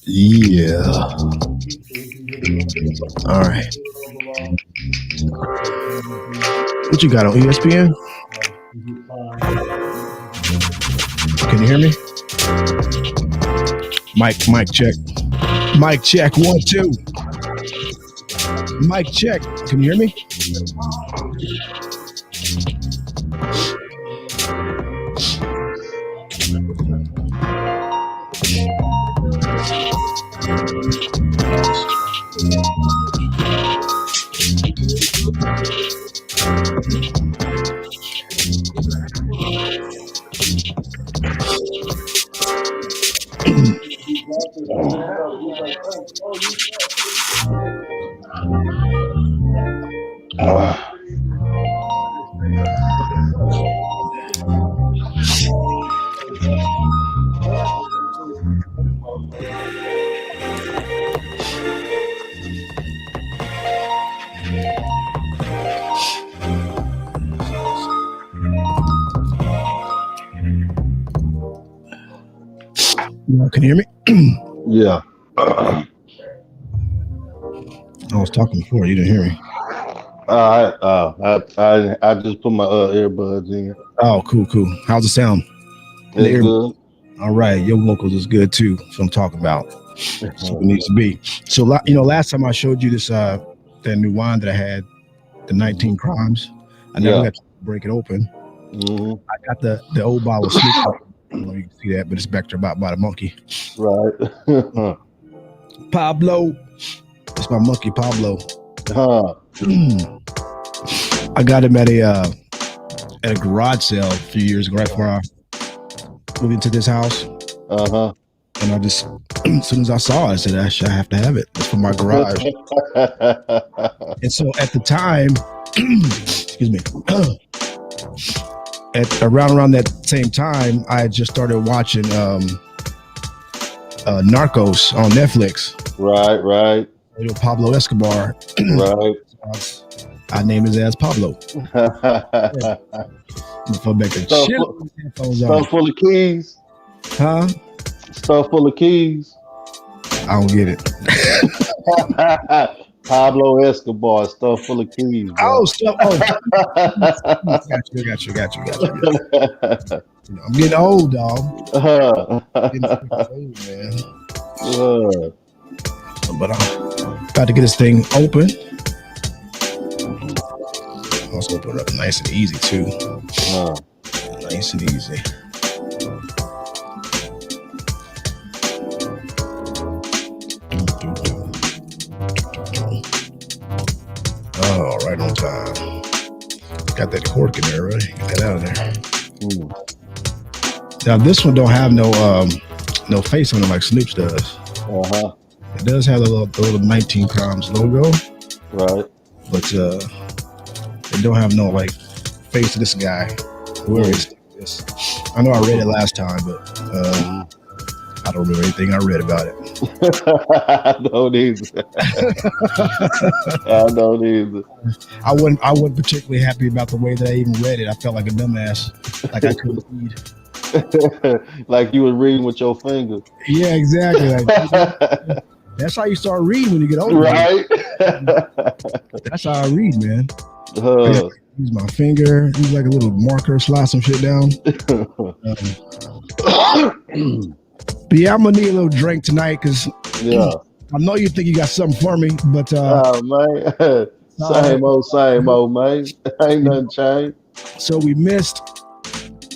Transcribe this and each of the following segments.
Yeah. All right. What you got on ESPN? Can you hear me? Mic check. Mic check. 1, 2. Mic check. Can you hear me? Can you hear me? Yeah. I was talking before. You didn't hear me. I just put my earbuds in. Oh, cool. How's it sound? It's good. All right. Your vocals is good too. That's what I'm talking about. That's what it needs to be. So, last time I showed you this, that new wine that I had, the 19 Crimes. I never got to break it open. Mm-hmm. I got the old bottle of Snoop. I don't know if you can see that, but it's back there by the monkey. Right. Pablo. It's my monkey, Pablo. I got him at a garage sale a few years ago, right before I moved into this house. And I just, as soon as I saw it, I said, I have to have it. It's for my garage. And so at the time, excuse me, at around that same time, I had just started watching Narcos on Netflix. Right. Pablo Escobar. Right. I named his ass Pablo. Stuff full of keys. Huh? Stuff full of keys. I don't get it. Pablo Escobar, stuff full of keys. Bro. Got you. I'm getting old, dog. I'm getting old, man. But I'm about to get this thing open. Also open it up nice and easy too. Nice and easy. Oh, right on time. Got that cork in there, right? Get that out of there. Now this one don't have no face on it like Snoop's does. It does have the little 19 Crimes logo. Right. But it don't have no like face of this guy. Whoever is this. I know I read it last time, but I don't remember anything I read about it. I don't either. I wasn't particularly happy about the way that I even read it. I felt like a dumbass. Like I couldn't read. Like you was reading with your finger. Yeah, exactly. Like, that's how you start reading when you get older. Right. That's how I read, man. Use my finger. Use like a little marker, slide some shit down. But yeah, I'm gonna need a little drink tonight because I know you think you got something for me, but man, same old, man. Ain't nothing changed. So we missed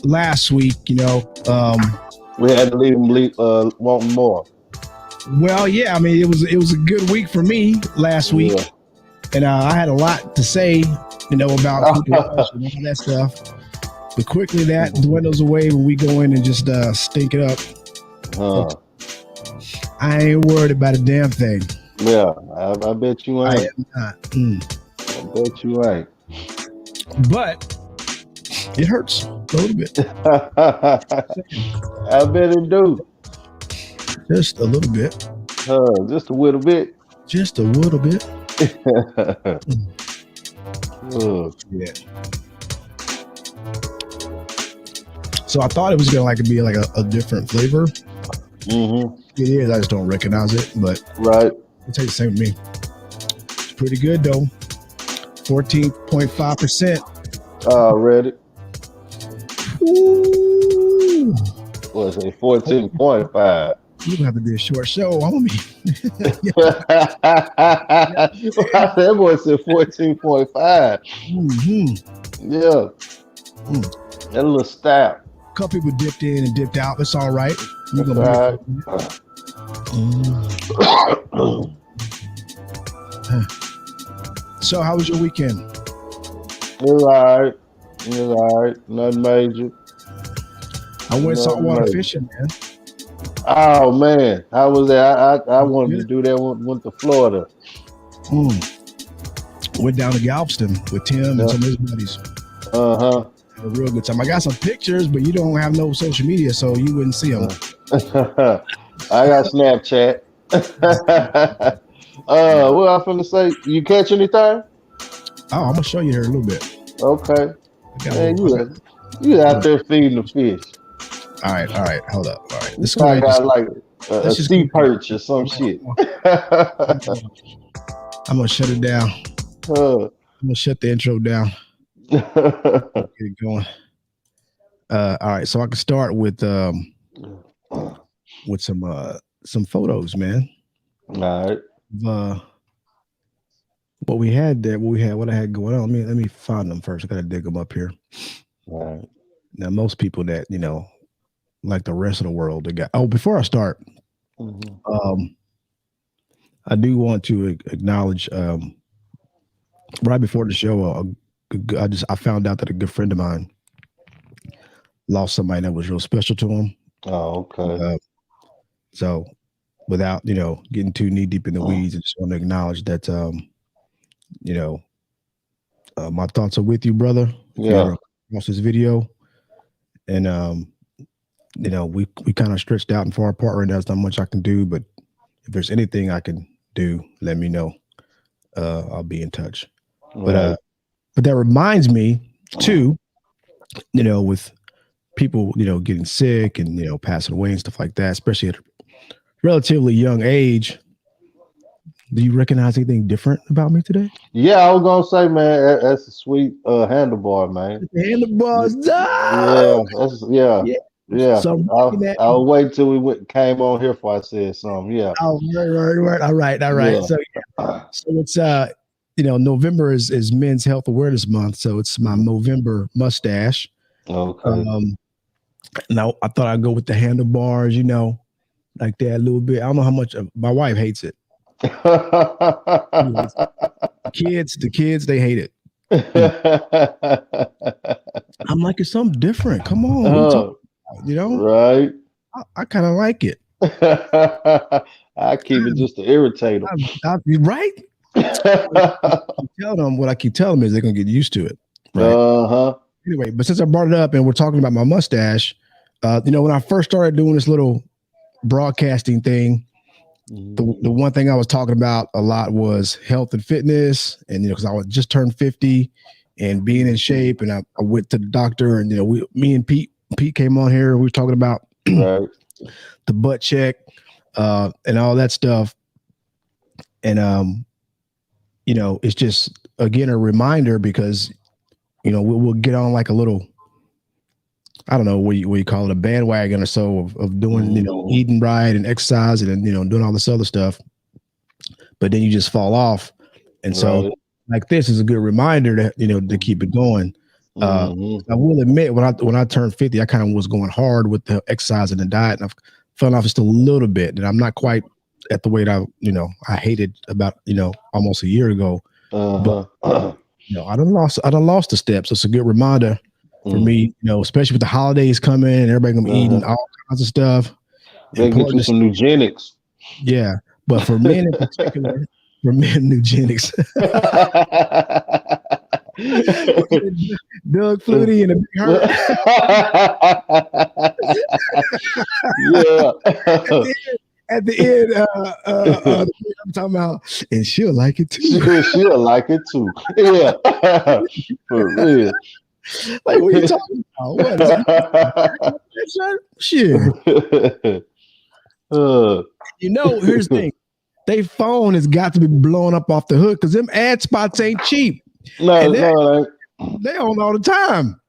last week, we had to leave them wanting more. Well, yeah, I mean it was a good week for me last week, and I had a lot to say, about people and all that stuff. But quickly that dwindles away when we go in and just stink it up. I ain't worried about a damn thing. Yeah, I bet you ain't. I am not. I bet you ain't. But it hurts a little bit. I bet it do. Just a little bit. Just a little bit. Just a little bit. Yeah. So I thought it was gonna be a different flavor. It is. I just don't recognize it, but right. It tastes the same to me. It's pretty good though. 14.5%. Read it. Ooh. What's it? 14.5. You gonna have to be a short show, homie. That boy said 14.5. Yeah. That little stab. A couple people dipped in and dipped out. It's all right. We're gonna So, how was your weekend? It was all right. Nothing major. I went saltwater fishing, man. Oh man, how was that? I wanted to do that. Went to Florida. Went down to Galveston with Tim and some of his buddies. Uh-huh. Had a real good time. I got some pictures, but you don't have no social media, so you wouldn't see them. I got Snapchat. What I finna say? You catch anything? Oh, I'm gonna show you here a little bit. Okay. Man, you out there feeding the fish. All right. Hold up. All right. This guy got like a sea perch or some shit. I'm gonna shut it down. I'm gonna shut the intro down. Get it going. All right, so I can start with some photos, man. All right. What I had going on. Let me find them first. I gotta dig them up here. All right. Now, most people that like the rest of the world, they got. Oh, before I start, I do want to acknowledge. Right before the show, I found out that a good friend of mine lost somebody that was real special to him. Oh, okay. So, without getting too knee deep in the weeds, I just want to acknowledge that my thoughts are with you, brother. Yeah. Watch this video, and we kind of stretched out and far apart right now. There's not much I can do, but if there's anything I can do, let me know. I'll be in touch. Right. But that reminds me too, with people, getting sick and passing away and stuff like that, especially at a relatively young age. Do you recognize anything different about me today? Yeah, I was gonna say, man, that's a sweet handlebar, man. The handlebars, yeah. So I'll wait till we came on here before I said something. Yeah. Oh, right. All right. Yeah. So it's November is Men's Health Awareness Month, so it's my Movember mustache. Okay. Now I thought I'd go with the handlebars, like that a little bit. I don't know how much. My wife hates it. The kids, they hate it. I'm like, it's something different. Come on, right? I kind of like it. I keep it just to irritate them. Right? What I keep telling them is they're gonna get used to it. Right? Anyway, but since I brought it up and we're talking about my mustache, when I first started doing this little broadcasting thing, the one thing I was talking about a lot was health and fitness, and because I was just turned 50 and being in shape, and I went to the doctor, and me and Pete came on here. We were talking about the butt check and all that stuff, and it's just again a reminder because we'll get on like a little, I don't know what you call it, a bandwagon or so of doing, eating right and exercising and, doing all this other stuff. But then you just fall off. And so like this is a good reminder that, to keep it going. I will admit when I turned 50, I kind of was going hard with the exercise and the diet, and I've fell off just a little bit, and I'm not quite at the weight I hated about, almost a year ago. But, I done lost the steps. So it's a good reminder for me, especially with the holidays coming and everybody gonna be eating all kinds of stuff. They get you some Nugenics. Yeah, but for men in particular, Nugenics. Doug Flutie and a big hurt. At the end, I'm talking about, and she'll like it too. She'll like it too. Yeah, for real. Like, what are you talking about? What is that? Shit. Here's the thing. They phone has got to be blown up off the hook because them ad spots ain't cheap. No, they on all the time.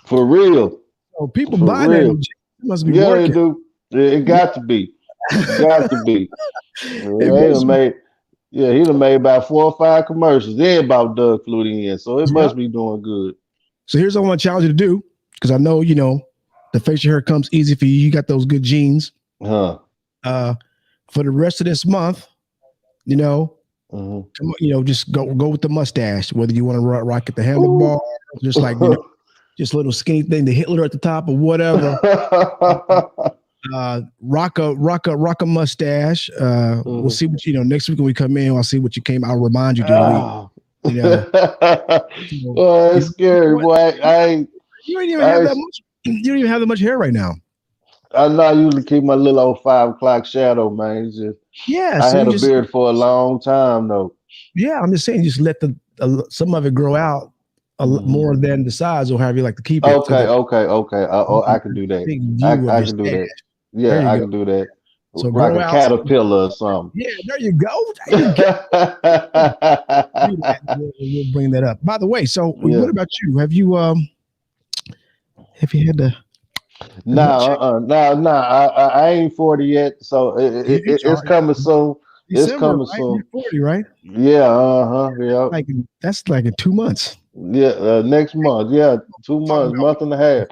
For real. So people buy that. It must be working. They do. It got to be. It got to be. He done made about 4 or 5 commercials. They about Doug Flutie in, so it must be doing good. So here's what I want to challenge you to do, because I know, the facial hair comes easy for you. You got those good genes. For the rest of this month, just go with the mustache, whether you want to rock at the handlebar, just like, just a little skinny thing, the Hitler at the top or whatever. Rock a mustache. We'll see what next week when we come in. I'll see what you came. I'll remind you, You know, well, it's scary, boy. You don't even have that much. You don't even have that much hair right now. I know I usually keep my little old 5 o'clock shadow, man. It's just, Yeah, I so had you a just beard for a long time, though. yeah. I'm just saying, just let some of it grow out more than the size, or however you like to keep it. Okay. I can do that. Big view of I your can do stash. that. There Yeah, you I go. can do that. So Like grow a out. caterpillar or something. Yeah, there you go. There you go. We'll bring that up. By the way, so what about you? Have you had the No, I ain't 40 yet, so it's coming soon. It's December, coming right? You're soon. 40, right? Yeah, yeah, That's like in 2 months. yeah. Next month, yeah, 2 months, month and a half.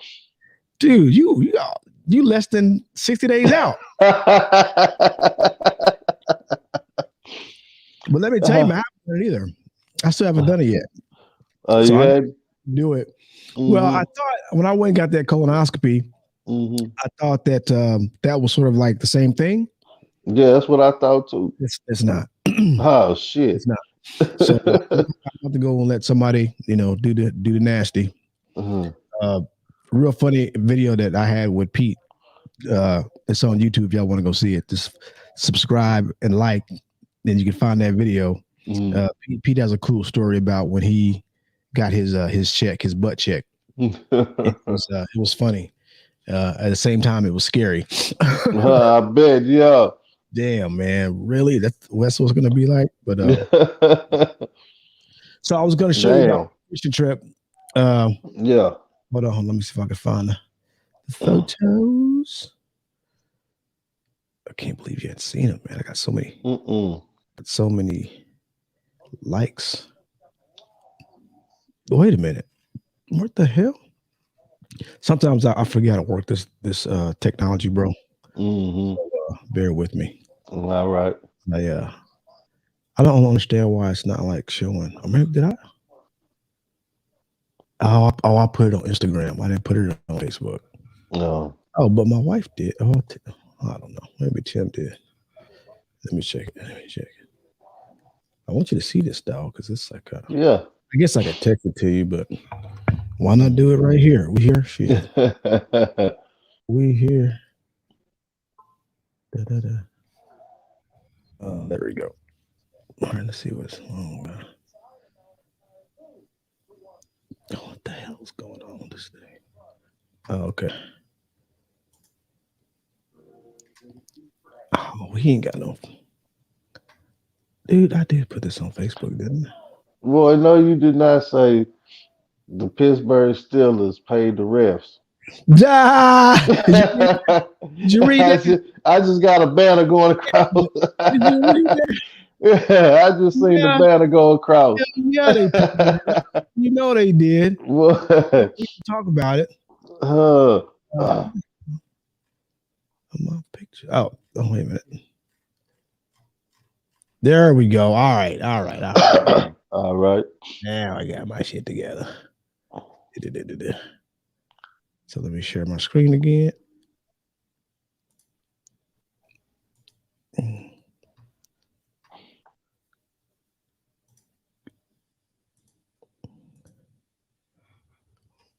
Dude, you less than 60 days out. But let me tell you, I haven't done it either. I still haven't done it yet. You had do it. Well, I thought when I went and got that colonoscopy, I thought that that was sort of like the same thing. Yeah, that's what I thought too. It's not. Oh shit! It's not. So I'm about to go and let somebody, do the nasty. Real funny video that I had with Pete. It's on YouTube. If y'all want to go see it, just subscribe and like. Then you can find that video. Pete has a cool story about when he got his butt check. It was funny. At the same time, it was scary. I bet, yeah. Damn, man, really? That's what's going to be like. But so I was going to show you about the fishing trip. Yeah. Hold on, let me see if I can find the photos. I can't believe you hadn't seen them, man. I got so many likes. Wait a minute. What the hell? Sometimes I forget how to work this technology, bro. So, bear with me. All right. I don't understand why it's not like showing. Or maybe did I? I put it on Instagram. I didn't put it on Facebook. No. Oh, but my wife did. Oh, I don't know. Maybe Tim did. Let me check it. I want you to see this, though, because it's like yeah. I guess I could text it to you, but why not do it right here? We here. Shit. We here. There we go. All right, let's see what's on. What the hell's going on with this thing? Oh, okay. Oh, he ain't got no. Dude, I did put this on Facebook, didn't I? Boy, no, you did not say the Pittsburgh Steelers paid the refs. Did you read that? I just got a banner going across. Did you read that? Yeah, I just seen the banner go across. Yeah, they did. They did. What? We can talk about it. My picture. Oh, wait a minute. There we go. All right. All right. Now I got my shit together. So let me share my screen again.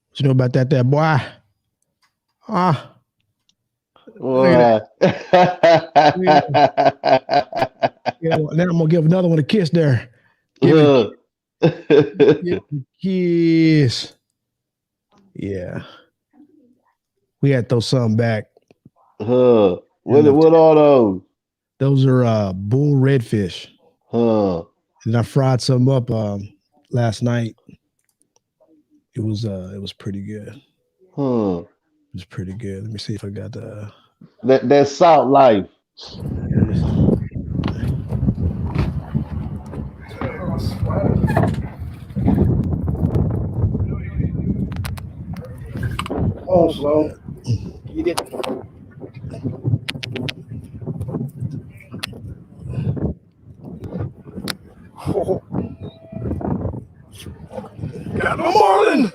What you know about that boy? Boy. Yeah, now I'm gonna give another one a kiss there. Give it a kiss. Yeah. We had to throw something back. What are those? Those are bull redfish. And I fried some up last night. It was pretty good. It was pretty good. Let me see if I got that salt life. Oh, slow. You did. Got no Marlin.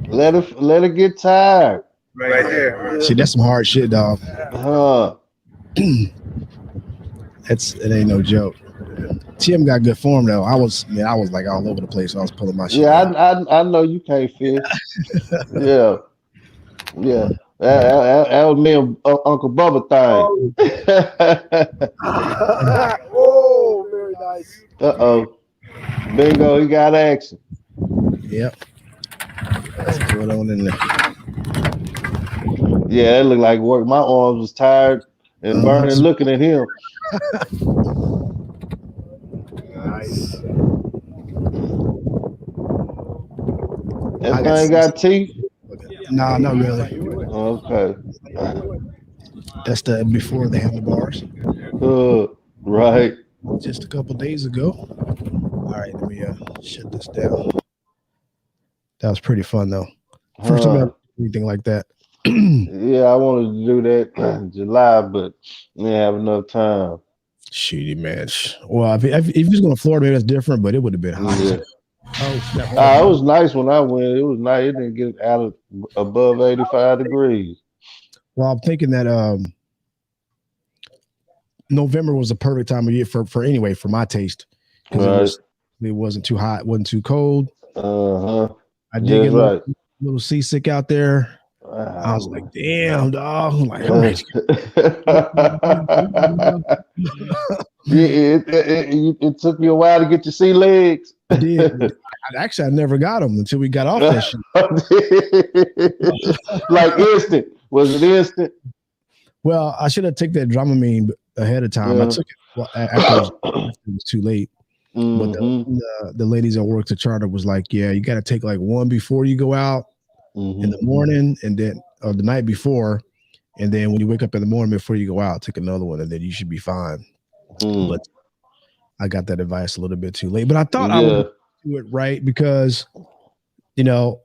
Let it get tired. Right there. See, that's some hard shit, dog. It ain't no joke. Tim got good form though. I was like all over the place. I was pulling my shit. Yeah, I know you can't fish. Yeah. That was me and Uncle Bubba thing. Oh, very nice. Bingo, he got action. Yep. That's going on in there. Yeah, it looked like work. My arms was tired and burning looking at him. Nice. That thing got teeth? Nah, not really. Okay. That's the before the handlebars. Right. Just a couple days ago. All right, let me shut this down. That was pretty fun though. First time ever anything like that. Yeah, I wanted to do that in July, but didn't have enough time. Shitty man. Well, if he was going to Florida, maybe that's different, but it would have been hot. Yeah. It was nice when I went. It was nice. It didn't get out of above 85 degrees. Well, I'm thinking that November was the perfect time of year for my taste. Right. It wasn't too hot, wasn't too cold. I did get a little seasick out there. I was like, damn, dog. I'm like, it took me a while to get your sea legs. I did. I never got them until we got off that shit. Like instant. Was it instant? Well, I should have taken that Dramamine ahead of time. I took it after it was too late. But the ladies at work, the charter was like, yeah, you got to take like one before you go out in the morning, and then or the night before, and then when you wake up in the morning before you go out, take another one, and then you should be fine. But I got that advice a little bit too late. But I thought I would do it right because, you know,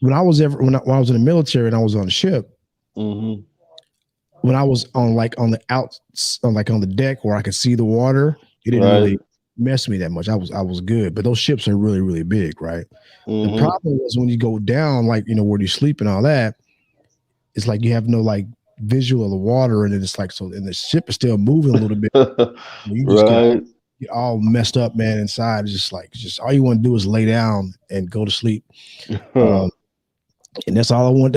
when I was in the military and I was on the ship, when I was on the deck where I could see the water, it didn't really mess me that much. I was good, but those ships are really, really big, right? The problem was when you go down, like, you know, where you sleep and all that, it's like you have no like visual of the water, and then it's like, so, and the ship is still moving a little bit. You just get all messed up, man, inside. It's just all you want to do is lay down and go to sleep. And that's all I wanted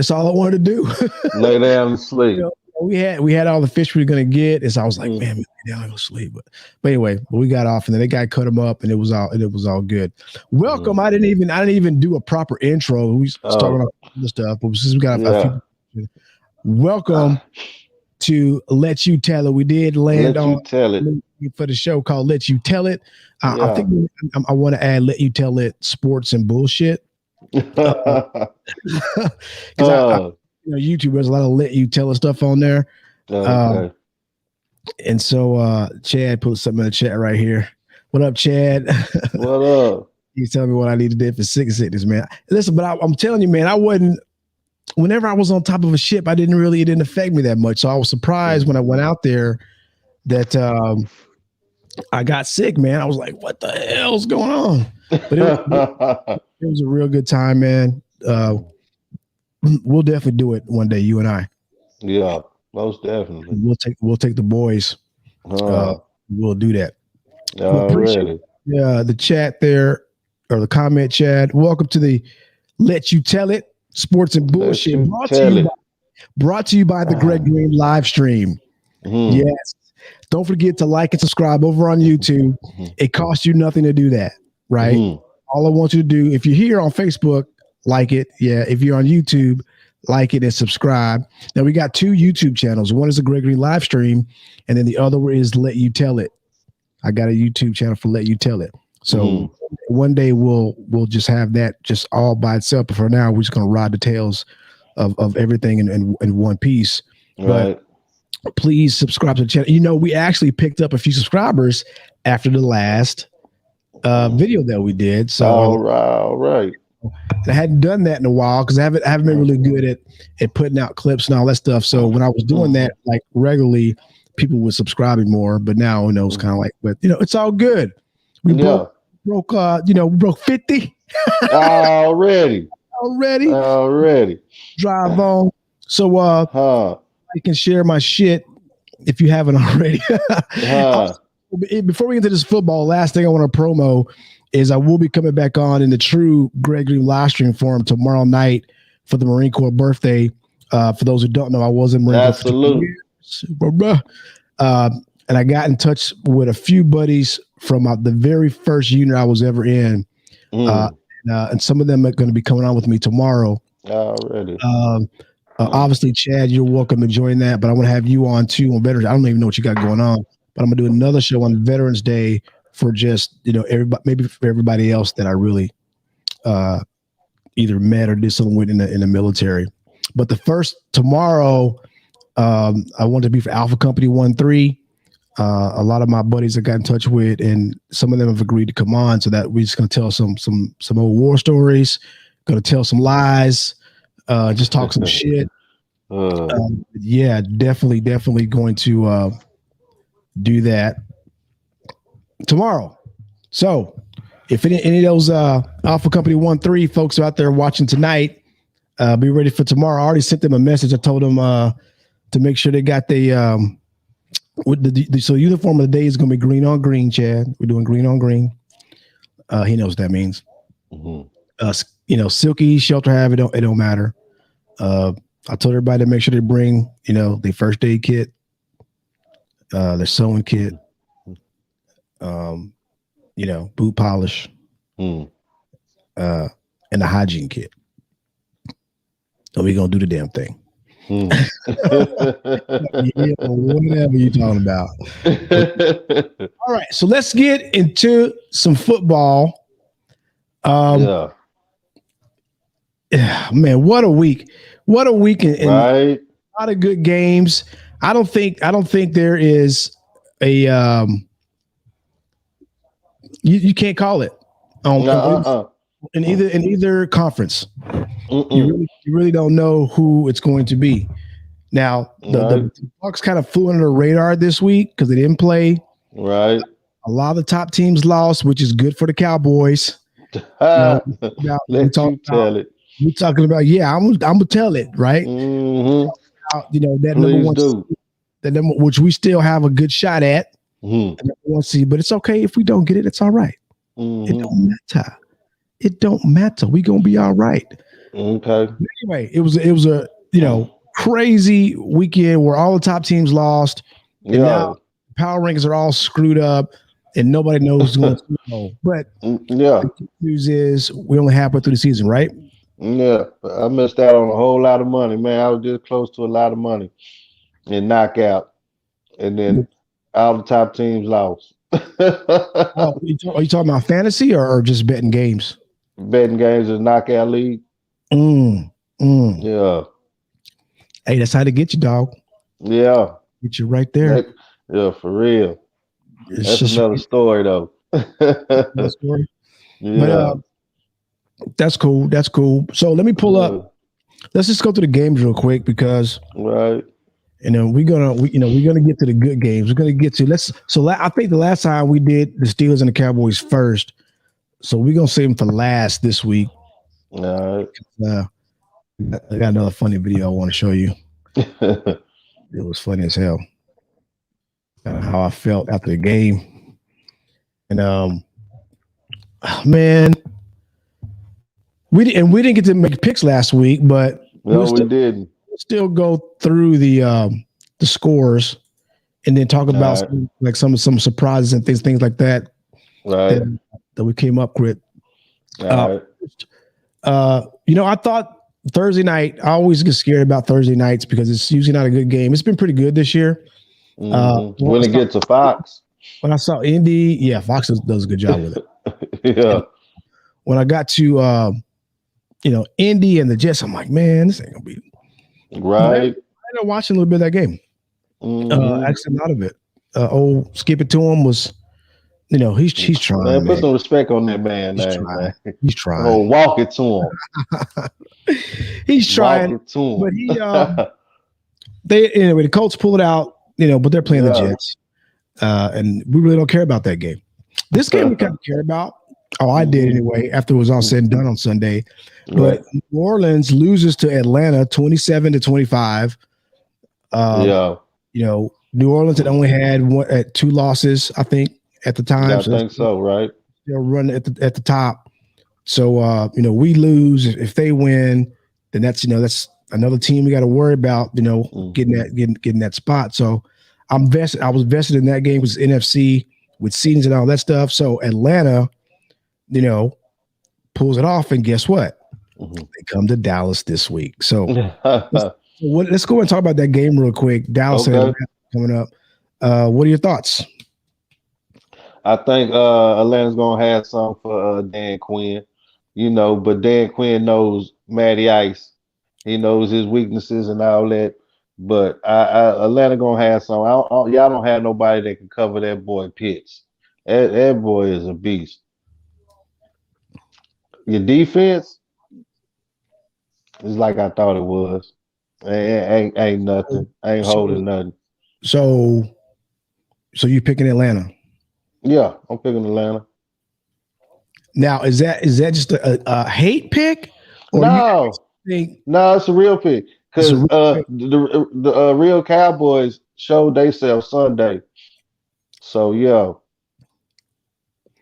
to do. Lay down and sleep. You know, we had all the fish we were gonna get, and so I was like, man, lay down and go sleep. But anyway, we got off, and then the guy cut them up, and it was all good. Welcome. I didn't even do a proper intro. We started on the stuff, but since we got a few, welcome to Let You Tell It. We did land on for the show called Let You Tell It. I think I want to add Let You Tell It Sports and Bullshit. Because YouTube, there's a lot of Let You Tell It stuff on there. And so Chad put something in the chat right here. What up, Chad? What up? He's telling me what I need to do for sickness, man. Listen, but I'm telling you, man, whenever I was on top of a ship, it didn't affect me that much. So I was surprised when I went out there that I got sick, man. I was like, what the hell's going on? But it was a real good time, man. We'll definitely do it one day, you and I. Yeah, most definitely. We'll take the boys. We'll do that. Already. Yeah, the chat there, or the comment chat. Welcome to the Let You Tell It Sports and Bullshit. Brought to you by the Greg Green live stream. Yes. Don't forget to like and subscribe over on YouTube. It costs you nothing to do that, right? All I want you to do, if you're here on Facebook, like it. Yeah. If you're on YouTube, like it and subscribe. Now we got 2 YouTube channels. One is the Greg Green live stream, and then the other is Let You Tell It. I got a YouTube channel for Let You Tell It. So one day we'll just have that just all by itself. But for now, we're just gonna ride the tails of everything in one piece. Right. But please subscribe to the channel. You know, we actually picked up a few subscribers after the last video that we did. So all right. I hadn't done that in a while because I haven't been really good at putting out clips and all that stuff. So when I was doing that like regularly, people were subscribing more. But now, you know, it's kind of like, but you know, it's all good. We broke 50 already. Already. Drive on. So you can share my shit if you haven't already. Before we get into this football, last thing I want to promo is I will be coming back on in the true Greg Green live stream forum tomorrow night for the Marine Corps birthday. For those who don't know, I was in Marine Corps for 2 years. And I got in touch with a few buddies from the very first unit I was ever in. And some of them are going to be coming on with me tomorrow. Already. Obviously, Chad, you're welcome to join that, but I want to have you on too on Veterans. I don't even know what you got going on, but I'm gonna do another show on Veterans Day for just everybody, maybe for everybody else that I really either met or did something with in the military. But the first tomorrow, I want to be for Alpha Company 1-3. A lot of my buddies I got in touch with, and some of them have agreed to come on, so that we're just gonna tell some old war stories, gonna tell some lies. Just talk some shit. Yeah, definitely going to do that tomorrow. So if any of those Alpha Company 1-3 folks are out there watching tonight, be ready for tomorrow. I already sent them a message. I told them to make sure they got the so uniform of the day is going to be green on green, Chad. We're doing green on green. He knows what that means. Silky, shelter have it don't matter. I told everybody to make sure they bring, their first aid kit, their sewing kit, boot polish, and the hygiene kit. So we're gonna do the damn thing. Whatever you're talking about. All right, so let's get into some football. Man, what a week! What a week! And a lot of good games. I don't think there is a you can't call it in either conference. You really don't know who it's going to be. Now the Bucs kind of flew under the radar this week because they didn't play. Right. A lot of the top teams lost, which is good for the Cowboys. Let you tell it. We're talking about, I'm gonna tell it, right? That number one, which we still have a good shot at. Number seed, but it's okay if we don't get it. It's all right. It don't matter. It don't matter. We gonna be all right. Okay. Anyway, it was a crazy weekend where all the top teams lost. And now power rankings are all screwed up, and nobody knows who's going to go. But the good news is we only halfway through the season, right? Yeah, I missed out on a whole lot of money, man. I was just close to a lot of money in knockout, and then all the top teams lost. Are you talking about fantasy or just betting games? Betting games is knockout league. Yeah. Hey, that's how to get you, dog. Yeah. Get you right there. For real. That's just another story, though. Another story? Yeah. But, that's cool. That's cool. So let me pull up. Let's just go through the games real quick because right. And then we're gonna get to the good games. We're gonna get to I think the last time we did the Steelers and the Cowboys first, so we're gonna save them for last this week. All right. I got another funny video I want to show you. It was funny as hell. How I felt after the game, and man, we didn't get to make picks last week, but we didn't. Still go through the scores and then talk about some surprises and things like that. Right. That we came up with. Right. I thought Thursday night, I always get scared about Thursday nights because it's usually not a good game. It's been pretty good this year. When it gets to Fox. When I saw Indy, Fox does a good job with it. Yeah. And when I got to Indy and the Jets, I'm like, man, this ain't gonna be right. I ended up watching a little bit of that game. Actually, a lot of it. Old Skip It to him was, he's trying. Man, put some respect on that man. He's trying. Oh, walk it to him. He's trying. Walk it to him. But the Colts pull it out, but they're playing the Jets. And we really don't care about that game. This game we kind of care about. Oh, I did anyway, after it was all said and done on Sunday. But New Orleans loses to Atlanta 27-25. New Orleans had only had 2 losses, I think, at the time. I think so, right? They'll run at the top. So we lose. If they win, then that's another team we got to worry about. Getting that spot. So I was vested in that game. It was NFC with seedings and all that stuff. So Atlanta, pulls it off, and guess what? They come to Dallas this week. So let's go and talk about that game real quick. Dallas and Atlanta coming up. What are your thoughts? I think Atlanta's gonna have some for Dan Quinn, but Dan Quinn knows Matty Ice. He knows his weaknesses and all that. But Atlanta gonna have some. Y'all don't have nobody that can cover that boy Pitts. That boy is a beast. Your defense is like I thought it was. Ain't nothing. Ain't holding nothing. So you picking Atlanta? Yeah, I'm picking Atlanta. Now, is that just a hate pick? No, it's a real pick because the real Cowboys showed themselves Sunday. So yeah.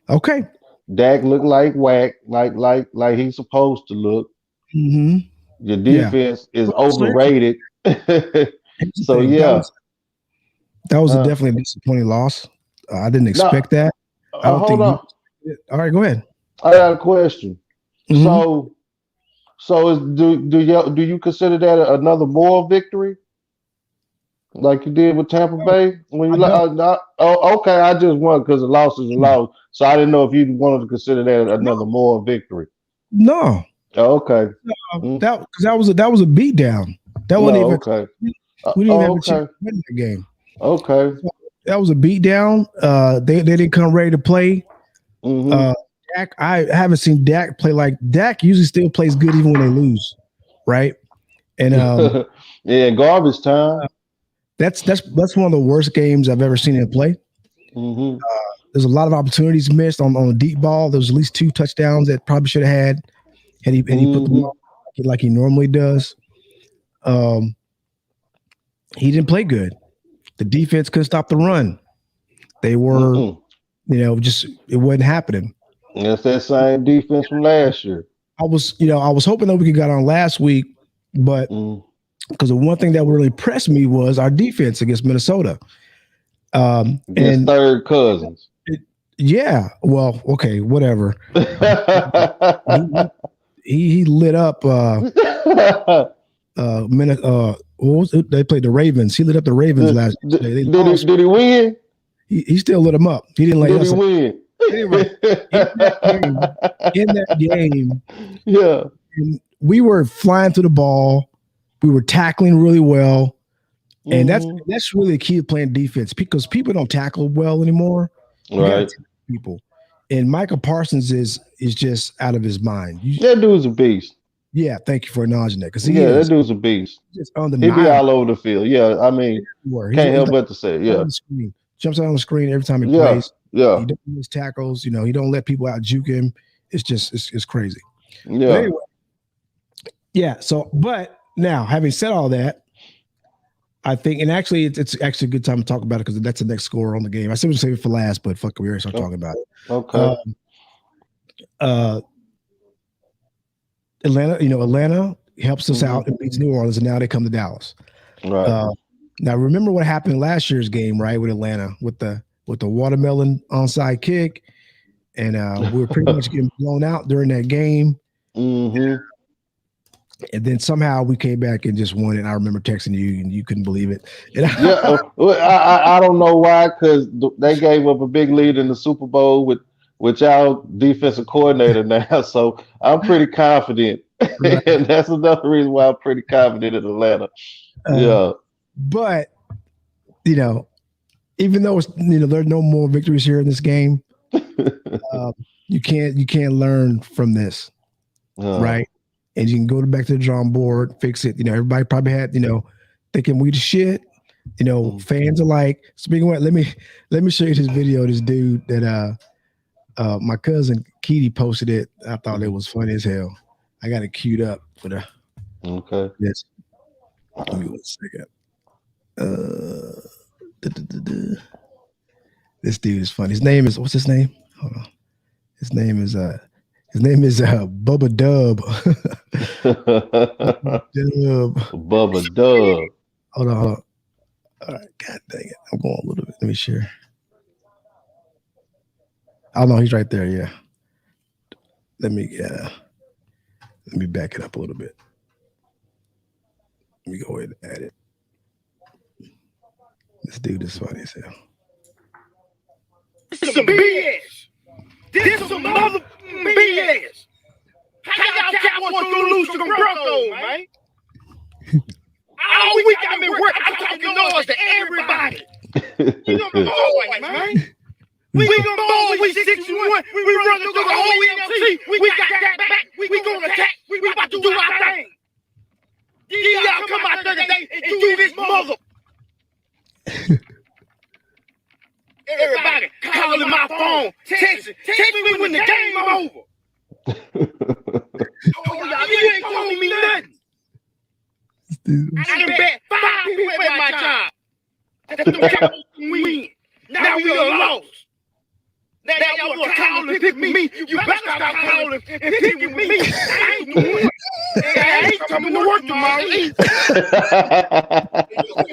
Okay. Dak looked like whack, like he's supposed to look. Mm-hmm. Your defense is overrated. So yeah. That was definitely a disappointing loss. I didn't expect that. Hold on. All right, go ahead. I got a question. Mm-hmm. So do you consider that another moral victory, like you did with Tampa Bay when you okay? I just won because the loss is a loss, so I didn't know if you wanted to consider that another moral victory. No. Okay. That was a beatdown. That wasn't even okay. We didn't have a chance to win that game. Okay. So that was a beatdown. They didn't come ready to play. Mm-hmm. Dak, I haven't seen Dak play like Dak usually still plays good even when they lose, right? And garbage time. That's one of the worst games I've ever seen him play. Mm-hmm. There's a lot of opportunities missed on a deep ball. There was at least 2 touchdowns that probably should have had he put them on like he normally does. He didn't play good. The defense couldn't stop the run. They were, it wasn't happening. It's that same defense from last year. I was hoping that we could get on last week, but because the one thing that really impressed me was our defense against Minnesota. And third cousins. Well, okay, whatever. he lit up. They played the Ravens. He lit up the Ravens last day. Did he win? He still lit them up. He didn't let us win. Anyway, in that game, yeah, we were flying through the ball. We were tackling really well, and that's really the key to playing defense because people don't tackle well anymore. Right, people, and Micah Parsons is just out of his mind. That dude's a beast. Yeah, thank you for acknowledging that because that dude's a beast. He be all over the field. Yeah, I mean, can't help but to say, jumps out on the screen every time he plays. Yeah, he don't miss tackles. He don't let people out juke him. It's just it's crazy. Yeah. But anyway, so but now having said all that, I think and actually it's actually a good time to talk about it because that's the next score on the game. I said we'll save it for last, but fuck, we already started talking about it. Okay. Atlanta helps us out and beats New Orleans, and now they come to Dallas. Right. Now remember what happened last year's game, right? With Atlanta, with the watermelon onside kick, and we were pretty much getting blown out during that game. Mm-hmm. And then somehow we came back and just won it. I remember texting you, and you couldn't believe it. And I don't know why, because they gave up a big lead in the Super Bowl with y'all defensive coordinator now. So I'm pretty confident, and that's another reason why I'm pretty confident in Atlanta. But even though there's no more victories here in this game, you can't learn from this, right? And you can go back to the drawing board, fix it. Everybody probably had thinking we the shit. Fans alike. Speaking of what, let me show you this video. This dude that my cousin Keedy posted it. I thought it was funny as hell. I got it queued up for the. Okay. Yes. Give me 1 second. This dude is funny. His name is what's his name? Hold on. His name is Bubba Dub. Bubba Dub. Hold on. All right, god dang it. I'm going a little bit. Let me share. Oh no, he's right there, yeah. Let me back it up a little bit. Let me go ahead and add it. This dude is funny as hell. Some BS. This some mother BS. How y'all Cowboys gonna lose to the Broncos, man? All week I've been working. I'm talking noise to everybody. We gonna boys, man. We gonna boys. We 6-1. We run through the whole NFC. We got that back. We gonna attack. We about to do our thing. Y'all come out there today and do this mother. Everybody calling my phone, text me when the game over. Oh, y'all, you ain't told me nothing. I done bet 5 people at my job. That's the Cowboys win. Now we are lost. Now y'all want to call and pick me. You better stop calling and picking me. I ain't doing it. I ain't coming to work tomorrow either.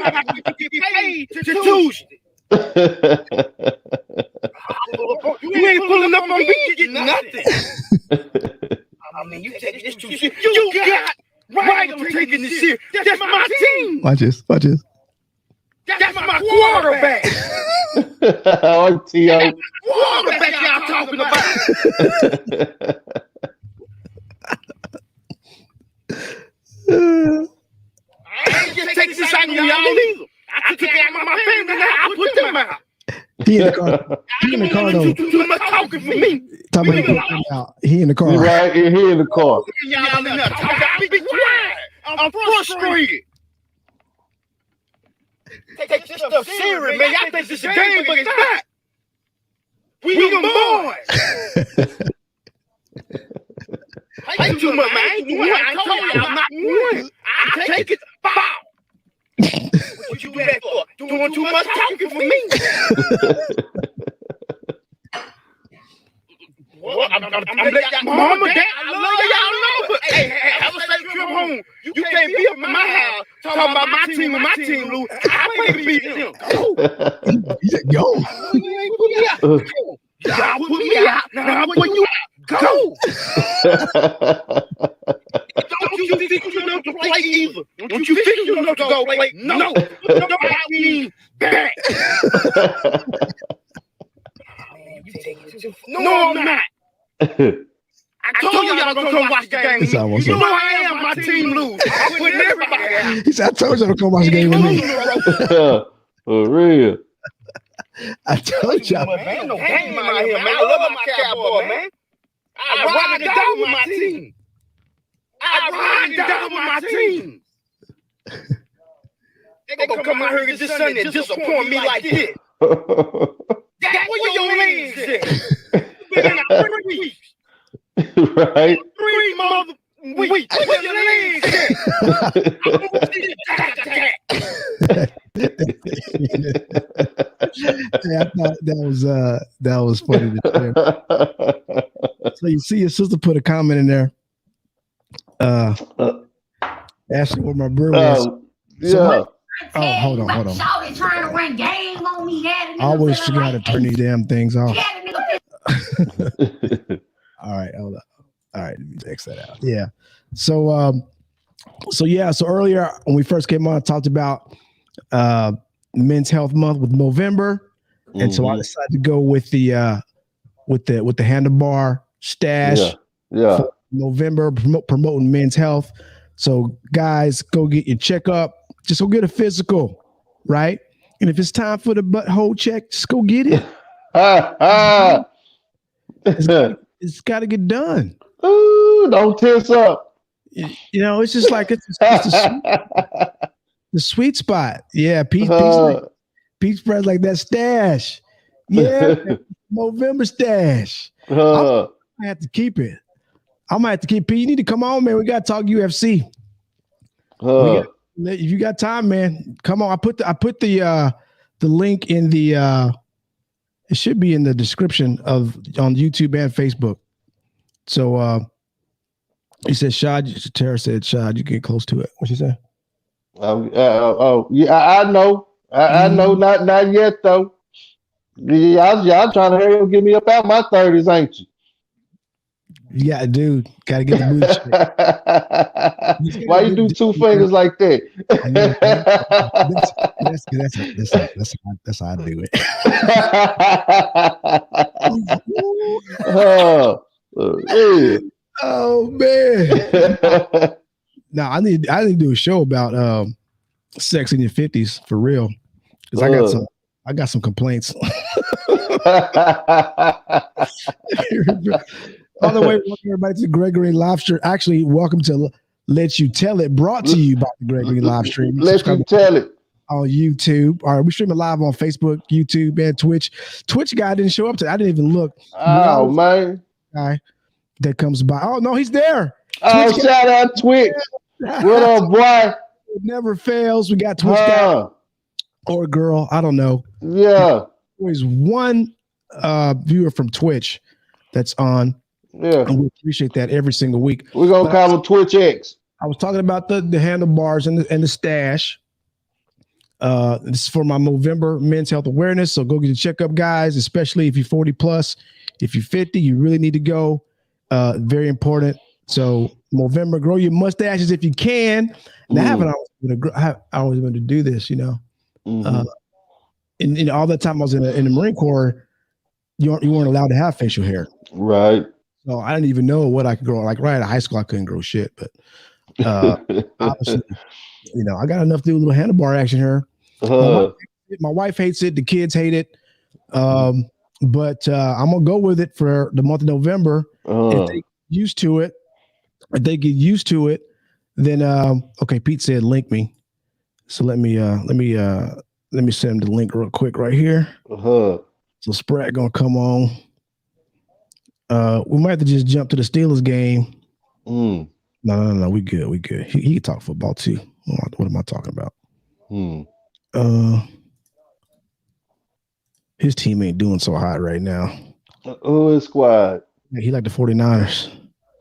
I get paid to Tuesday. You ain't pulling up on me getting nothing. I mean, you taking this too serious. You got right on taking this serious. That's my team. Watch this. That's my quarterback. RTO. Quarterback y'all talking about. I ain't just taking this out on y'all either. I took it out of my family and I put them out. He in the car. He in the car though. Too much talking for me. Talking about he put him out. He in the car. Right, he in the car. Y'all in there talking. I be quiet. I'm frustrated. Take this stuff serious, man. Y'all think this is a game, but it's not. We them boys. I ain't too much, man. I ain't doing it. I told you I'm not one. I take it. Foul. What you do that for? Doing too much talking for me. Well, I'm let y'all, mama, dad, I love y'all know, but hey, have a safe trip home. You can't be up in my house talking about my team and my team lose. I ain't beat them. He said, "Go." Y'all put me out. Now I'm putting you out. Go. Don't you think you know to play either? Don't you think you know to go play? No. I mean, back. No, I'm not. I told y'all I'm gonna come watch the game. You know I am. My team lose. I'm putting everybody out. He said, "I told you to come watch the game with me." For real. I told y'all. Man, ain't no game out here, man. I love my Cowboy, man. I ride and die with my team. I ride and die with my team. They gonna come out here this Sunday and disappoint me like this. That's where your legs at. Been in 3 weeks. Right? 3 mother weeks. Where your legs at? Yeah, I thought that was funny to share. So you see your sister put a comment in there. Asking what my brother was. Yeah. Hold on. Shawty trying to run game on me. I always forgot to turn these damn things off. All right, hold up. All right, let me X that out. Yeah. So earlier when we first came on, I talked about Men's Health Month with November, and so I decided to go with the handlebar stash. Yeah. For November, promoting men's health. So guys, go get your checkup. Just go get a physical, right? And if it's time for the butthole check, just go get it. It's got to get done. Ooh, don't tense up. You know, it's just like it's the sweet spot. Yeah, Pete's spreads like that stash. Yeah, November stash. I have to keep it. I might have to keep. You need to come on, man. We got to talk UFC. If you got time, man, come on. I put the link in the. It should be in the description on YouTube and Facebook. So he said, Shad. Tara said, Shad, you get close to it. What she say? Yeah, I know. I know. Not yet though. Y'all trying to hurry up, get me up out my 30s, ain't you? Yeah, dude. Got to get the booty. Why you do two fingers like that? That's how I do it. Oh man. Now I need to do a show about sex in your 50s for real. Because I got some complaints. By the way, welcome everybody to the Gregory live stream. Actually, welcome to Let You Tell It, brought to you by the Gregory live stream. Let You Tell It on YouTube. All right, we're streaming live on Facebook, YouTube, and Twitch. Twitch guy didn't show up today. I didn't even look. Oh man, guy that comes by. Oh no, he's there. Oh, Twitch shout out Twitch. What up, boy? It never fails. We got Twitch guy or girl. I don't know. Yeah, there's one viewer from Twitch that's on. Yeah, and we appreciate that every single week. We're gonna call him Twitch X. I was talking about the handlebars and the stash. This is for my Movember men's health awareness. So go get your checkup, guys, especially if you're 40 plus. If you're 50, you really need to go. Very important. So Movember, grow your mustaches if you can. And I haven't always been to do this, you know. And all that time I was in the Marine Corps, you weren't allowed to have facial hair. Right. So I didn't even know what I could grow. Like right out of high school, I couldn't grow shit. But obviously, you know, I got enough to do a little handlebar action here. My wife hates it. The kids hate it. But I'm gonna go with it for the month of November. If they get used to it, then okay. Pete said link me. So let me send him the link real quick right here. So Sprat gonna come on. We might have to just jump to the Steelers game. No. We good. He can talk football too. What am I talking about? His team ain't doing so hot right now. His squad. Yeah, he like the 49ers.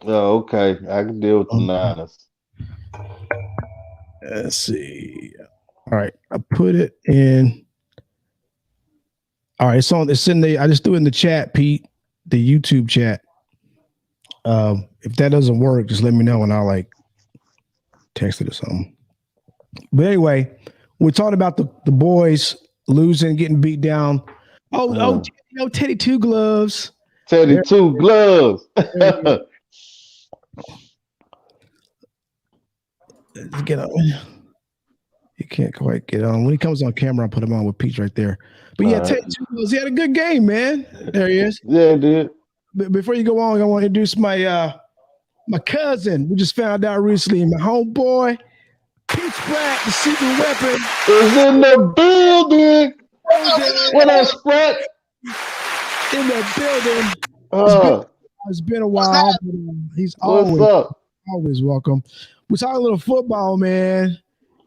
Oh, okay. I can deal with the Niners. Let's see. All right. I put it in. All right. It's in the, I just threw it in the chat, Pete, the YouTube chat. If that doesn't work, just let me know and I'll like text it or something. But anyway, we're talking about the boys losing, getting beat down. Teddy Two Gloves. Teddy Two Gloves. Get on. He can't quite get on. When he comes on camera, I'll put him on with Peach right there. But yeah, Teddy Two Gloves, he had a good game, man. There he is. Yeah, dude. Before you go on, I want to introduce my cousin. We just found out recently, my homeboy, Peach Sprat, the secret weapon, is in the building. What up, Sprat? In the building. It's been a while. But, he's always welcome. We're talking a little football, man.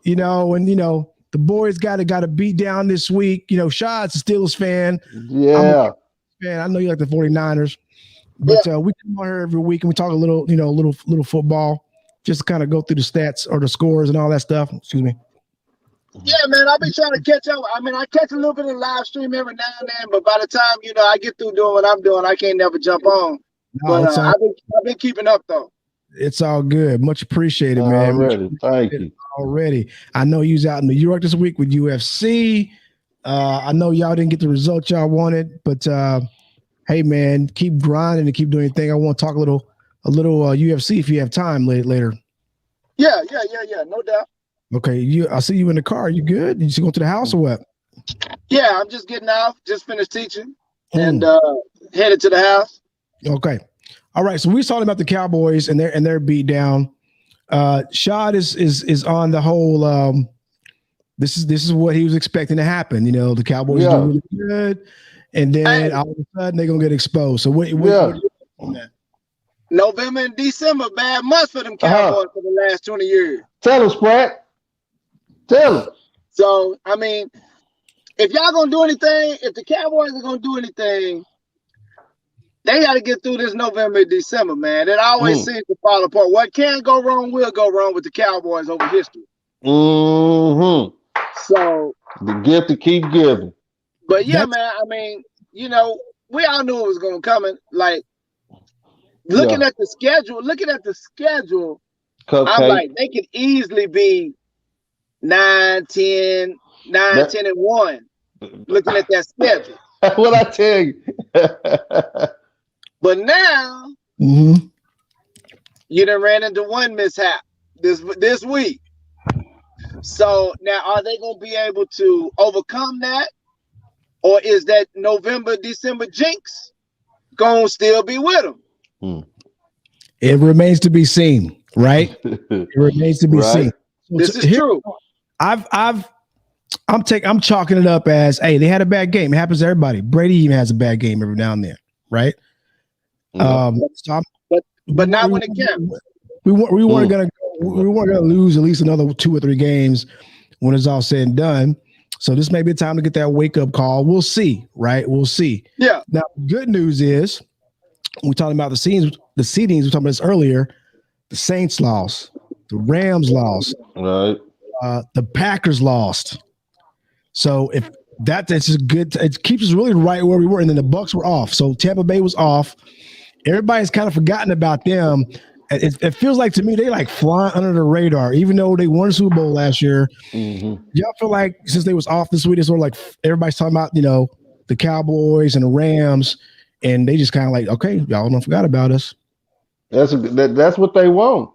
You know, and the boys got a beat down this week. You know, Shad's a Steelers fan. Yeah. I know you like the 49ers. But we come on here every week and we talk a little, little football, just to kind of go through the stats or the scores and all that stuff. Excuse me. Yeah, man, I've been trying to catch up. I mean, I catch a little bit of live stream every now and then, but by the time, I get through doing what I'm doing, I can't never jump on. No, but I've been keeping up, though. It's all good. Much appreciated, man. Thank you. Already. I know you was out in New York this week with UFC. I know y'all didn't get the result y'all wanted, but hey, man, keep grinding and keep doing your thing. I want to talk a little UFC if you have time later. Yeah, no doubt. Okay, I see you in the car. You good? You just go to the house or what? Yeah, I'm just getting out. Just finished teaching and headed to the house. Okay, all right. So we talking about the Cowboys and their beat down. Shad is on the whole. This is what he was expecting to happen. The Cowboys do really good. And then all of a sudden they're gonna get exposed. So what on that? November and December, bad months for them Cowboys for the last 20 years. Tell them, Sprat. Tell them. So, I mean, if y'all gonna do anything, if the Cowboys are gonna do anything, they got to get through this November and December, man. It always seems to fall apart. What can go wrong will go wrong with the Cowboys over history. Mm-hmm. So the gift to keep giving. But yeah, man, I mean, you know, we all knew it was gonna come in. Like looking at the schedule, I'm like, they could easily be 9-10 and 1. Looking at that schedule. That's what I tell you. But now you done ran into one mishap this week. So now are they gonna be able to overcome that? Or is that November, December jinx gonna still be with them? It remains to be seen, right? It remains to be seen. This is true. I'm chalking it up as, hey, they had a bad game. It happens to everybody. Brady even has a bad game every now and then, right? But not when it counts. We weren't gonna lose at least another 2 or 3 games when it's all said and done. So this may be a time to get that wake up call. We'll see, right? We'll see. Yeah. Now, good news is we're talking about the seedings. We talked about this earlier. The Saints lost. The Rams lost. Right. The Packers lost. So if that's just good, it keeps us really right where we were. And then the Bucs were off. So Tampa Bay was off. Everybody's kind of forgotten about them. It feels like to me they like flying under the radar, even though they won the Super Bowl last year. Y'all feel like since they was off this week, it's sort of like everybody's talking about, you know, the Cowboys and the Rams, and they just kind of like, okay, y'all don't forgot about us. That's what they want.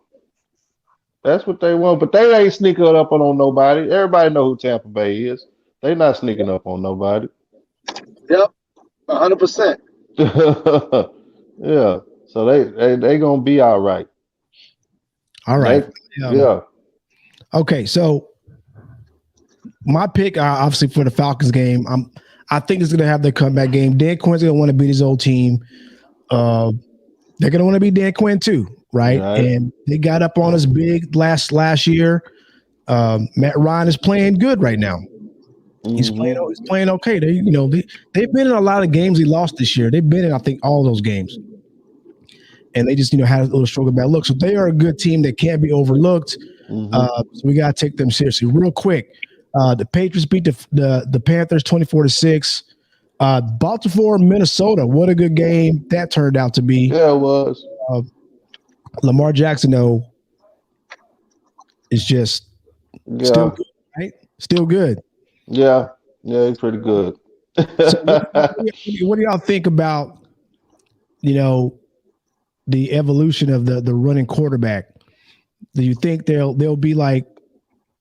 That's what they want. But they ain't sneaking up on nobody. Everybody know who Tampa Bay is. They not sneaking up on nobody. Yep, 100%. Yeah. So they gonna be all right. All right. Yeah. Okay, so my pick, obviously for the Falcons game, I think it's gonna have their comeback game. Dan Quinn's gonna want to beat his old team. They're gonna want to beat Dan Quinn too, right? And they got up on us big last year. Matt Ryan is playing good right now. He's playing okay. They've been in a lot of games he lost this year. They've been in, I think, all those games. And they just, had a little stroke of bad luck. So they are a good team that can't be overlooked. So we got to take them seriously. Real quick, the Patriots beat the Panthers 24-6. Baltimore, Minnesota. What a good game that turned out to be. Yeah, it was. Lamar Jackson, though, is just still good, right? Still good. Yeah, he's pretty good. So what do y'all think about, the evolution of the running quarterback? Do you think they'll be like,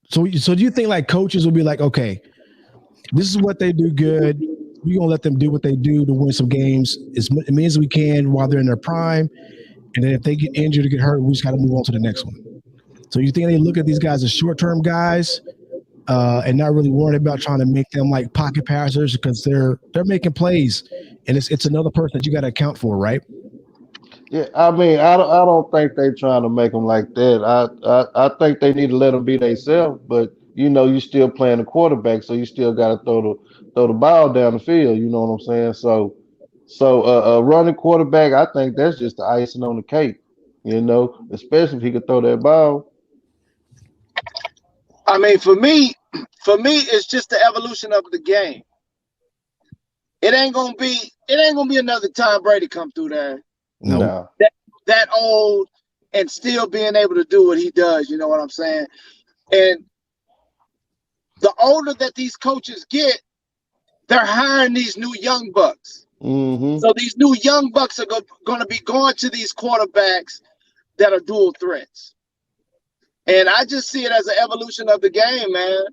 so do you think like coaches will be like, okay, this is what they do good. We're gonna let them do what they do to win some games as many as we can while they're in their prime, and then if they get injured or get hurt, we just got to move on to the next one. So you think they look at these guys as short-term guys, and not really worried about trying to make them like pocket passers because they're making plays, and it's another person that you got to account for, right? Yeah, I mean, I don't think they're trying to make them like that. I think they need to let them be themselves, but you still playing the quarterback, so you still got to throw the ball down the field. You know what I'm saying? So a running quarterback, I think that's just the icing on the cake. Especially if he could throw that ball. I mean, for me, it's just the evolution of the game. It ain't gonna be another Tom Brady come through there. No. That old and still being able to do what he does, you know what I'm saying? And the older that these coaches get, they're hiring these new young bucks. So these new young bucks are going to be going to these quarterbacks that are dual threats. And I just see it as an evolution of the game, man.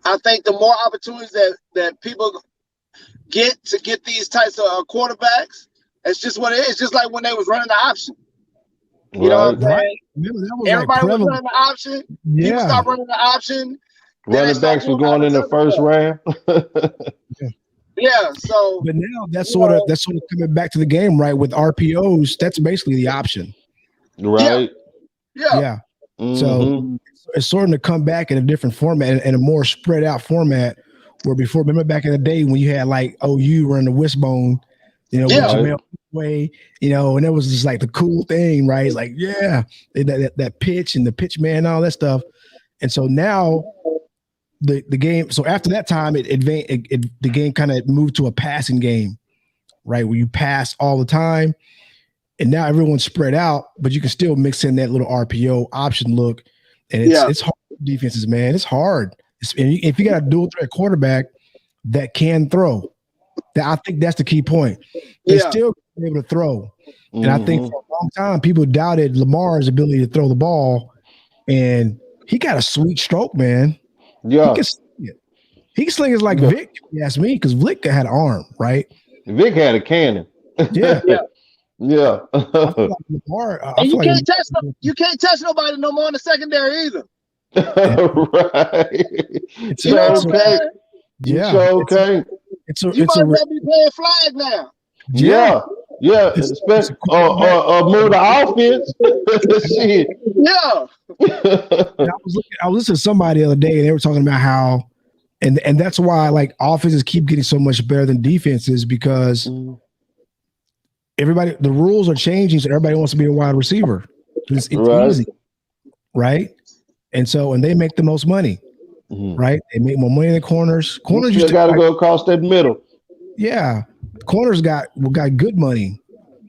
I think the more opportunities that people get these types of quarterbacks, it's just what it is. It's just like when they was running the option. You know what I'm saying? Everybody was running the option. Yeah. People stopped running the option. Running backs were going in the first round. Yeah. So, but now that's sort of coming back to the game, right? With RPOs, that's basically the option, right? Yeah. So it's starting to come back in a different format and a more spread out format. Where before, remember back in the day when you had like OU running the wishbone, with Jamel way, and it was just like the cool thing, right? It's like, that pitch and the pitch man and all that stuff. And so now the game. So after that time, the game kind of moved to a passing game, right? Where you pass all the time, and now everyone's spread out, but you can still mix in that little RPO option look, and it's hard for defenses, man. It's hard. If you got a dual threat quarterback that can throw, I think that's the key point. They still be able to throw, and I think for a long time people doubted Lamar's ability to throw the ball, and he got a sweet stroke, man. Yeah, he can sling it like Vic. If you ask me, because Vic had an arm, right? Vic had a cannon. Yeah. Yeah. You can't touch nobody no more in the secondary either. Right. You know what I'm saying? Yeah. You might well be playing flag now. Yeah. Especially move the offense. Shit. Yeah. I was listening to somebody the other day, and they were talking about how, and that's why like offenses keep getting so much better than defenses, because the rules are changing, so everybody wants to be a wide receiver. It's easy, right? And they make the most money, right? They make more money in the corners. Corners you got to go across that middle. Yeah, corners got good money.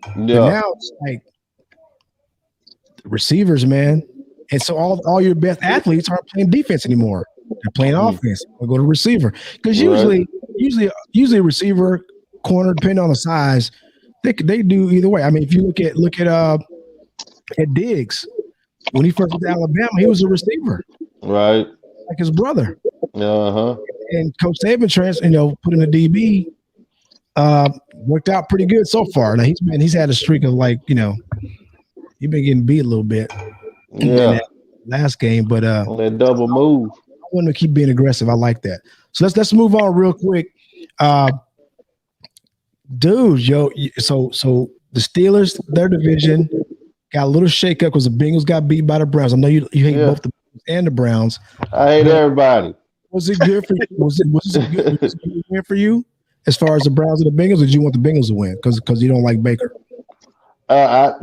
Yeah. But now it's like receivers, man. And so all your best athletes aren't playing defense anymore. They're playing offense. They'll go to receiver, because usually a receiver, corner, depending on the size, they do either way. I mean, if you look at Diggs. When he first went to Alabama, he was a receiver, right? Like his brother. And Coach Saban put in a DB. Worked out pretty good so far. Now he's had a streak of he's been getting beat a little bit. In that last game, but on that double move, I want to keep being aggressive. I like that. So let's move on real quick, dude. So the Steelers, their division, got a little shake up because the Bengals got beat by the Browns. I know you hate both the Bengals and the Browns. I hate everybody. Was it good for you? Was it good win for you as far as the Browns and the Bengals, or did you want the Bengals to win because you don't like Baker?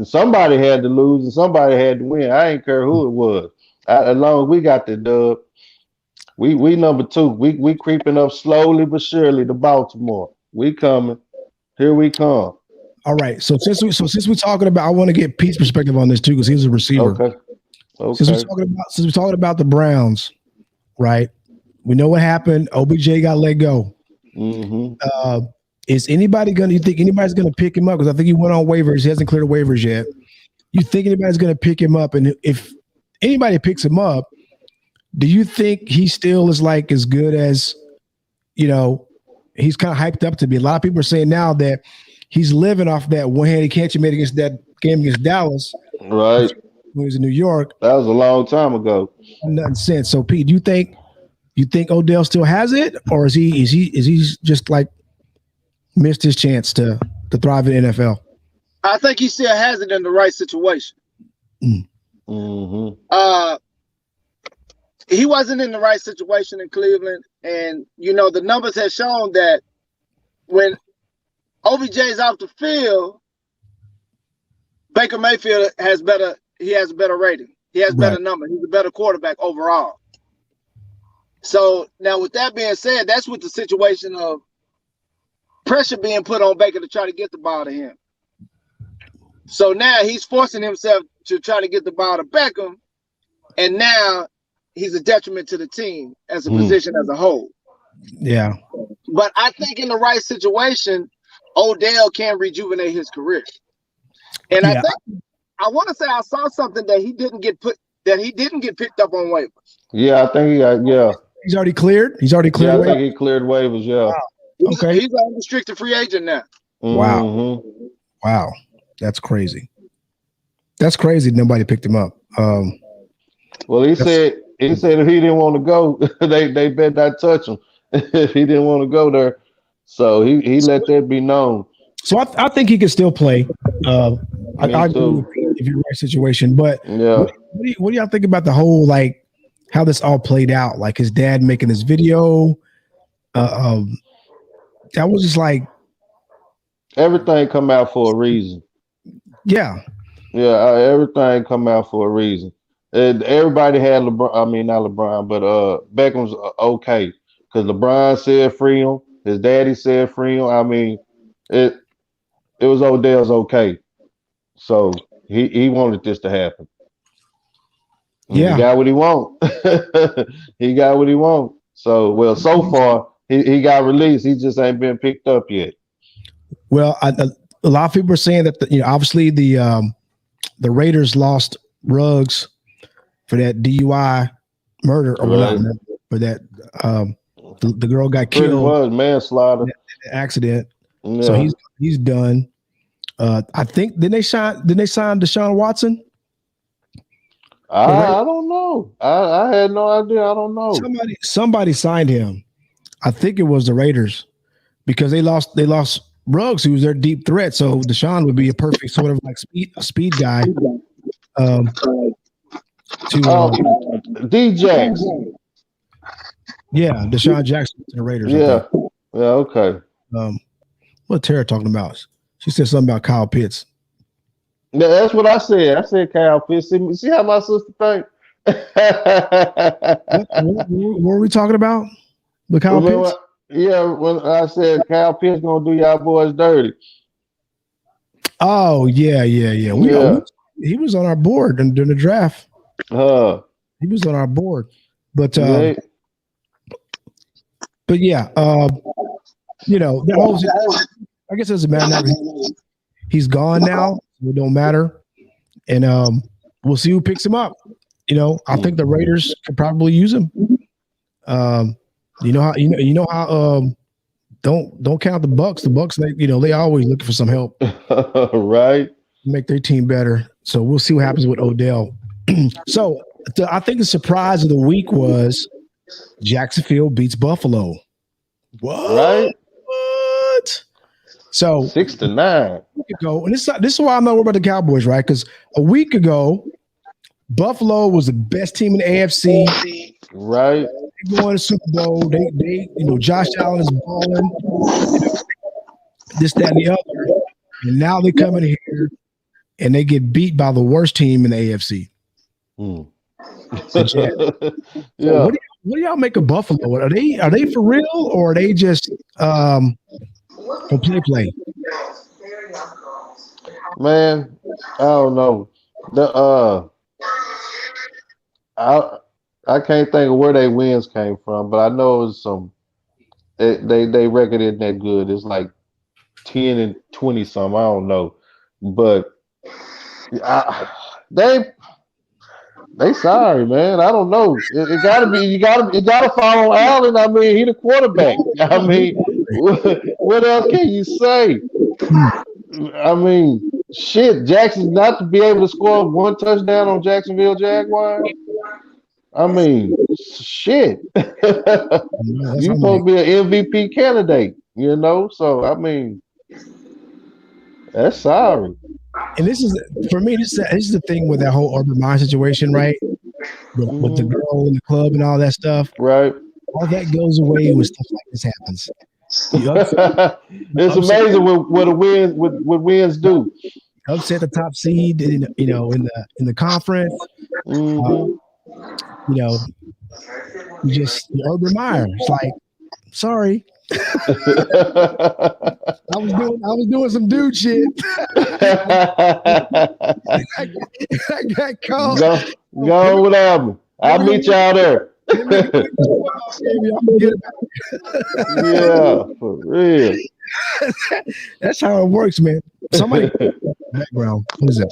Somebody had to lose and somebody had to win. I ain't care who it was. As long as we got the dub, we number 2. We creeping up slowly but surely to Baltimore. We coming. Here we come. All right. So since we're talking about, I want to get Pete's perspective on this too, because he's a receiver. Okay. Since we're talking about the Browns, right? We know what happened. OBJ got let go. Is anybody you think anybody's gonna pick him up? Because I think he went on waivers. He hasn't cleared the waivers yet. You think anybody's gonna pick him up? And if anybody picks him up, do you think he still is like as good as, he's kind of hyped up to be? A lot of people are saying now that he's living off that one-handed catch he made against that game against Dallas. Right. When he was in New York. That was a long time ago. Nothing since. So Pete, do you think Odell still has it, or is he just like missed his chance to thrive in the NFL? I think he still has it in the right situation. He wasn't in the right situation in Cleveland, and the numbers have shown that when OBJ is off the field, Baker Mayfield has a better rating. He has better numbers. He's a better quarterback overall. So now, with that being said, that's with the situation of pressure being put on Baker to try to get the ball to him. So now he's forcing himself to try to get the ball to Beckham, and now he's a detriment to the team as a position as a whole. Yeah. But I think in the right situation, Odell can rejuvenate his career. And I think I want to say I saw something that he didn't get picked up on waivers. Yeah, I think he's already cleared. He's already cleared. Yeah, I think he cleared waivers. Yeah. Wow. Okay. He's an unrestricted free agent now. Wow, that's crazy. That's crazy. Nobody picked him up. Well, he said if he didn't want to go, they better not touch him. If he didn't want to go there, So he let that be known. So I think he can still play. I agree if you're right situation. But what do y'all think about the whole like how this all played out? Like his dad making this video. That was just like everything come out for a reason. Yeah. Everything come out for a reason. Everybody had LeBron. I mean, not LeBron, but Beckham's okay because LeBron said free him. His daddy said free him. I mean, it was Odell's okay. So he wanted this to happen. Yeah, he got what he want. He got what he want. So so far he got released. He just ain't been picked up yet. Well, a lot of people are saying that obviously the Raiders lost Ruggs for that DUI murder or not for that the girl got killed. It was manslaughter accident. Yeah. So he's done. I think did they sign Deshaun Watson? I don't know. I had no idea. I don't know. Somebody signed him. I think it was the Raiders because they lost Ruggs, who was their deep threat. So Deshaun would be a perfect sort of like speed guy. D-Jax. Yeah, Deshaun Jackson to the Raiders. Yeah, okay. What Tara talking about? She said something about Kyle Pitts. Yeah, that's what I said. I said Kyle Pitts. See how my sister think? What were we talking about? The Kyle Pitts? When I said Kyle Pitts gonna do y'all boys dirty. Oh, yeah. He was on our board during the draft. He was on our board. But yeah, that whole, I guess it doesn't matter now. He's gone now. It don't matter. And we'll see who picks him up. I think the Raiders could probably use him. Don't count the Bucks. The Bucks, they always looking for some help. Right. Make their team better. So we'll see what happens with Odell. So I think the surprise of the week was Jacksonville beats Buffalo. What? Right. What? So 6-9. Ago, and this is why I'm not worried about the Cowboys, right? Because a week ago, Buffalo was the best team in the AFC. Right. They won the Super Bowl. They Josh Allen is balling. This, that, and the other. And now they come in here and they get beat by the worst team in the AFC. Yeah. What do y'all make of Buffalo? Are they for real or are they just for play? Man, I don't know. I can't think of where they wins came from, but I know it was some. They record isn't that good. It's like 10 and 20 something. I don't know, but they sorry, man. I don't know. It gotta be. You gotta follow Allen. I mean, he the quarterback. I mean, what else can you say? I mean, shit. Jackson's not to be able to score one touchdown on Jacksonville Jaguars. I mean, shit. You're supposed to be an MVP candidate, So I mean, that's sorry. And this is for me. This is the thing with that whole Urban Meyer situation, right? With the girl in the club and all that stuff, right? All that goes away when stuff like this happens. It's amazing what wins do. Upset the top seed, in the conference. Just the Urban Meyer. It's like, sorry. I was doing some dude shit. I got called. Go whatever. I'll meet y'all there. Yeah, for real. That's how it works, man. Somebody background. What is that?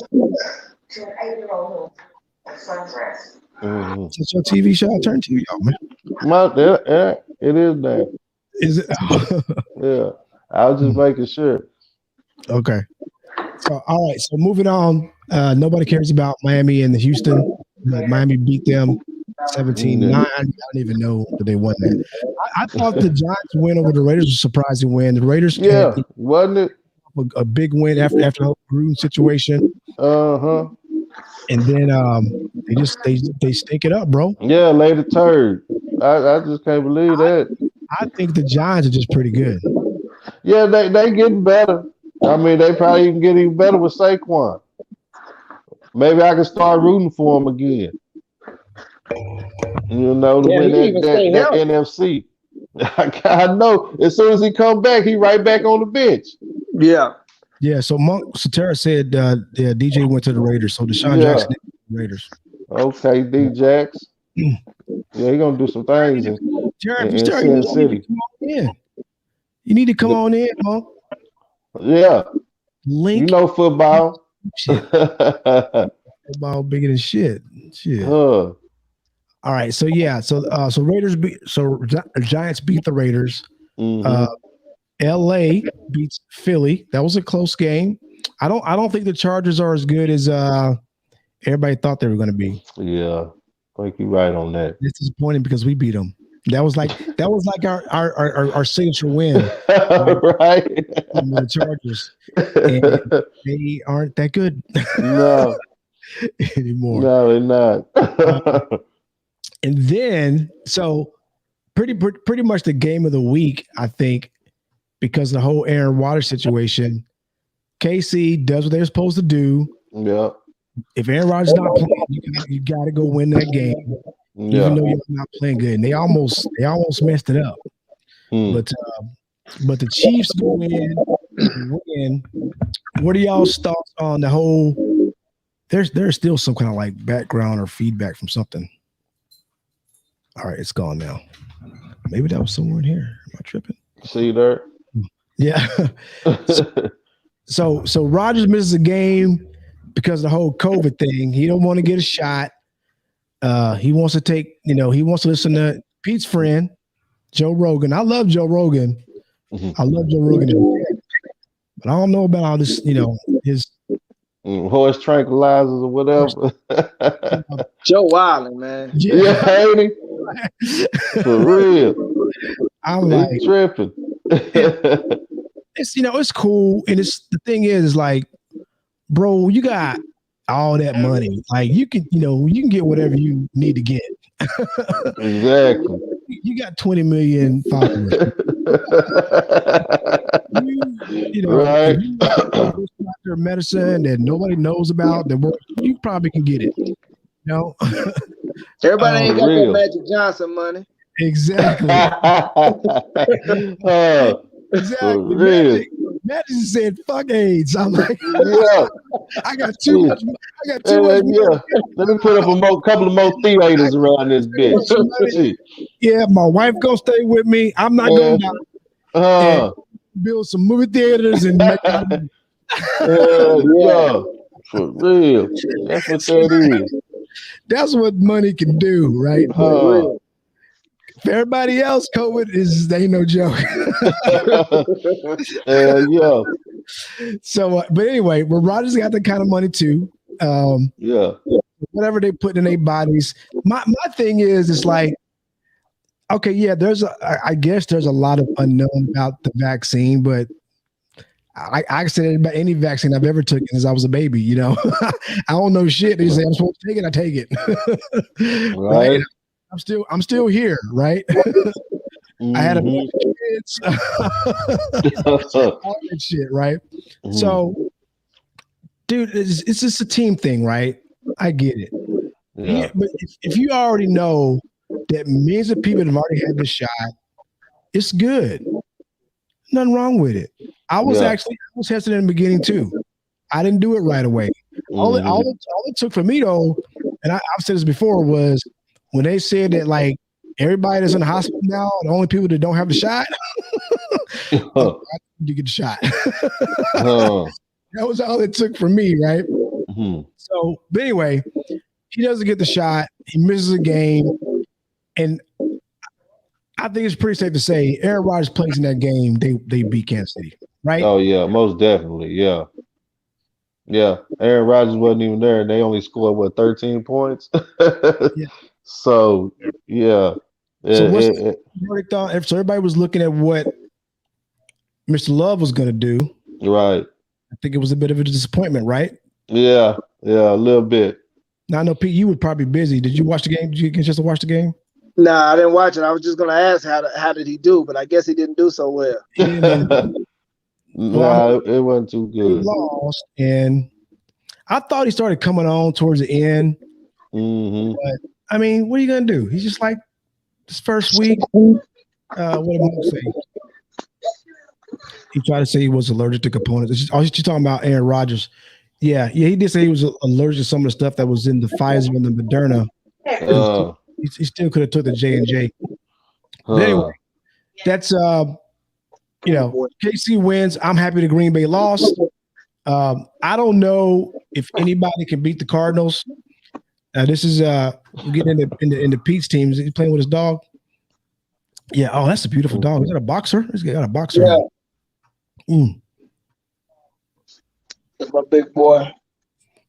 It's your TV show. Turn TV off, man. It is that. Is it? Yeah. I was just making sure. Okay. So all right. So moving on. Nobody cares about Miami and Houston. But Miami beat them. 17-9. I don't even know that they won that. I thought the Giants win over the Raiders was a surprising win. The Raiders wasn't it? A big win after the whole Gruden situation. And then they stink it up, bro. Yeah, laid a turd. I just can't believe that. I think the Giants are just pretty good. Yeah, they getting better. I mean, they probably even get even better with Saquon. Maybe I can start rooting for them again. You know, to win that NFC. I know. As soon as he come back, he right back on the bench. Yeah. Yeah. So Monk Satara said, DJ went to the Raiders. So Deshaun Jackson did the Raiders. Okay, D-Jax. Yeah, he gonna do some things in Sin City. You need to come on in, Monk. Yeah. Link. You know football. Football bigger than shit. All right, so Giants beat the Raiders. LA beats Philly. That was a close game. I don't think the Chargers are as good as everybody thought they were going to be. Yeah, I think you're right on that. It's disappointing because we beat them. That was like our signature win, right? The Chargers, and they aren't that good. No. Anymore. No, they're not. And then, so pretty much the game of the week, I think, because of the whole Aaron Rodgers situation. KC does what they're supposed to do. Yeah. If Aaron Rodgers is not playing, you got to go win that game, even though you're not playing good. And they almost messed it up. But the Chiefs go in and win. What are y'all's thoughts on the whole? There's still some kind of like background or feedback from something. All right, it's gone now. Maybe that was somewhere in here. Am I tripping? See there? Yeah. So Rodgers misses a game because of the whole COVID thing. He don't want to get a shot. He wants to listen to Pete's friend, Joe Rogan. I love Joe Rogan. I love Joe Rogan. But I don't know about all this, his horse tranquilizers or whatever. Joe Wilding, man. Yeah, ain't he? For real. I'm like tripping. It's cool. And the thing is like, bro, you got all that money. Like you can get whatever you need to get. Exactly. You got 20 million followers. Right. Your medicine that nobody knows about, you probably can get it. Everybody ain't got that Magic Johnson money. Exactly. Exactly. Magic said, "Fuck AIDS." I'm like, yeah, I got too much. Much. Yeah. Let me put up a couple of more theaters around this bitch. Yeah, my wife gonna stay with me. I'm not going to build some movie theaters and make yeah, for real. That's what that is. That's what money can do, right? For everybody else, COVID ain't no joke. Yeah. So, but anyway, Rodgers got that kind of money too. Whatever they put in their bodies. My thing is, it's like, okay, yeah, I guess there's a lot of unknown about the vaccine, but I said about any vaccine I've ever taken since I was a baby. I don't know shit. They say I'm supposed to take it. I take it. Right. I'm still here, right? I had a bunch of kids. All that shit, right? So, dude, it's just a team thing, right? I get it. Yeah. But if you already know that millions of people have already had the shot, it's good. Nothing wrong with it. I was hesitant in the beginning too. I didn't do it right away. All it took for me though, and I've said this before, was when they said that like everybody that's in the hospital now, the only people that don't have the shot, you get the shot. That was all it took for me, right? So, but anyway, he doesn't get the shot. He misses a game, and I think it's pretty safe to say Aaron Rodgers plays in that game. They beat Kansas City, right? Oh yeah, most definitely, yeah. Yeah, Aaron Rodgers wasn't even there, and they only scored 13 points. So yeah. So what's the verdict on? So everybody was looking at what Mr. Love was going to do. Right. I think it was a bit of a disappointment, right? Yeah, a little bit. Now I know Pete, you were probably busy. Did you watch the game? Did you get a chance to watch the game? Nah, I didn't watch it. I was just gonna ask how did he do, but I guess he didn't do so well. Nah, it wasn't too good. He lost, and I thought he started coming on towards the end. But I mean, what are you gonna do? He's just like this first week. What am I gonna say? He tried to say he was allergic to components. You're talking about Aaron Rodgers. Yeah, he did say he was allergic to some of the stuff that was in the Pfizer and the Moderna. He still could have took the J&J. But anyway, that's KC wins. I'm happy the Green Bay lost. I don't know if anybody can beat the Cardinals. This is getting into Pete's team. Is he playing with his dog? Yeah. Oh, that's a beautiful dog. Is that a boxer? He's got a boxer. Yeah. That's my big boy.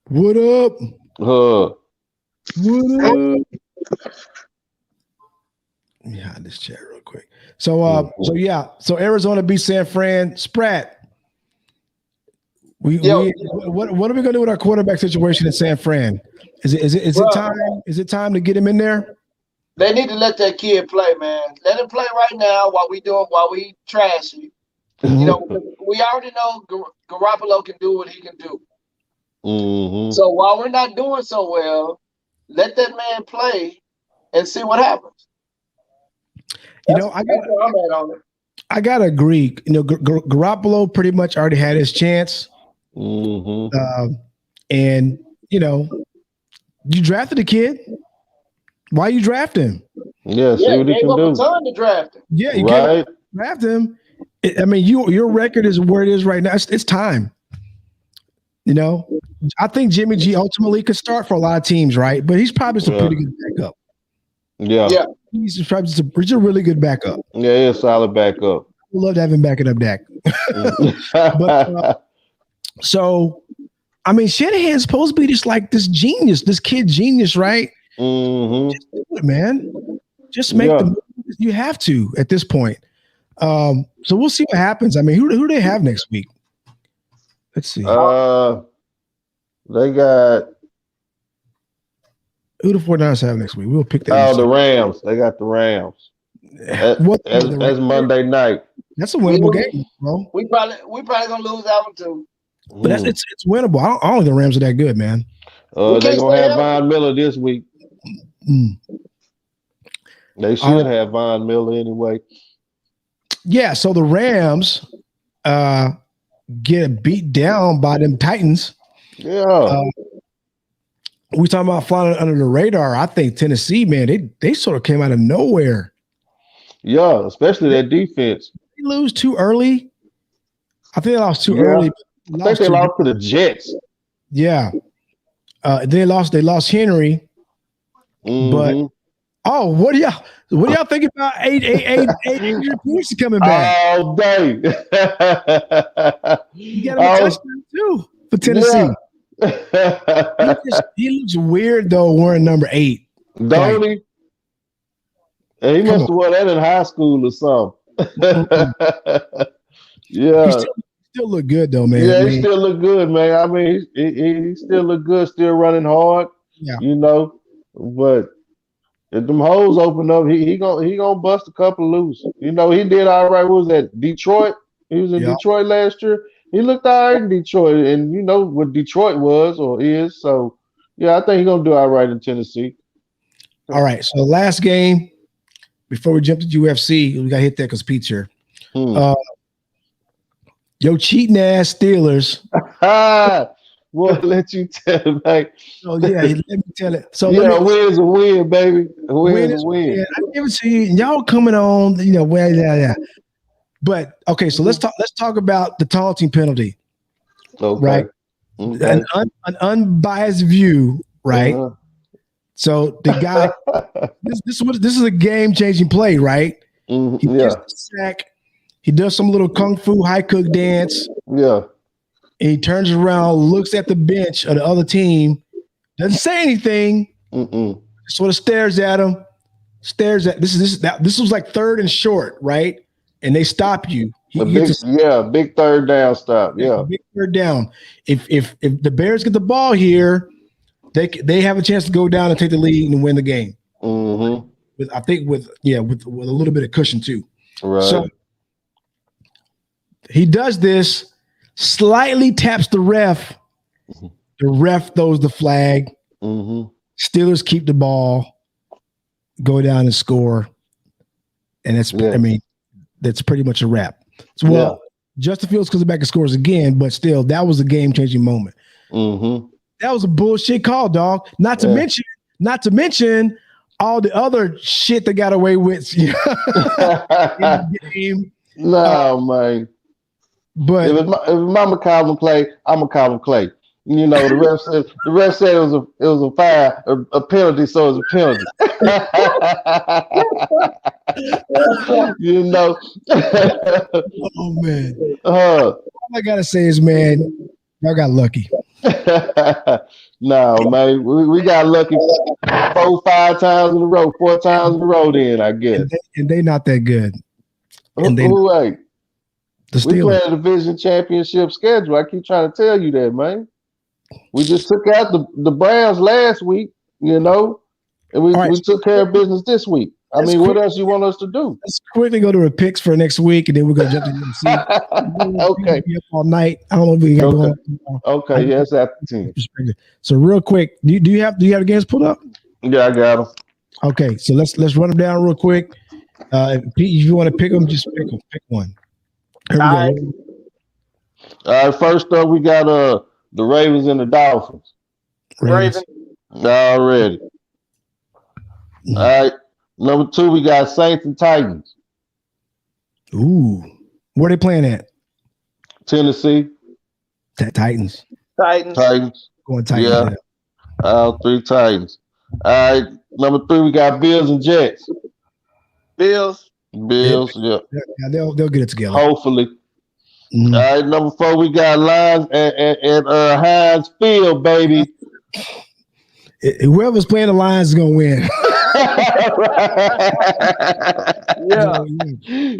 What up? What up? Let me hide this chat real quick. So Arizona beats San Fran. Sprat. What are we gonna do with our quarterback situation in San Fran? Is it time to get him in there? They need to let that kid play, man. Let him play right now while we trashy. You know, we already know Garoppolo can do what he can do. So while we're not doing so well, let that man play and see what happens. I gotta agree. You know, Garoppolo pretty much already had his chance. And you know, you drafted the kid. Why you draft him? Yeah, see what he can do. Time to draft him. Yeah, you can't draft him. I mean, your record is where it is right now. It's time. You know, I think Jimmy G ultimately could start for a lot of teams, right? But he's probably a pretty good backup. Yeah. He's a really good backup. Yeah, he's a solid backup. We love to have him backing up Dak. So, I mean, Shanahan's supposed to be just like this kid genius, right? Just do it, man. Just make the move. You have to at this point. So we'll see what happens. I mean, who do they have next week? Let's see. They got who the 49ers have next week. We'll pick that. Oh, the Rams. They got the Rams. That's Monday night. That's a winnable game, bro. We probably gonna lose that one too. But it's winnable. I don't think the Rams are that good, man. They're gonna have Von Miller this week. They should have Von Miller anyway. Yeah, so the Rams get beat down by them Titans. Yeah. We talking about flying under the radar. I think Tennessee, man, they sort of came out of nowhere. Yeah, especially that defense. They lose too early. I think they lost too early. I think they lost to the Jets. Yeah. They lost Henry. But what do y'all think about eight points coming back? All day. He got a touchdown too for Tennessee. Yeah. he looks weird though wearing number 8. Don't he? And he must have worn that in high school or something. Yeah. He still look good though, man. Yeah, he still look good, man. I mean, he still look good, still running hard. Yeah. You know, but if them holes open up, he gonna bust a couple loose. You know, he did all right. What was that? Detroit? He was in Detroit last year. He looked all right in Detroit, and you know what Detroit was or is. So, yeah, I think he's gonna do all right in Tennessee. All right. So last game before we jump to UFC, we got to hit that because Pete's here. Yo, cheating ass Steelers. Well, let you tell it, like. Oh yeah, let me tell it. So yeah, win's a win, baby. A win is a win. I give it to you. Y'all coming on, you know, yeah. But okay, so let's talk about the taunting penalty. Okay. Right. Okay. An unbiased view, right? So the guy, this is a game-changing play, right? He gets the sack. He does some little kung fu high cook dance. Yeah. And he turns around, looks at the bench of the other team, doesn't say anything. sort of stares at him. This was like 3rd and short, right? And they stop you. Big third down stop. Yeah, big third down. If the Bears get the ball here, they have a chance to go down and take the lead and win the game. Mm-hmm. I think with a little bit of cushion too. Right. So he does this, slightly taps the ref. Mm-hmm. The ref throws the flag. Mm-hmm. Steelers keep the ball, go down and score, and that's pretty much a wrap. So, Justin Fields comes back and scores again, but still, that was a game-changing moment. Mm-hmm. That was a bullshit call, dog. Not to mention all the other shit they got away with. In the game. No, man. But if I'm a Calvin Clay, I'm a Calvin Clay. You know, the ref said it was a foul, a penalty, so it's a penalty. You know. Oh man. All I gotta say is, man, y'all got lucky. No, man, we got lucky 4 times in a row. Then I guess. And they not that good. Who ain't? The Steelers. We play a division championship schedule. I keep trying to tell you that, man. We just took out the Browns last week, you know, and we took care of business this week. What else you want us to do? Let's quickly go to the picks for next week, and then we're gonna jump to the Okay. All night. I don't know if we got going. Okay, yes, after 10. So real quick, do you have the games pulled up? Yeah, I got them. Okay, so let's run them down real quick. Pete, if you want to pick them, just pick them. Pick one. Here we go. All right. First up, we got the Ravens and the Dolphins. Ravens. Already. All right. Number 2, we got Saints and Titans. Ooh. Where they playing at? Tennessee. Titans. Titans. Going Titans. Yeah. All 3 Titans. All right. Number 3, we got Bills and Jets. Bills. Yeah. Yeah, they'll get it together. Hopefully. Mm-hmm. All right. Number 4, we got Lions and Heinz Field, baby. Whoever's playing the Lions is gonna win. Yeah.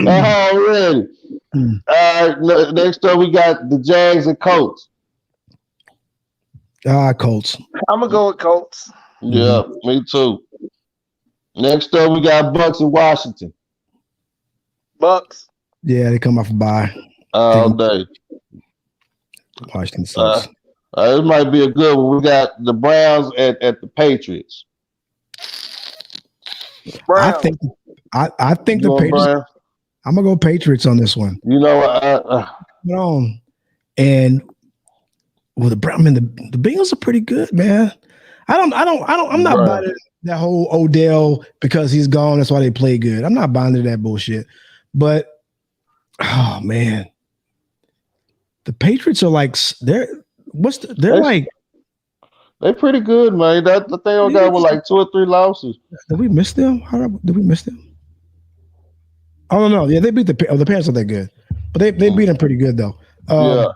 Already. All right. Next up, we got the Jags and Colts. Colts. I'm gonna go with Colts. Yeah, me too. Next up, we got Bucks in Washington. Bucks. Yeah, they come off a bye. All day. Washington sucks. This might be a good one. We got the Browns at the Patriots. Browns. I think the Patriots. Browns? I'm gonna go Patriots on this one. You know, and well, the Bengals are pretty good, man. I'm not buying that whole Odell because he's gone. That's why they play good. I'm not buying into that bullshit. But oh man, the Patriots are like they're pretty good, man. That they don't got with like 2 or 3 losses. Did we miss them? Did we miss them? Oh no, yeah, they beat the Panthers. Are that good? But they beat them pretty good though. Yeah,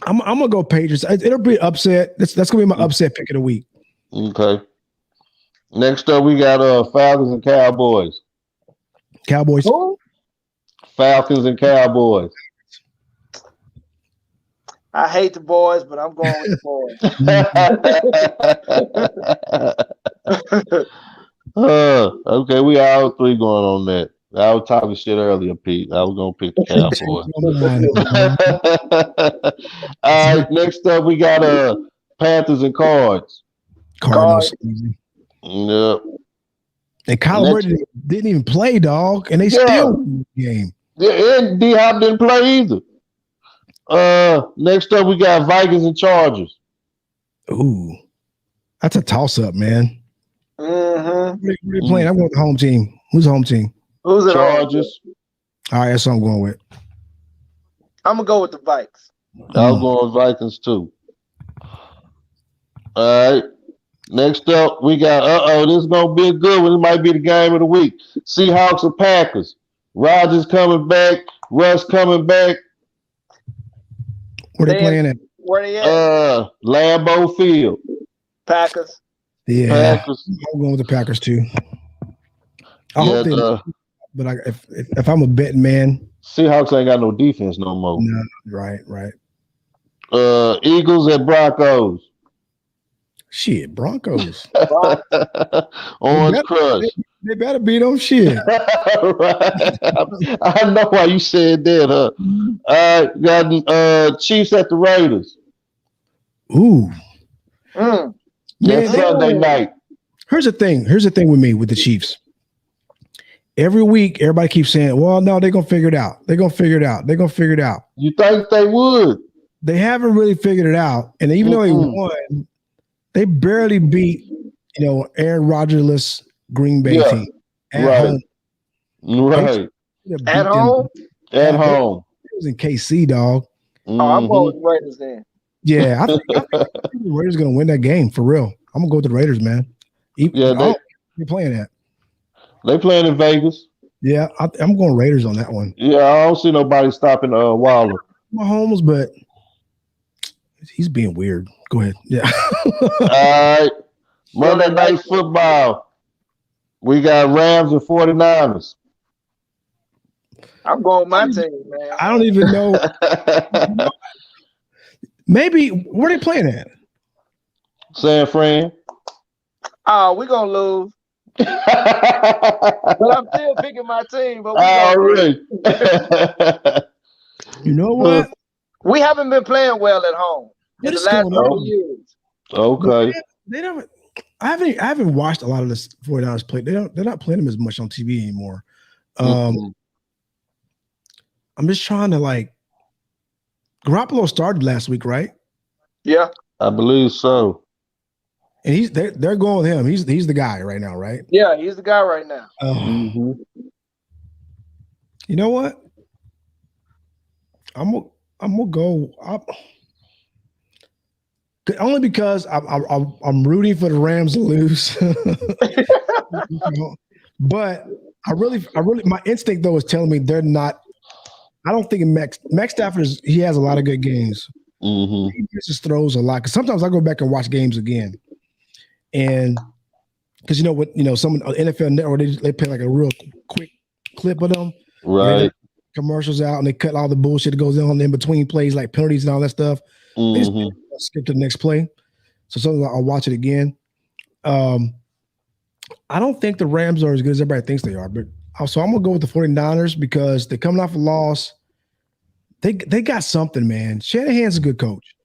I'm gonna go Patriots. It'll be an upset. That's gonna be my upset pick of the week. Okay. Next up, we got Falcons and Cowboys. Cowboys. Who? Falcons and Cowboys. I hate the boys, but I'm going with the boys. Okay, we all 3 going on that. I was talking shit earlier, Pete. I was gonna pick the Cowboys. All right, next up we got Panthers and Cards. Cardinals. Yep. And Kyler Murray didn't even play, dog, and they still won the game. Yeah, and D-Hop didn't play either. Next up we got Vikings and Chargers. Ooh, that's a toss-up, man. Mm-hmm. What are you playing? I'm going with the home team. Who's the home team? Who's it? Chargers. All right, that's what I'm going with. I'm gonna go with the Vikes. I'll go with Vikings too. All right. Next up, we got this is gonna be a good one. It might be the game of the week. Seahawks and Packers. Rodgers coming back. Russ coming back. Where they playing at? Where they at? Lambeau Field. Packers. Yeah, Packers. I'm going with the Packers too. I hope they, but if I'm a betting man, Seahawks ain't got no defense no more. no, right. Eagles at Broncos. Shit, Broncos. Orange Crush. They better beat them. Shit. Right. I know why you said that, huh? All right, got Chiefs at the Raiders. Ooh. Yeah, Sunday night. Here's the thing with me with the Chiefs. Every week, everybody keeps saying, well, no, they're going to figure it out. They're going to figure it out. They're going to figure it out. You think they would? They haven't really figured it out. And even though they won, they barely beat, Aaron Rodgers' Green Bay team. At home. At home? At home. It was in KC, dog. I'm going with the Raiders then. Yeah, I think the Raiders are going to win that game, for real. I'm going to go with the Raiders, man. They're playing that. They playing in Vegas. Yeah, I'm going Raiders on that one. Yeah, I don't see nobody stopping Waller. Mahomes, but he's being weird. Go ahead. Yeah. All right. Monday Night Football. We got Rams and 49ers. I'm going with my team, man. I don't even know. Maybe where they playing at? San Fran. Oh, we're gonna lose. But I'm still picking my team. But really? You know what? We haven't been playing well at home in the last couple of years. Okay. They don't. I haven't watched a lot of this 49ers play. They're not playing them as much on TV anymore. I'm just trying to Garoppolo started last week, right? Yeah, I believe so. And they're going with him. He's the guy right now, right? Yeah, he's the guy right now. You know what? I'm gonna go up. Only because I'm rooting for the Rams to lose. But I really my instinct though is telling me they're not. I don't think Max Stafford he has a lot of good games. He just throws a lot. Because sometimes I go back and watch games again, and because some NFL Network they play like a real quick clip of them, right? Commercials out and they cut all the bullshit that goes on in between plays, like penalties and all that stuff. They just skip to the next play. So sometimes I'll watch it again. I don't think the Rams are as good as everybody thinks they are, but so I'm gonna go with the 49ers because they're coming off a loss. They got something, man. Shanahan's a good coach.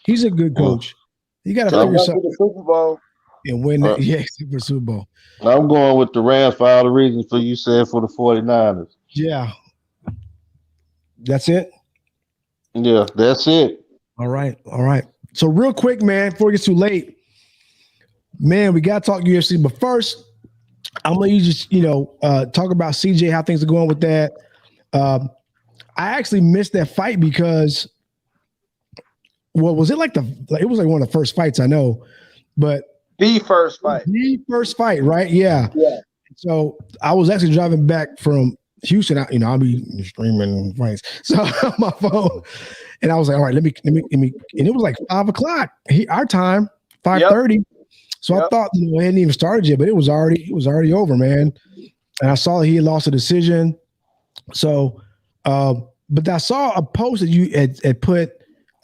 He's a good coach. You got to figure something. The Super Bowl and win that. Yeah, for the Super Bowl. I'm going with the Rams for all the reasons for you said for the 49ers. Yeah. That's it? Yeah, that's it. All right. So real quick, man, before it gets too late, man, we got to talk UFC. But first, I'm going to just, talk about CJ, how things are going with that. I actually missed that fight because, well, was it it was like one of the first fights I know, but the first fight, right? Yeah. So I was actually driving back from Houston. I'll be streaming fights so on my phone, and I was like, all right, let me, and it was like 5:00 our time, 5:30. Yep. So I thought it hadn't even started yet, but it was already over, man. And I saw he had lost a decision. So, but I saw a post that you had put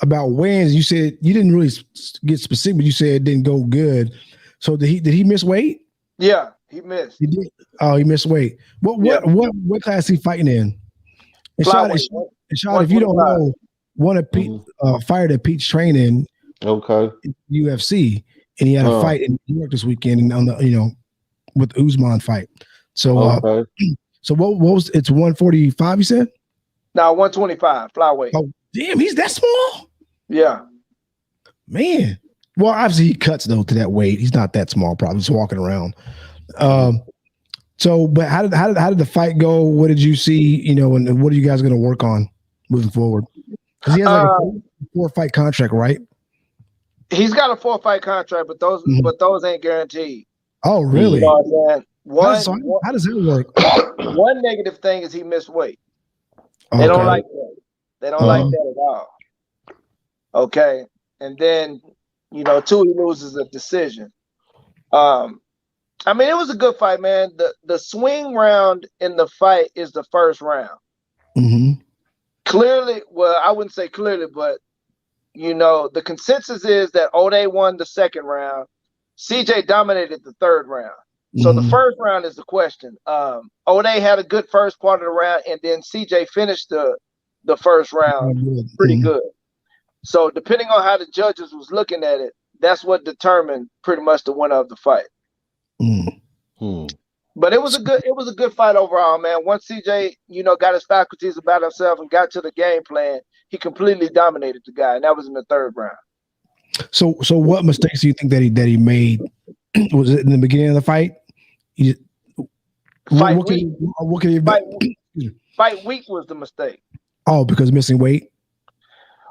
about wins. You said you didn't really get specific, but you said it didn't go good. So did he miss weight? Yeah, he missed. He did. Oh, he missed weight. What class is he fighting in? And Sean, if you don't know, one of Pete fired at Pete's training. Okay. UFC, and he had a fight in New York this weekend on the with the Usman fight. So so what was it's 145? You said? No, 125 flyweight. Oh, damn, he's that small? Yeah, man. Well, obviously he cuts though to that weight. He's not that small, probably just walking around. So, but how did the fight go? What did you see? And what are you guys going to work on moving forward? Because he has like a 4-fight contract, right? He's got a 4-fight contract, but those ain't guaranteed. Oh, really? You know what I'm saying? How does that work? One negative thing is he missed weight. Okay. They don't like that. They don't like that at all. Okay, and then 2, he loses a decision. I mean, it was a good fight, man. The swing round in the fight is the first round. Mm-hmm. Clearly, well, I wouldn't say clearly, but the consensus is that O'Day won the second round. CJ dominated the third round. So the first round is the question. O'Day had a good first part of the round, and then CJ finished the first round pretty good. So depending on how the judges was looking at it, that's what determined pretty much the winner of the fight. But it was a good fight overall, man. Once CJ, got his faculties about himself and got to the game plan, he completely dominated the guy, and that was in the third round. So what mistakes do you think that he made? Was it in the beginning of the fight? Fight week was the mistake. Oh, because missing weight?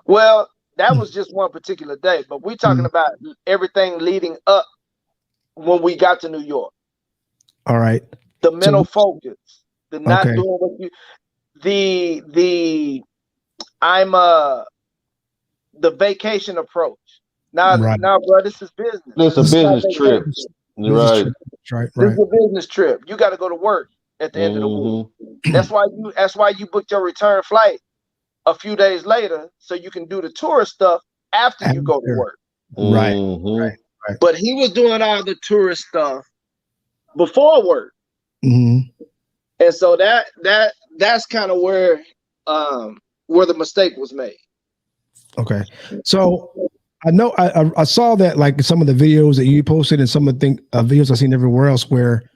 Well, that was just one particular day, but we're talking about everything leading up when we got to New York. All right. The mental focus, the not doing what you, the vacation approach. Now, bro, this is business. This is a business trip. Right. This is a business trip. You got to go to work at the end of the week. That's why you booked your return flight a few days later, so you can do the tourist stuff after you go to work. Right. But he was doing all the tourist stuff before work. And so that's kind of where the mistake was made. Okay. So I know I saw that, like, some of the videos that you posted and some of the videos I've seen everywhere else where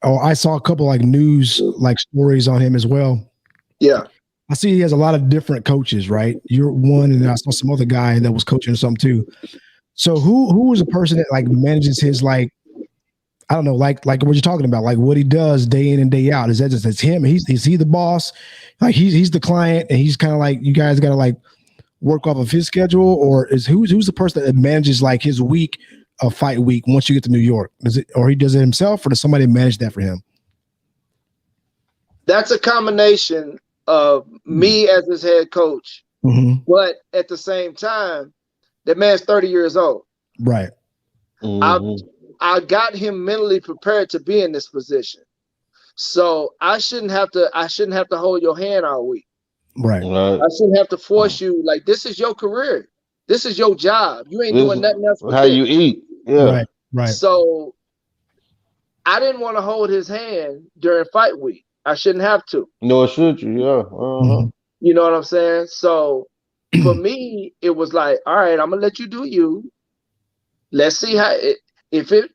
I saw a couple like news like stories on him as well. Yeah. I see he has a lot of different coaches, right? You're one, and I saw some other guy that was coaching or something too. So who is a person that like manages his, like, I don't know, like what you're talking about, like what he does day in and day out? Is that just it's him? Is he the boss? Like he's the client, and he's kind of like, you guys got to like work off of his schedule, or who's the person that manages like his week of fight week once you get to New York? Is it, or he does it himself, or does somebody manage that for him? That's a combination of me as his head coach, but at the same time, that man's 30 years old. Right. I got him mentally prepared to be in this position, so I shouldn't have to hold your hand all week. Right. I shouldn't have to force you. Like, this is your career. This is your job. You ain't doing nothing else. How you eat. Yeah. Right. So I didn't want to hold his hand during fight week. I shouldn't have to. Nor should you. Yeah. You know what I'm saying? So for me, it was like, all right, I'm gonna let you do you. Let's see how if it.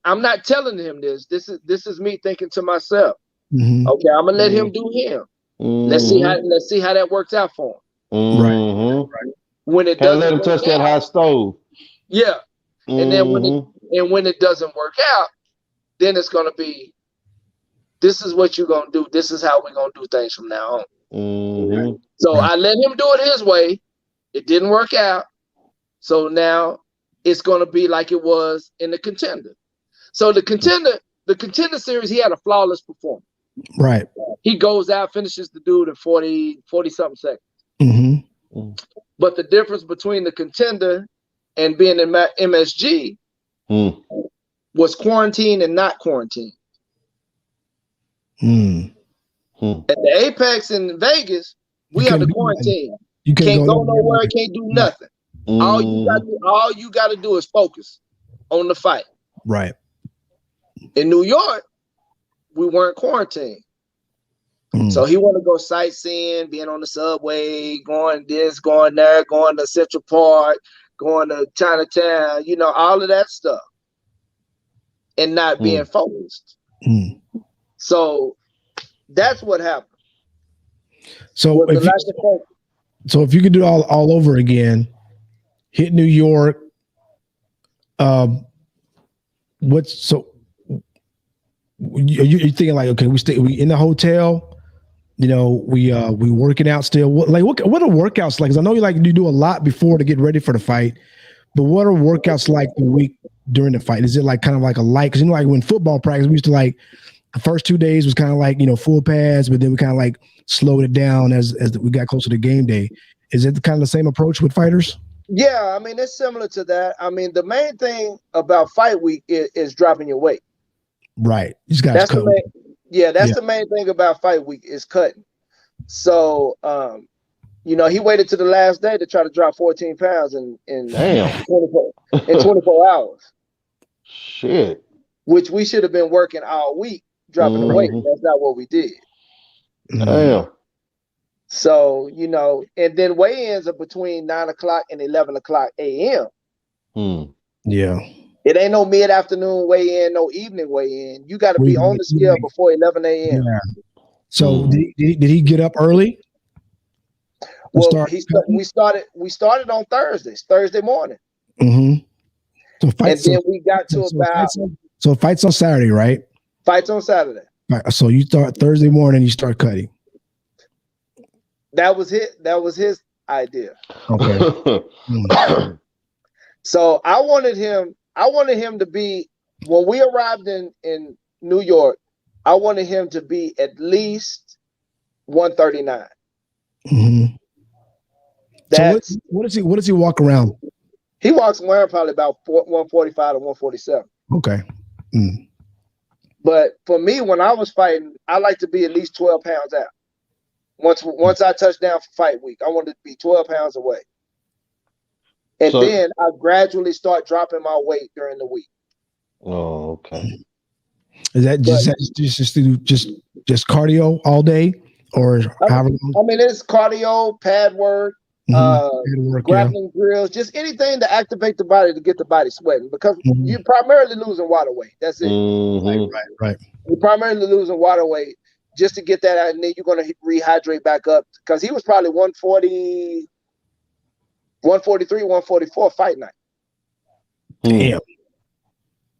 I'm not telling him this. This is me thinking to myself. Okay, I'm gonna let him do him. Let's see how that works out for him. Right. When it doesn't let him touch that hot stove. Yeah. And then when it doesn't work out, then it's gonna be, this is what you're gonna do. This is how we're gonna do things from now on. So I let him do it his way. It didn't work out. So now it's gonna be like it was in the Contender. So the contender series, he had a flawless performance. Right. He goes out, finishes the dude in 40 something seconds. But the difference between the Contender and being in MSG was quarantine and not quarantine. At the Apex in Vegas, we have the quarantine. You can't go nowhere, can't do nothing. All you got to do is focus on the fight. Right. In New York, we weren't quarantined. So he wanted to go sightseeing, being on the subway, going this, going there, going to Central Park, going to Chinatown, all of that stuff, and not being focused. So that's what happened. So if you could do it all over again, hit New York, you're thinking like, okay, we in the hotel, we working out still. What are workouts like? Because I know you do a lot before to get ready for the fight, but what are workouts like the week during the fight? Is it like kind of like a light? Because like when football practice, we used to like the first 2 days was kind of like full pads, but then we kind of like slowed it down as we got closer to game day. Is it kind of the same approach with fighters? Yeah, I mean it's similar to that. I mean the main thing about fight week is dropping your weight. Right. You just got to cut. That's the main thing about fight week is cutting. So he waited to the last day to try to drop 14 pounds in 24 hours. Shit. Which we should have been working all week dropping the weight. That's not what we did. Damn. So, and then weigh-ins are between 9 o'clock and 11 o'clock a.m. Yeah. It ain't no mid-afternoon weigh-in, no evening weigh-in. You got to be on the scale before 11 a.m. Yeah. So did he get up early? Well, we started on Thursday morning. So fights. And then we got to So fights on Saturday, right? Fights on Saturday. Right. So you start Thursday morning, you start cutting. That was his idea. Okay. So I wanted him to be, when we arrived in New York, I wanted him to be at least 139. So what does he walk around? He walks around probably about 145 to 147. Okay. But for me, when I was fighting, I like to be at least 12 pounds out. Once I touched down for fight week, I wanted to be 12 pounds away. And then I gradually start dropping my weight during the week. Oh, okay. Is that just cardio all day, or however long? I mean, it's cardio, pad work, grappling drills, just anything to activate the body to get the body sweating, because you're primarily losing water weight. That's it. Right. You're primarily losing water weight just to get that out, and then you're going to rehydrate back up, because he was probably 140, 143, 144 fight night. Damn.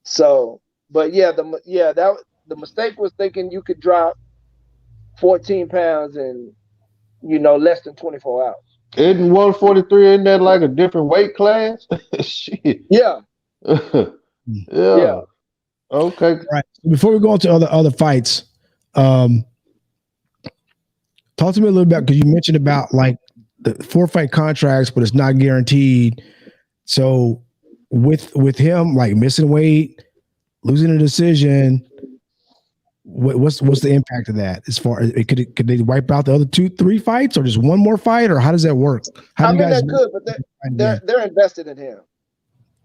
So, but the mistake was thinking you could drop 14 pounds in, less than 24 hours. Isn't 143, isn't that like a different weight class? Shit. Yeah. Yeah. Okay. Right. Before we go into other fights, talk to me a little bit, because you mentioned about like the 4-fight contracts, but it's not guaranteed. So with him like missing weight, losing a decision, what's the impact of that? As far as could they wipe out the other 2-3 fights, or just one more fight, or how does that work? That could, but they're invested in him.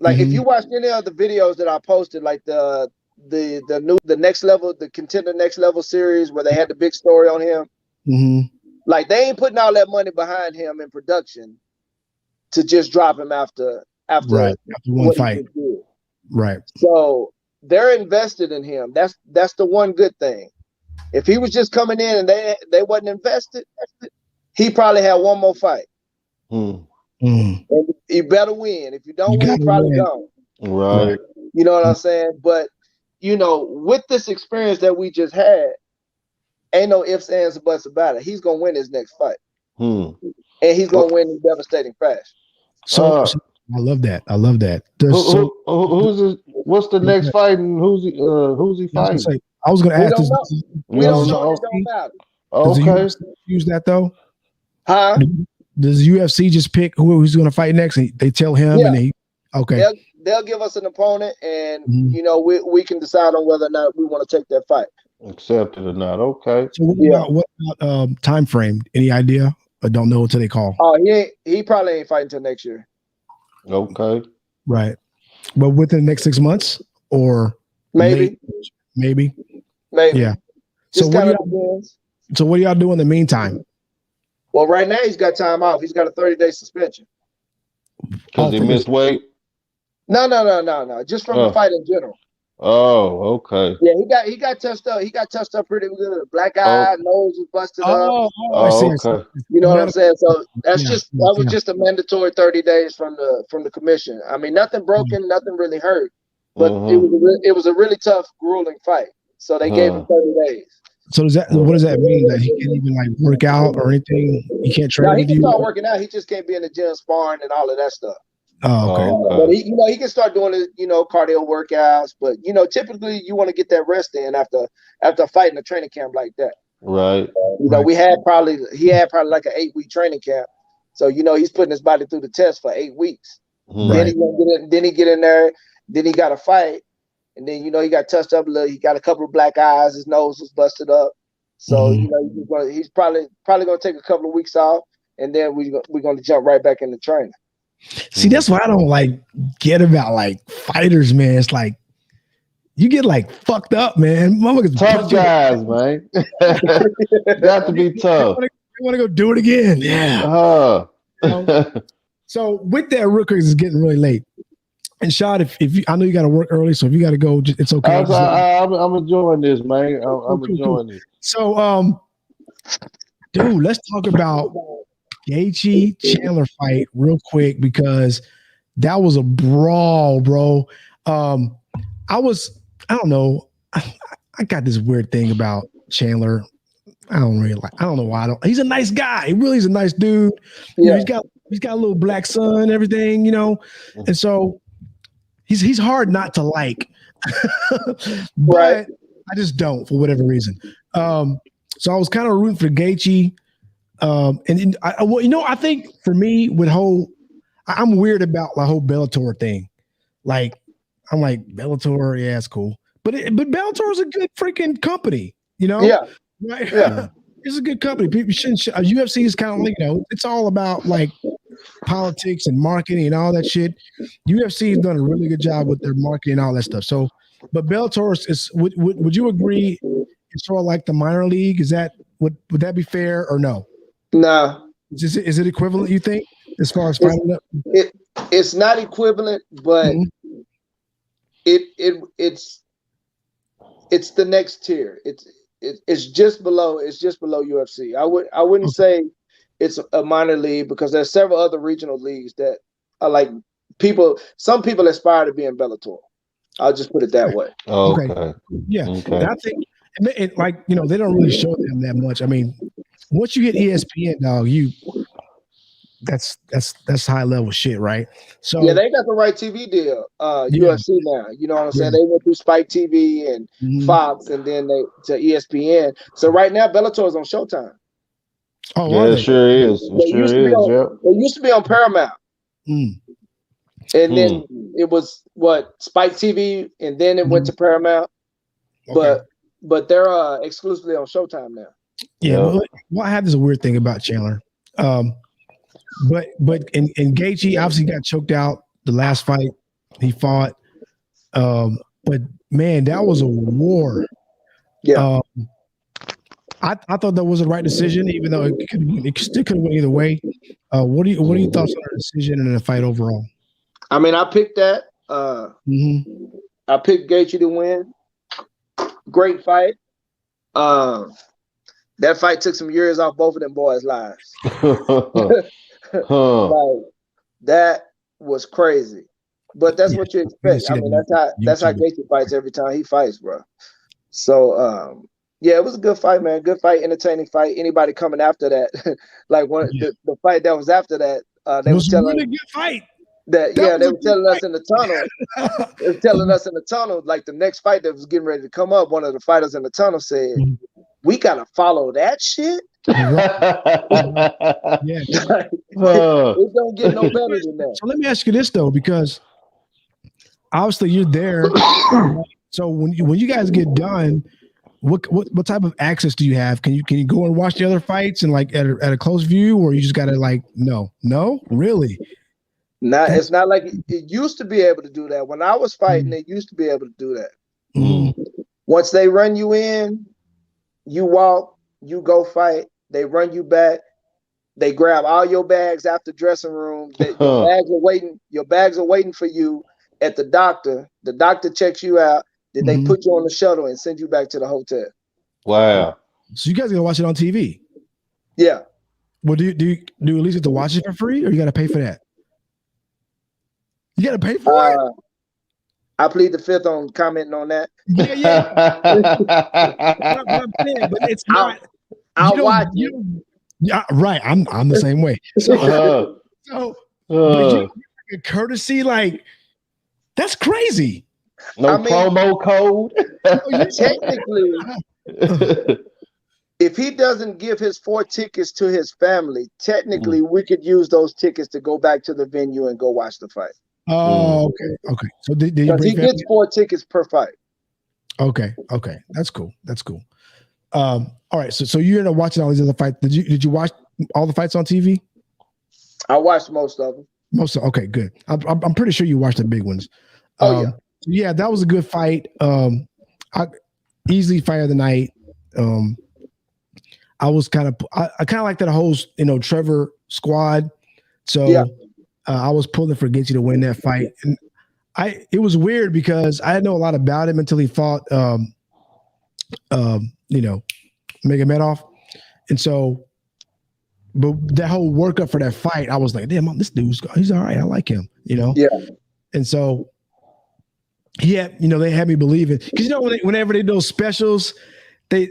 Like if you watch any of the videos that I posted, like the next level, the Contender Next Level series, where they had the big story on him, like they ain't putting all that money behind him in production to just drop him after one fight. Right. So they're invested in him. That's the one good thing. If he was just coming in and they wasn't invested, he probably had one more fight. And you better win. If you don't win, probably don't. Right. You know what I'm saying? But with this experience that we just had, ain't no ifs, ands, or buts about it. He's gonna win his next fight. And he's gonna win in devastating fashion. So I love that. What's the next fight, and who's he fighting? I was going to ask. We don't know. It don't matter. Okay. Does the UFC use that though? Huh? Does the UFC just pick who's going to fight next, and they tell him? Yeah. Okay. They'll give us an opponent, and we can decide on whether or not we want to take that fight. Accept it or not. Okay. So what about time frame? Any idea? I don't know until they call. Oh, he probably ain't fighting until next year. Okay. Right. But within the next 6 months, or maybe. Yeah. So what do y'all do in the meantime? Well, right now he's got time off. He's got a 30-day suspension. Because he missed weight? No. Just from the fight in general. Oh, okay. Yeah, he got touched up. He got touched up pretty good. Black eye, nose was busted up. I see. Okay. You know what I'm saying? So that was just a mandatory 30 days from the commission. I mean, nothing broken, nothing really hurt, but it was a really tough, grueling fight. So they gave him 30 days. So what does that mean? That he can't even like work out or anything? He can't train? No, he can start working out. He just can't be in the gym sparring and all of that stuff. Oh, okay. But he can start doing his, cardio workouts. But typically you want to get that rest in after fighting a training camp like that. Right. He had probably like an 8-week training camp. So he's putting his body through the test for 8 weeks. Right. Then he get in there. Then he got a fight, and then he got touched up a little. He got a couple of black eyes. His nose was busted up. So he's probably gonna take a couple of weeks off, and then we're gonna jump right back into training. See, that's what I don't get about fighters, man. It's like you get fucked up, man. Tough guys, man. Got to be tough. I want to go do it again. Yeah. So with that, real quick, it's getting really late. And Shad, if you, I know you got to work early, so if you got to go, it's okay. I'm enjoying this, man. I'm enjoying this. So, dude, let's talk about Gaethje Chandler fight real quick because that was a brawl, bro. I don't know. I got this weird thing about Chandler. I don't know why. He's a nice guy. He really is a nice dude. Yeah. He's got a little black son and everything, and so he's hard not to like. But right. I just don't for whatever reason. So I was kind of rooting for Gaethje. I think for me I'm weird about the whole Bellator thing. I'm like Bellator, yeah, it's cool. But Bellator is a good freaking company, Yeah. Right? Yeah. It's a good company. People shouldn't. UFC is kind of it's all about politics and marketing and all that shit. UFC has done a really good job with their marketing and all that stuff. So, but Bellator is would you agree? It's sort of like the minor league. Is that would that be fair or no? No. Is it equivalent? You think as far as fighting up? It's not equivalent, but it's the next tier. It's just below UFC. I wouldn't say it's a minor league because there's several other regional leagues that are some people aspire to be in Bellator. I'll just put it that way. Okay. Yeah. Okay. And I think they don't really show them that much. I mean, once you hit ESPN, dog, that's high level shit, right? So yeah, they got the right TV deal, UFC now. You know what I'm saying? They went through Spike TV and Fox, and then to ESPN. So right now, Bellator is on Showtime. Oh, yeah, it sure is. It sure is. They used to be on Paramount, and then it was Spike TV, and then it went to Paramount. Okay. But they're exclusively on Showtime now. Yeah, well, I have this weird thing about Chandler. But Gaethje obviously got choked out the last fight he fought. But man, that was a war. Yeah. I thought that was the right decision, even though it still could have went either way. What are your thoughts on the decision and the fight overall? I mean, I picked that. I picked Gaethje to win. Great fight. That fight took some years off both of them boys' lives. That was crazy. But that's what you expect. I mean, that's how Gaethje fights every time he fights, bro. So it was a good fight, man. Good fight, entertaining fight. Anybody coming after that, the fight that was after that, they were telling really good fight. They were telling us in the tunnel. They were telling us in the tunnel, the next fight that was getting ready to come up. One of the fighters in the tunnel said, "We gotta follow that shit." It don't get no better than that. So let me ask you this though, because obviously you're there. So when you guys get done, what type of access do you have? Can you go and watch the other fights and at a close view, or you just gotta no, really? It's not like it used to be able to do that. When I was fighting, they used to be able to do that. Once they run you in, you walk, you go fight, they run you back, they grab all your bags after dressing room. Your bags are waiting for you at the doctor. The doctor checks you out, then they put you on the shuttle and send you back to the hotel. Wow. So you guys gotta watch it on TV? Yeah. Well, do you at least get to watch it for free, or you gotta pay for that? You gotta pay for it? I plead the fifth on commenting on that. Yeah. But it's not. I'll watch it. Yeah, right. I'm the same way. So but you a courtesy, that's crazy. No promo code. Technically, If he doesn't give his 4 tickets to his family, technically we could use those tickets to go back to the venue and go watch the fight. Oh, okay. So did he bring he gets 4 tickets per fight. Okay. That's cool. All right. So you ended up watching all these other fights. Did you watch all the fights on TV? I watched most of them. Okay, good. I'm pretty sure you watched the big ones. Yeah, that was a good fight. Easily fight of the night. I kind of like that whole Trevor squad. So I was pulling for Gaethje to win that fight, and it was weird because I didn't know a lot about him until he fought Magomedov, and so. But that whole workup for that fight, I was like, damn, he's all right. I like him, Yeah. And so, they had me believing. Because, whenever they do those specials, I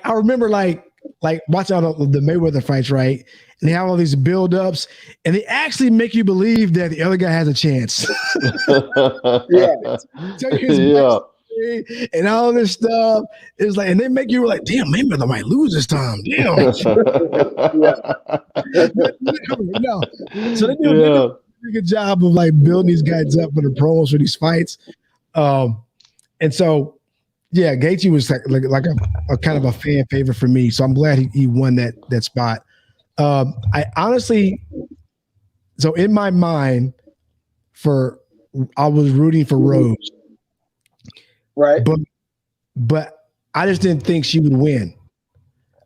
remember like watching all the Mayweather fights, right? And they have all these build-ups, and they actually make you believe that the other guy has a chance. And all this stuff is like, and they make you like, damn, Mayweather might lose this time. Damn. So they do a good job of like building these guys up for the promos for these fights. And so, Gaethje was like a kind of a fan favorite for me. So I'm glad he won that spot. I honestly, so in my mind, I was rooting for Rose. Right. But I just didn't think she would win.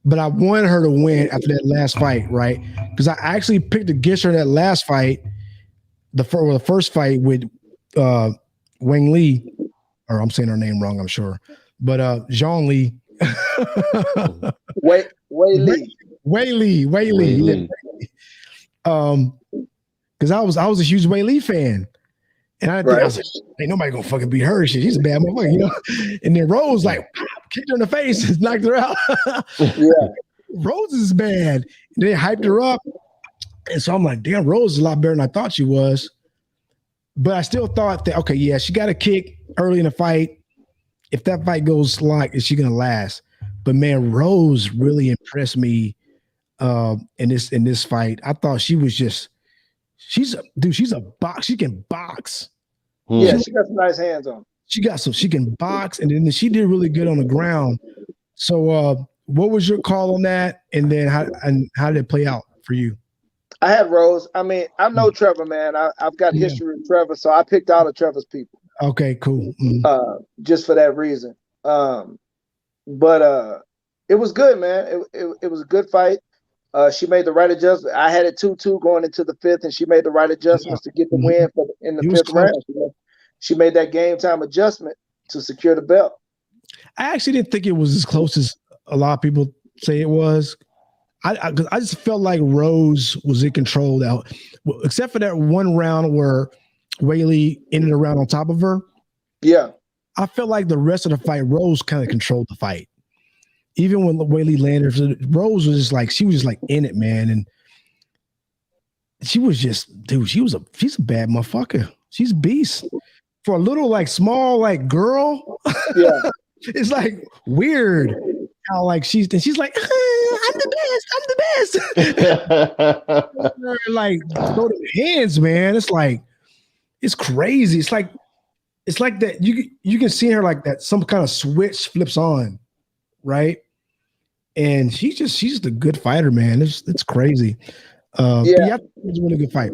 But I wanted her to win after that last fight, right? Because I actually picked against her in that last fight, the first fight with Wang Li, or I'm saying her name wrong, I'm sure. But Zhang Li. Wei Li. Wei Li. Because I was a huge Wei Li fan. And I was like, ain't nobody gonna fucking beat her. She's a bad motherfucker, And then Rose kicked her in the face and knocked her out. Rose is bad. And they hyped her up. And so I'm like, damn, Rose is a lot better than I thought she was. But I still thought that, she got a kick early in the fight. If that fight goes like, is she gonna last? But man, Rose really impressed me in this fight. I thought she was she's a box. She can box. Yeah, she got some nice hands on. She can box, and then she did really good on the ground. So what was your call on that? And then how did it play out for you? I had Rose. I mean, I know Trevor, man. I've got history with Trevor, so I picked all of Trevor's people. Okay, cool. Just for that reason. But it was good, man. It was a good fight. She made the right adjustment. I had it 2-2 going into the 5th, and she made the right adjustments to get the win in the 5th round. She made that game time adjustment to secure the belt. I actually didn't think it was as close as a lot of people say it was. I just felt like Rose was in control now, except for that one round where Wei Li ended a round on top of her. Yeah. I felt like the rest of the fight, Rose kind of controlled the fight. Even when Wei Li landed, Rose was she was in it, man. And she was she's a bad motherfucker. She's a beast. For a little small girl, it's weird how she's like, I'm the best. Throw the hands, man. It's crazy. It's like that. You can see her like that. Some kind of switch flips on, right? And she's just a good fighter, man. It's crazy. It was a really good fight.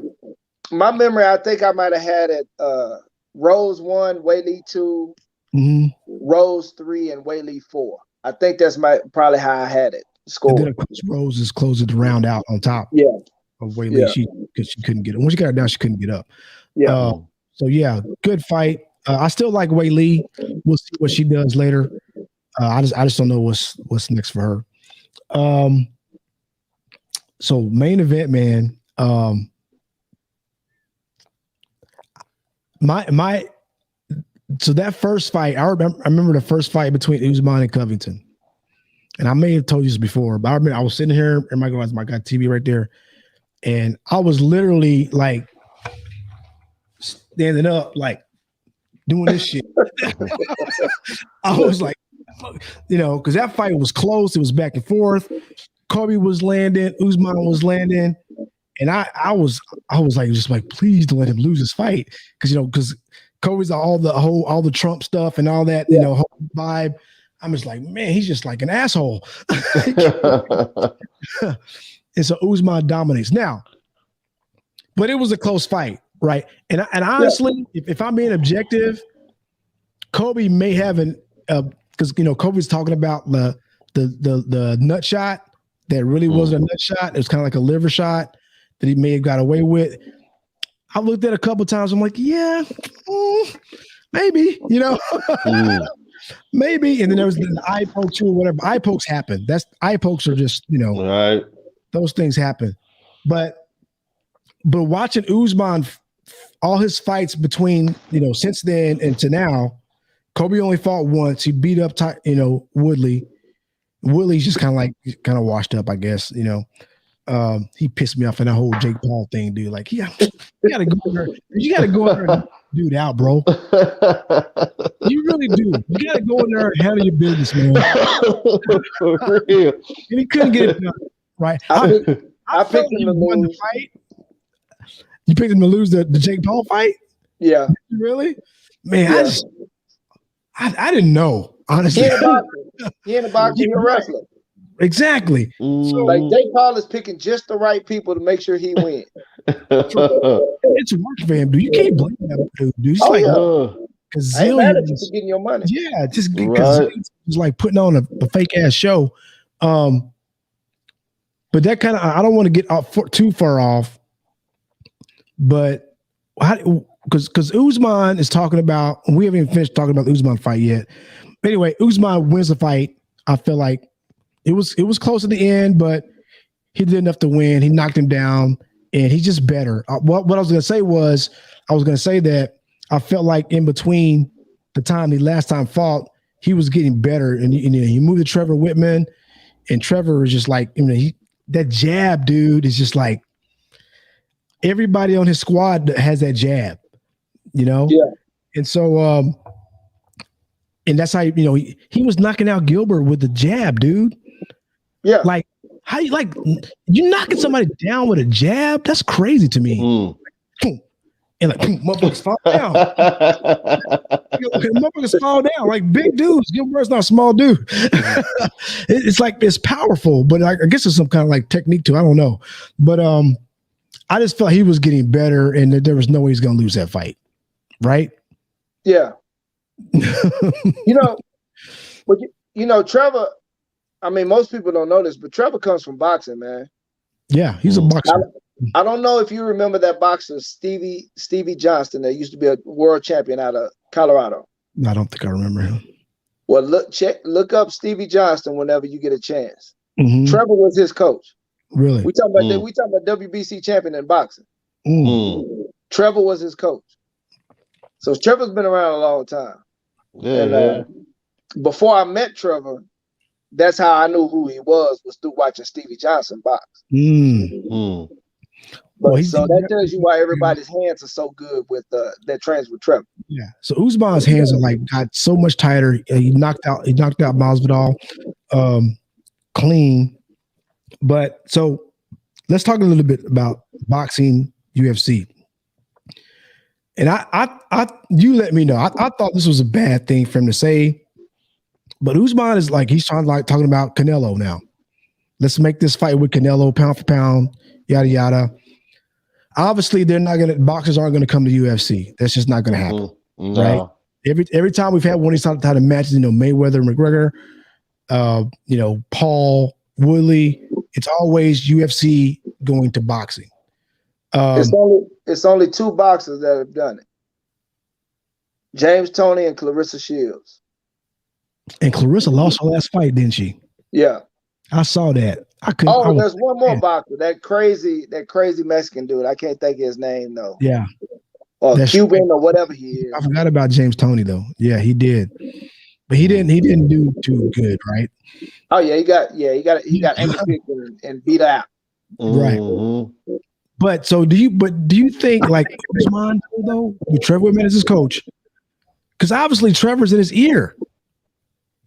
My memory, I think I might have had it. Rose 1, Wei Li 2, Rose 3, and Wei Li 4. I think that's probably how I had it scored. And then of course Rose is closing the round out on top. Of Wei Li, because she couldn't get it. When she got her down, she couldn't get up. Good fight. I still like Wei Li. We'll see what she does later. I just don't know what's next for her. So main event, man. So that first fight, I remember the first fight between Usman and Covington. And I may have told you this before, but I remember I was sitting here and my got TV right there. And I was literally standing up, doing this shit. I was because that fight was close. It was back and forth. Kobe was landing. Usman was landing. And I was like, please don't let him lose his fight. Because Kobe's all the Trump stuff and all that, whole vibe. I'm just like, man, he's just like an asshole. And so Usman dominates now. But it was a close fight, right? And honestly, if I'm being objective, Kobe may have because Kobe's talking about the nut shot that really wasn't a nut shot. It was kind of like a liver shot that he may have got away with. I looked at it a couple of times. I'm like, yeah, maybe, maybe. And then there was the eye poke too, or whatever. Eye pokes happen. That's eye pokes are just, right. Those things happen. But watching Usman, all his fights between, since then and to now, Kobe only fought once. He beat up, Woodley. Woodley's just kind of washed up, I guess. He pissed me off in that whole Jake Paul thing, dude. Like, yeah, you gotta go in there. You gotta go in there and dude out, bro. You really do. You gotta go in there and handle your business, man. For real. And he couldn't get it done, right? I picked him to win the fight. You picked him to lose the Jake Paul fight? Yeah. Really? Man, yeah. I didn't know, honestly. He in a boxing, a wrestler. Exactly. So, like Jake Paul is picking just the right people to make sure he wins. It's work for him, dude. You can't blame that dude. He's I ain't mad at you for getting your money. Yeah, just because he's like putting on a fake ass show. But that kind of I don't want to get too far off. But because Usman is talking about, we haven't even finished talking about the Usman fight yet. Anyway, Usman wins the fight. I feel like it was close at the end, but he did enough to win. He knocked him down, and he's just better. What I was going to say was, that I felt like in between the time he last time fought, he was getting better, and he moved to Trevor Whitman, and Trevor is just like, that jab, dude, is just like everybody on his squad has that jab, Yeah. And so, and that's how he was knocking out Gilbert with the jab, dude. Yeah. Like how you knocking somebody down with a jab? That's crazy to me. And motherfuckers fall down. Motherfuckers fall down like big dudes. Gilbert's not a small dude. It's like it's powerful, but I guess there's some kind of like technique to it. I don't know. But I just felt he was getting better, and that there was no way he's gonna lose that fight. Right? Yeah. But Trevor, I mean, most people don't know this, but Trevor comes from boxing, man. Yeah, he's a boxer. I don't know if you remember that boxer, Stevie Johnston, that used to be a world champion out of Colorado. I don't think I remember him. Well, look up Stevie Johnston whenever you get a chance. Mm-hmm. Trevor was his coach. Really? We talking about WBC champion in boxing. Trevor was his coach. So Trevor's been around a long time. Yeah. And, before I met Trevor, that's how I knew who he was through watching Stevie Johnson box. But so that tells you why everybody's hands are so good with that trains with Trevor. Yeah. So Usman's hands are like got so much tighter. He knocked out Masvidal clean. But so let's talk a little bit about boxing UFC. And you let me know. I thought this was a bad thing for him to say, but Usman is like, he's trying to like talking about Canelo now. Let's make this fight with Canelo, pound for pound, yada yada. Obviously, boxers aren't gonna come to UFC. That's just not gonna happen, right? Every time we've had one of these type of matches, Mayweather and McGregor, Paul, Woodley, it's always UFC going to boxing. It's only two boxers that have done it. James Toney and Clarissa Shields. And Clarissa lost her last fight, didn't she? Yeah. I saw that. There's one more boxer, that crazy Mexican dude. I can't think of his name though. Yeah. Or Cuban or whatever he is. I forgot about James Toney though. Yeah, he did. But he didn't do too good, right? Oh yeah, he got and beat out. Right. But so do you think like Usman though with Trevor Whitman as his coach? Because obviously Trevor's in his ear.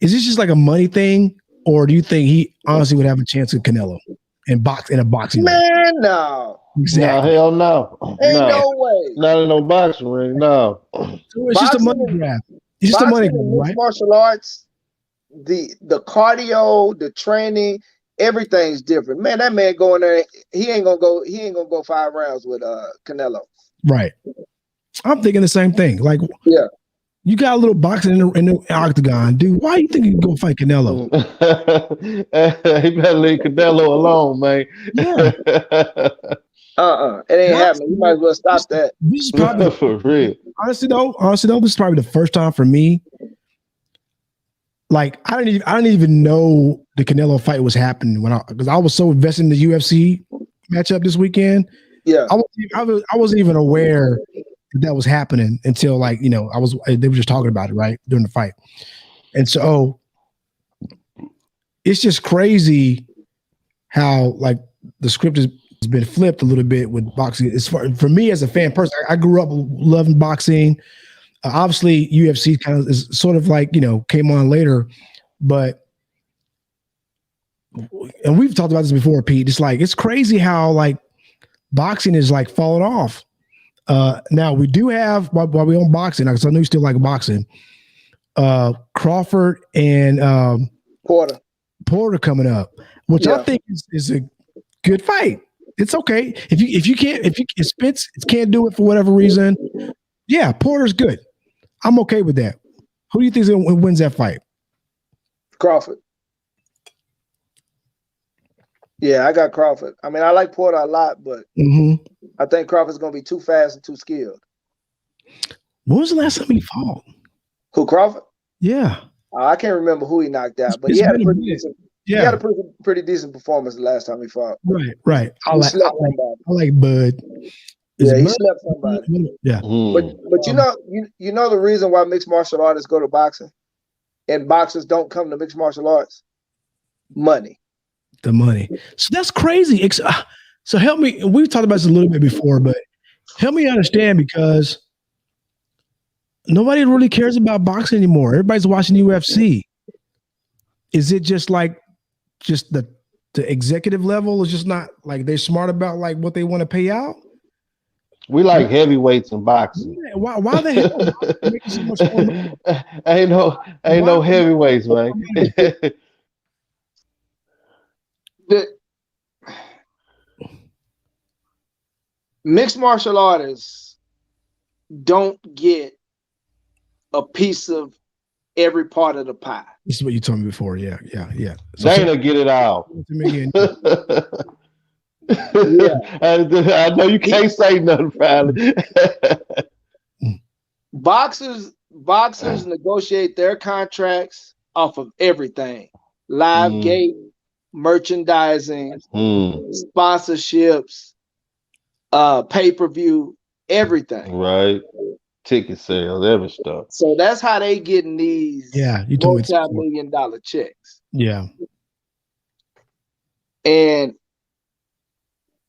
Is this just like a money thing, or do you think he honestly would have a chance with Canelo in a boxing ring? Man, no. Exactly. No, hell no. Ain't no way. Not in no boxing ring, no. So it's just a money grab. It's just a money grab, right? Martial arts, the cardio, the training, everything's different. Man, that man going there, he ain't gonna go 5 rounds with Canelo. Right. I'm thinking the same thing. Like, yeah. You got a little boxing in the octagon, dude. Why do you think you can go fight Canelo? He better leave Canelo alone, man. Yeah. It ain't happening. You might as well stop that. This is probably for real. Honestly though, this is probably the first time for me. Like I didn't even know the Canelo fight was happening because I was so invested in the UFC matchup this weekend. Yeah, I wasn't even aware that was happening until they were just talking about it right during the fight, and so it's just crazy how like the script has been flipped a little bit with boxing. As far for me as a fan person, I grew up loving boxing. Obviously, UFC kind of is sort of like came on later, and we've talked about this before, Pete. It's like it's crazy how like boxing is like falling off. Now we do have while we own boxing, because I know you still like boxing. Crawford and Porter coming up, which I think is a good fight. It's okay if Spence can't do it for whatever reason. Yeah, Porter's good. I'm okay with that. Who do you think wins that fight? Crawford. Yeah, I got Crawford. I mean, I like Porter a lot, but I think Crawford's going to be too fast and too skilled. When was the last time he fought? Who, Crawford? Yeah. I can't remember who he knocked out, but he had a pretty decent performance the last time he fought. Right. I like Bud. He slept somebody. Yeah. But you know the reason why mixed martial artists go to boxing and boxers don't come to mixed martial arts? Money. The money. So that's crazy. So help me. We've talked about this a little bit before, but help me understand, because nobody really cares about boxing anymore. Everybody's watching UFC. Is it just the executive level is just not like they're smart about like what they want to pay out? We like heavyweights in boxing. Yeah, why the hell? So much more ain't no heavyweights, man. The mixed martial artists don't get a piece of every part of the pie. This is what you told me before. Yeah. So Dana, get it out. I know you can't say nothing, probably. Boxers negotiate their contracts off of everything: live gate, merchandising, sponsorships, pay-per-view, everything. Right. Ticket sales, every stuff. So that's how they getting these multi-million-dollar checks. Yeah. And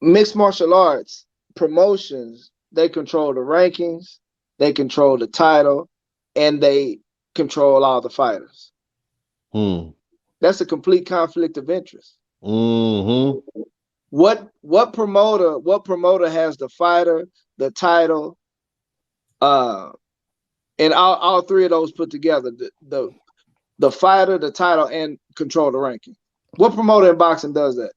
mixed martial arts promotions, they control the rankings, they control the title, and they control all the fighters. That's a complete conflict of interest. What promoter has the fighter, the title, and all three of those put together, the fighter, the title, and control the ranking? What promoter in boxing does that?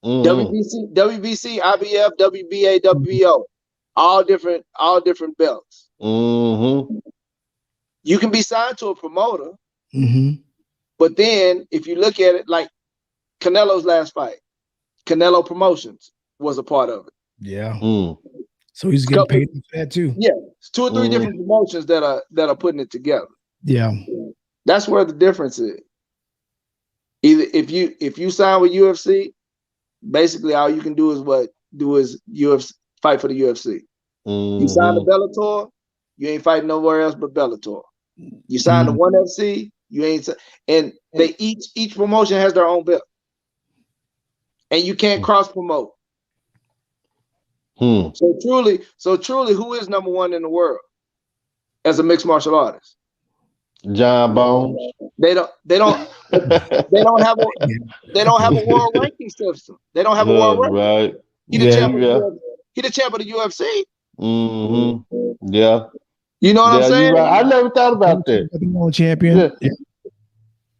WBC, IBF, WBA, WBO, all different belts. You can be signed to a promoter, but then if you look at it, like Canelo's last fight, Canelo Promotions was a part of it. Yeah. So he's getting paid for that too. Yeah, it's 2 or 3 different promotions that are putting it together. Yeah, that's where the difference is. Either if you sign with UFC, basically all you can do is UFC, fight for the UFC. You sign to Bellator, you ain't fighting nowhere else but Bellator. You sign to ONE FC, you ain't. And they each promotion has their own belt, and you can't cross promote. So truly, who is number one in the world as a mixed martial artist? John Bones. They don't have a world ranking system. They don't have a world ranking. Right. He the champ of the UFC. Mm-hmm. Yeah. You know what I'm saying? Right. I never thought about that. Champion.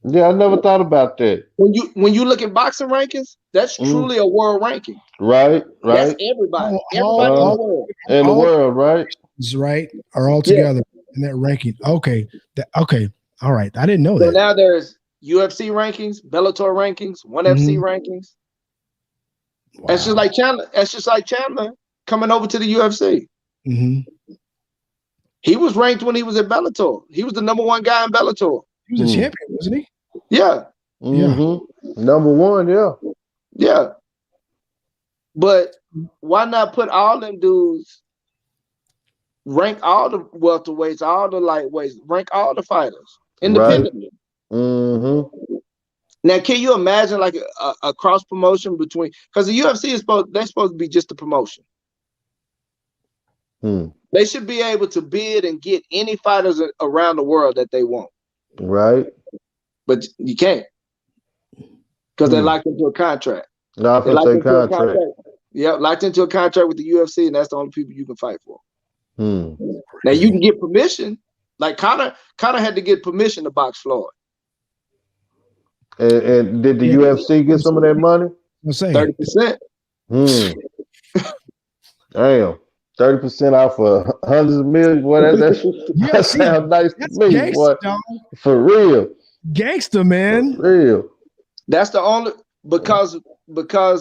Yeah, I never thought about that. When you look at boxing rankings, that's truly a world ranking. Right. That's everybody. Everybody in the world, right? Right. Are all together in that ranking. Okay. Okay. All right. I didn't know that. So now there's UFC rankings, Bellator rankings, ONE FC rankings. Wow. That's just like Chandler coming over to the UFC. Mm-hmm. He was ranked when he was at Bellator. He was the number 1 guy in Bellator. He was a champion, wasn't he? Yeah. Mm-hmm. Number 1, yeah. Yeah. But why not put all them dudes, rank all the welterweights, all the lightweights, rank all the fighters independently? Right. Mm-hmm. Now, can you imagine like a cross promotion between, because the UFC is supposed to be just a promotion. They should be able to bid and get any fighters around the world that they want. Right. But you can't. Because they're locked into a contract. Locked into a contract. Yeah, locked into a contract with the UFC, and that's the only people you can fight for. Now you can get permission. Like Conor had to get permission to box Floyd. And did the UFC get some of that money? 30%. Damn. 30% off of hundreds of millions. Boy, that sounds nice to me. Gangsta, boy. For real. Gangster, man. For real. That's the only because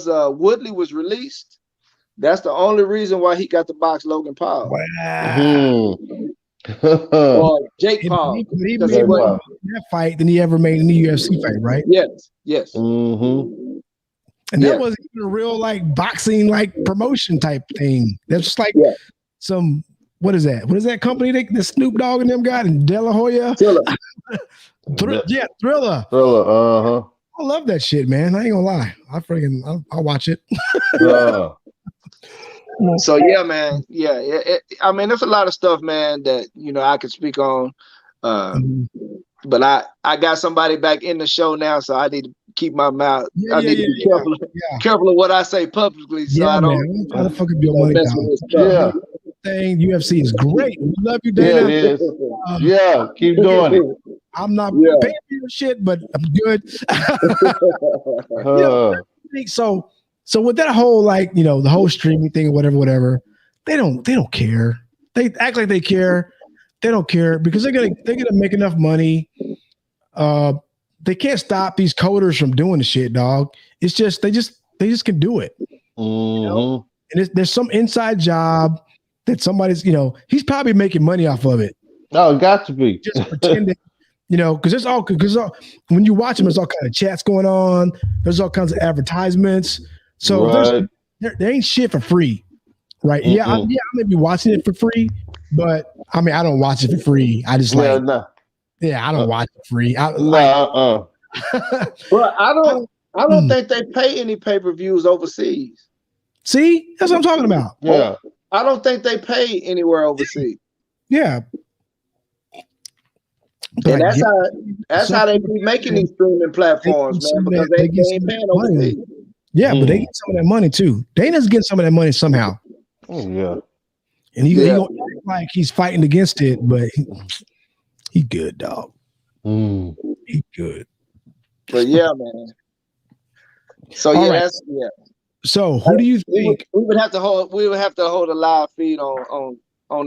Woodley was released. That's the only reason why he got to box Logan Paul. Wow. Or Jake Paul. He made more that fight than he ever made in the UFC fight, right? Yes. Mm-hmm. And that wasn't even a real like boxing like promotion type thing. That's just like some what is that? What is that company that Snoop Dogg and them got in De La Hoya? Thriller. Thriller. I love that shit, man. I ain't gonna lie. I'll watch it. So yeah, man. Yeah. I mean, there's a lot of stuff, man, that I could speak on. But I got somebody back in the show now, so I need to keep my mouth. I need to be careful of what I say publicly, so I don't. How the fuck is your money down? Thing UFC is great. We love you, Dana. Yeah, it is. Keep doing it. I'm not paying for your shit, but I'm good. So with that whole the whole streaming thing or whatever, they don't care. They act like they care. They don't care because they're gonna make enough money. They can't stop these coders from doing the shit, dog. It's just they just can do it. And there's some inside job that somebody's he's probably making money off of it. Oh, it got to be just pretending. Because when you watch them, there's all kinds of chats going on. There's all kinds of advertisements. So there ain't shit for free, right? Mm-hmm. I may be watching it for free, but I mean, I don't watch it for free. I just I don't watch it for free. Well, I don't think they pay any pay-per-views overseas. See, that's what I'm talking about. Yeah, I don't think they pay anywhere overseas. Yeah. And that's how they be making these streaming platforms, man, because they ain't paying overseas. Yeah, but they get some of that money too. Dana's getting some of that money somehow. Oh yeah. And he gonna act like he's fighting against it, but he good, dog. He good. But yeah, man. So So who do you think we would have to hold a live feed on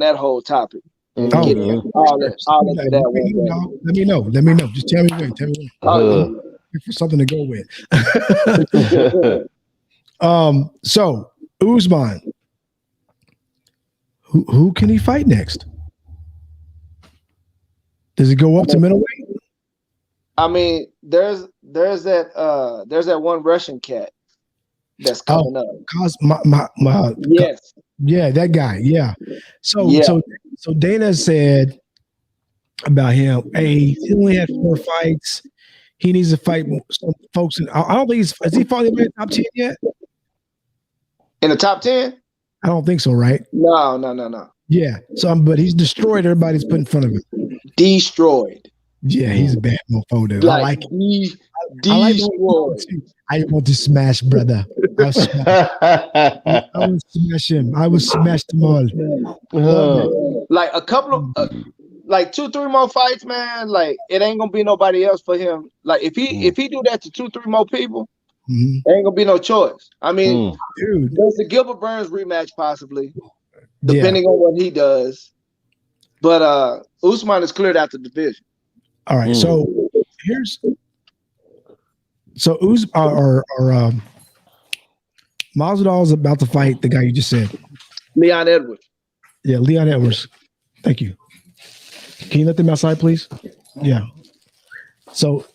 that whole topic. Let me know. Just tell me when. For something to go with. So Usman, who can he fight next? Does he go up to middleweight? I mean, there's that one Russian cat that's coming up. Yes. Yeah, that guy. Yeah. So Dana said about him, hey, he only had 4 fights. He needs to fight some folks. I don't think has he fought in the top 10 yet? In the top 10? I don't think so, right? No. Yeah. So, but he's destroyed everybody he's put in front of him. Destroyed. Yeah, he's a bad mofo, dude. Like, I like it. I want to smash, brother. I will smash him. I will smash them all. Like a couple of like 2-3 more fights, man. Like it ain't gonna be nobody else for him. Like if he do that to 2-3 more people, there ain't gonna be no choice. I mean, dude, there's the Gilbert Burns rematch possibly, depending on what he does. But Usman is cleared out the division. All right, so Masvidal is about to fight the guy you just said, Leon Edwards. Yeah, Leon Edwards. Thank you. Can you let them outside, please? Yeah. So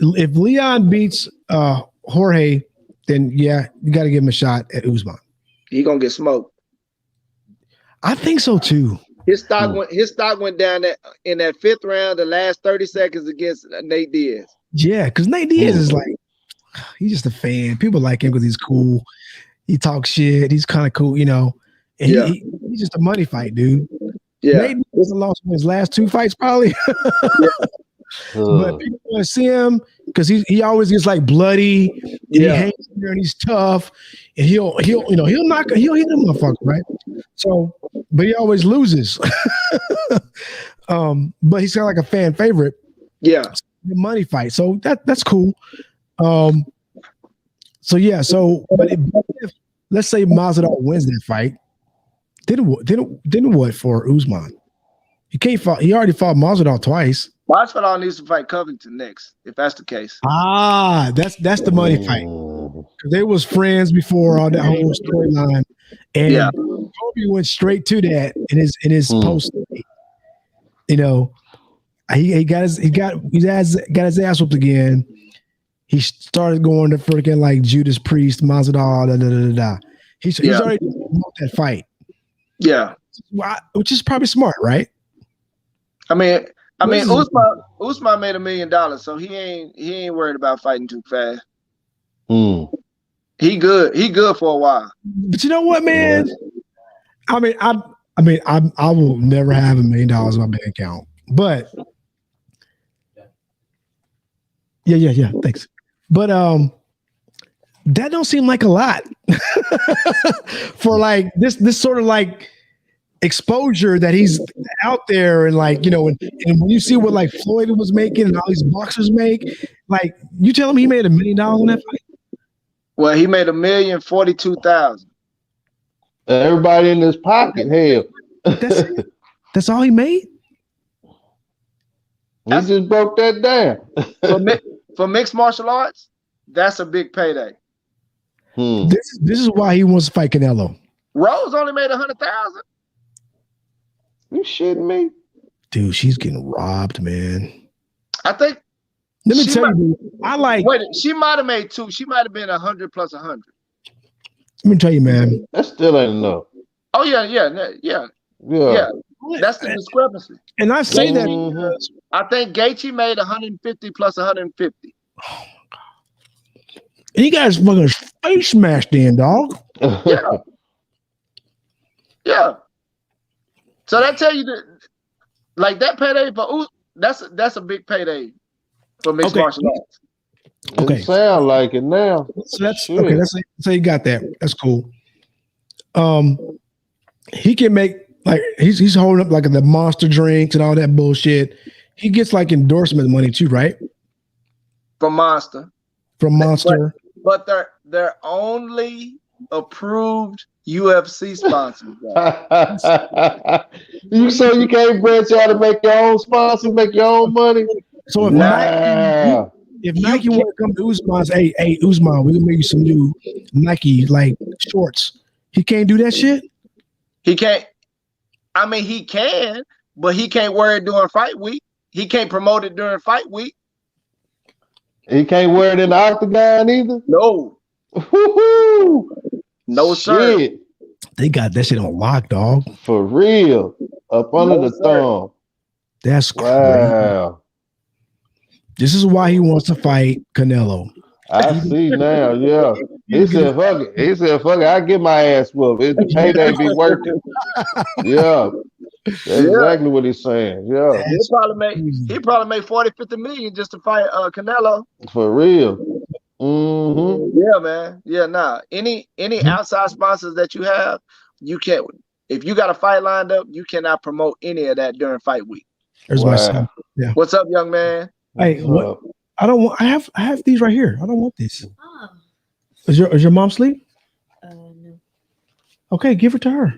if Leon beats Jorge, then yeah, you got to give him a shot at Usman. He gonna get smoked. I think so too. His stock went down in that 5th round, the last 30 seconds against Nate Diaz. Yeah, because Nate Diaz is like, he's just a fan. People like him because he's cool. He talks shit. He's kind of cool, you know. And he's just a money fight, dude. Yeah. Nate Diaz lost his last 2 fights, probably. But people want to see him because he always gets like bloody. And he hangs there and he's tough. And he'll hit him, motherfucker, right? So, but he always loses. But he's kind of like a fan favorite. Yeah, the money fight. So that's cool. So yeah. So, but if let's say Masvidal wins that fight, then what for Usman? He can't fight. He already fought Masvidal twice. Masvidal needs to fight Covington next, if that's the case. That's the money fight. Because they was friends before all that whole storyline, and Kobe went straight to that in his post. You know, he got his ass whooped again. He started going to freaking like Judas Priest, Masvidal, He's already won that fight. Yeah, which is probably smart, right? I mean, Usman made $1 million, so he ain't worried about fighting too fast. He good for a while. But you know what, man? I will never have $1 million in my bank account. But yeah, thanks. But that don't seem like a lot for like this sort of like exposure that he's out there, and like, you know, and when you see what like Floyd was making and all these boxers make, like, you tell him he made $1 million in that fight. Well, he made $1,042,000. Everybody in his pocket, hell. That's it. That's all he made. He just broke that down. For mixed martial arts, that's a big payday. This is why he wants to fight Canelo. Rose only made $100,000. You shitting me? Dude, she's getting robbed, man. I think. Let me tell you, I like. Wait, she might have made 2. She might have been 100 plus 100. Let me tell you, man. That still ain't enough. Oh yeah. That's the discrepancy. And I say that because I think Gaethje made 150 plus 150. Oh my God. You guys fucking face smashed in, dog. Yeah. So that tell you that, like, that payday for that's a big payday for mixed martial arts. Okay, sound like it now. So that's okay. So you got that. That's cool. He can make like he's holding up like the Monster drinks and all that bullshit. He gets like endorsement money too, right? From Monster. But they're only approved UFC sponsors. You can't branch out and make your own sponsor, make your own money. So if Nike want to come to Usman, say, hey Usman, we can make you some new Nike like shorts. He can't do that shit. He can't. I mean, he can, but he can't wear it during fight week. He can't promote it during fight week. He can't wear it in the octagon either. No. No, sir. They got that shit on lock, dog. For real. Up under the thumb. That's crazy. Wow. This is why he wants to fight Canelo. I see now, yeah. He said, fuck it. I get my ass whooped. The payday be worth it. Yeah. That's exactly what he's saying. Yeah. He'd probably make 40, 50 million just to fight Canelo. For real. Mm-hmm. Yeah, man. Yeah, nah. Any outside sponsors that you have, you can't. If you got a fight lined up, you cannot promote any of that during fight week. There's my son. Yeah. What's up, young man? Hey, what? I don't want. I have these right here. I don't want these. Oh. Is your mom asleep? No. Okay, give it to her.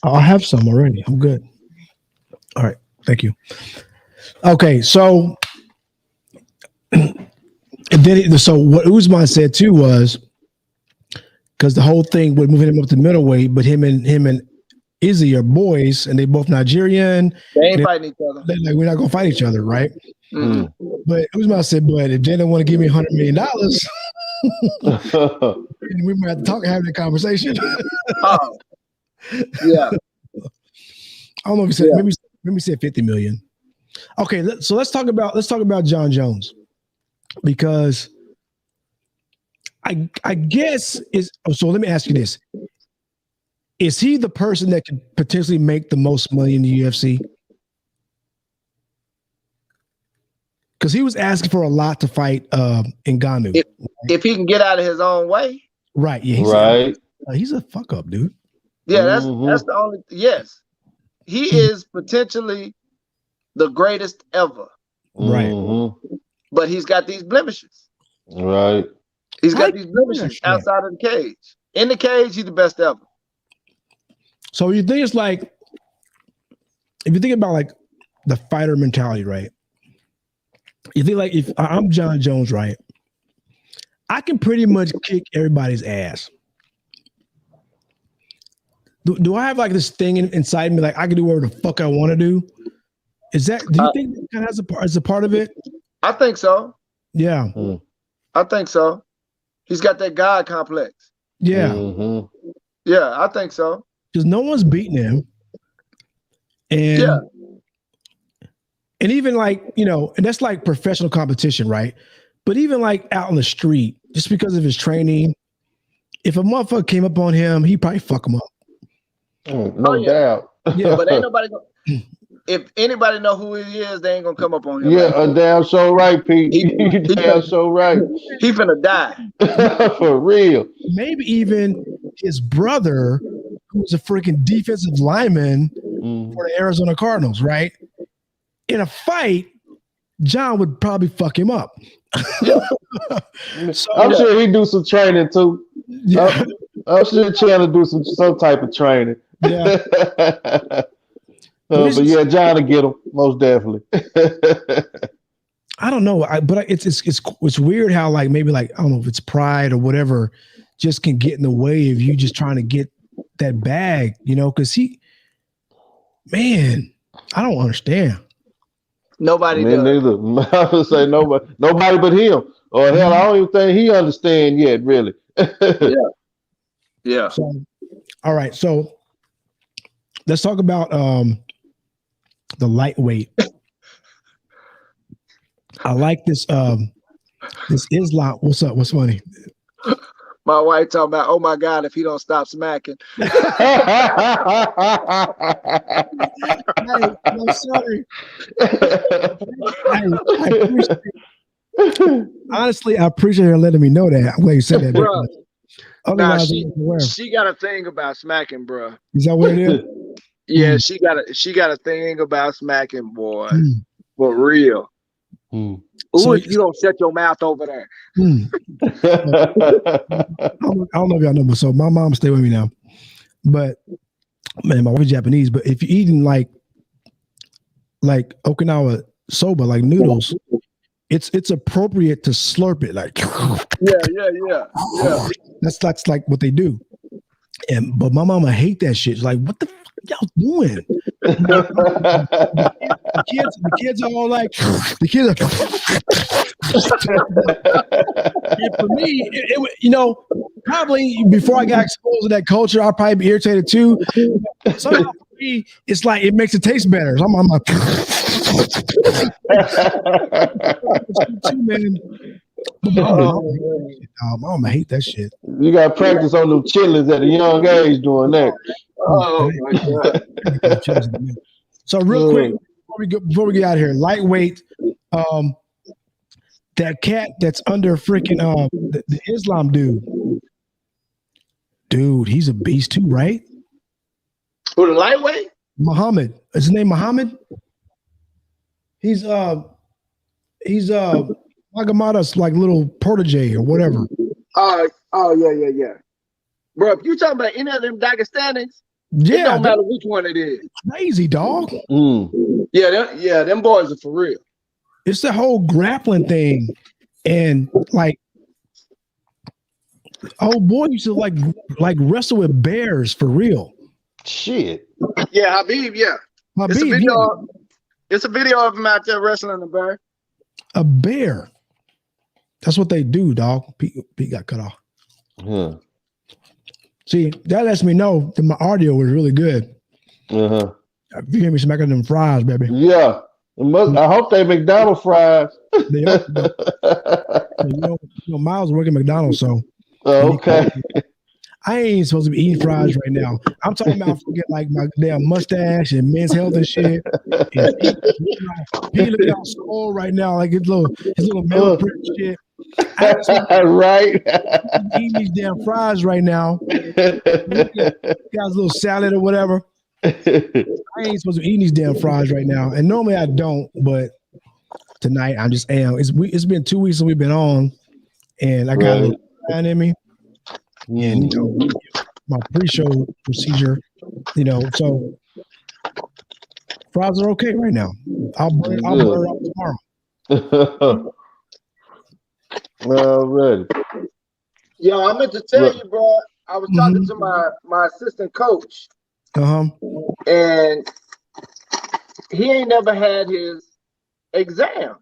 I have some already. I'm good. All right. Thank you. Okay, so and then so what Usman said too was because the whole thing with moving him up to middleweight, but him and Izzy are boys, and they both Nigerian. They ain't fighting each other. Like, we're not gonna fight each other, right? Mm-hmm. But Usman said, but if they don't want to give me $100 million, we might have to have that conversation. Oh. Yeah. I don't know if he said maybe said 50 million. Okay, so let's talk about John Jones, because I guess so let me ask you this. Is he the person that could potentially make the most money in the UFC? Because he was asking for a lot to fight Ngannou. If he can get out of his own way. Right. Yeah. Right. He's a fuck up, dude. Yeah, that's the only. Yes, he is potentially the greatest ever. Right. But he's got these blemishes. Right. He's got these blemishes outside of the cage. In the cage, he's the best ever. So you think it's like, if you think about like the fighter mentality, right? You think like, if I'm John Jones, right? I can pretty much kick everybody's ass. Do I have like this thing inside me, like I can do whatever the fuck I want to do? Do you think that kind of as a part of it? I think so. Yeah. I think so. He's got that God complex. Yeah. Yeah, I think so. Because no one's beating him. And and even like, and that's like professional competition, right? But even like out on the street, just because of his training, if a motherfucker came up on him, he'd probably fuck him up. No doubt. Yeah, but ain't nobody if anybody know who he is, they ain't gonna come up on him. Yeah, a damn so right, Pete. He damn so right. He finna die. For real. Maybe even his brother, who's a freaking defensive lineman for the Arizona Cardinals, right? In a fight, John would probably fuck him up. So, I'm sure he do some training too. Yeah. I'm sure trying to do some type of training. Yeah. But yeah, John will get him most definitely. I don't know, but it's weird how like maybe like I don't know if it's pride or whatever just can get in the way of you just trying to get that bag, because man, I don't understand. Nobody Me does. neither. I would say nobody but him. Or hell, I don't even think he understand yet, really. Yeah. So, all right, so let's talk about the lightweight. I like this Islam. What's up? What's funny? My wife talking about, oh my God, if he don't stop smacking. Hey, I'm sorry. Honestly, I appreciate her letting me know that. I'm glad you said that. Bro, otherwise, she got a thing about smacking, bro. Is that what it is? Yeah, she got a thing about smacking, boy. For real. Ooh, so, if you don't shut your mouth over there. I don't know if y'all know, but so my mom stay with me now. But man, my wife is Japanese. But if you're eating like Okinawa soba, like noodles, it's appropriate to slurp it, like Yeah. That's like what they do. But my mama hate that shit. She's like, what the fuck y'all doing? The kids are all like, the kids are. And for me, it probably before I got exposed to that culture, I'll probably be irritated too. Somehow for me, it's like it makes it taste better. So I'm like, man. Mama hate that shit. You got to practice on them chitlins at a young age doing that. Oh my God. So real quick, before we get out of here, lightweight, that cat that's under freaking the Islam dude, he's a beast too, right? Who, the lightweight? Muhammad. Is his name Muhammad? He's Magamada's like little protege or whatever. Yeah. Bro, if you talking about any of them Dagestanis, it don't matter which one it is. Crazy, dog. Yeah, them boys are for real. It's the whole grappling thing, and like, oh boy, used to like wrestle with bears for real. Shit. Yeah, Habib. Yeah, Habib, it's a video of him out there wrestling a bear. A bear. That's what they do, dog. Pete got cut off. Yeah. See, that lets me know that my audio was really good. Uh-huh. You hear me smacking them fries, baby. Yeah. I hope they McDonald's fries. They are, you know, Miles working McDonald's, so okay. I ain't supposed to be eating fries right now. I'm talking about forget like my damn mustache and men's health and shit. He looking all swole right now, like his little meal print shit. Right. Eating these damn fries right now. Got a little salad or whatever. I ain't supposed to be eating these damn fries right now, and normally I don't, but tonight I just am. It's been 2 weeks since we've been on, and I got a little frying in me. And you know, my pre-show procedure, you know, so fries are okay right now. I'll burn up tomorrow. Already. Yo, I meant to tell you, bro. I was talking to my assistant coach, and he ain't never had his exam.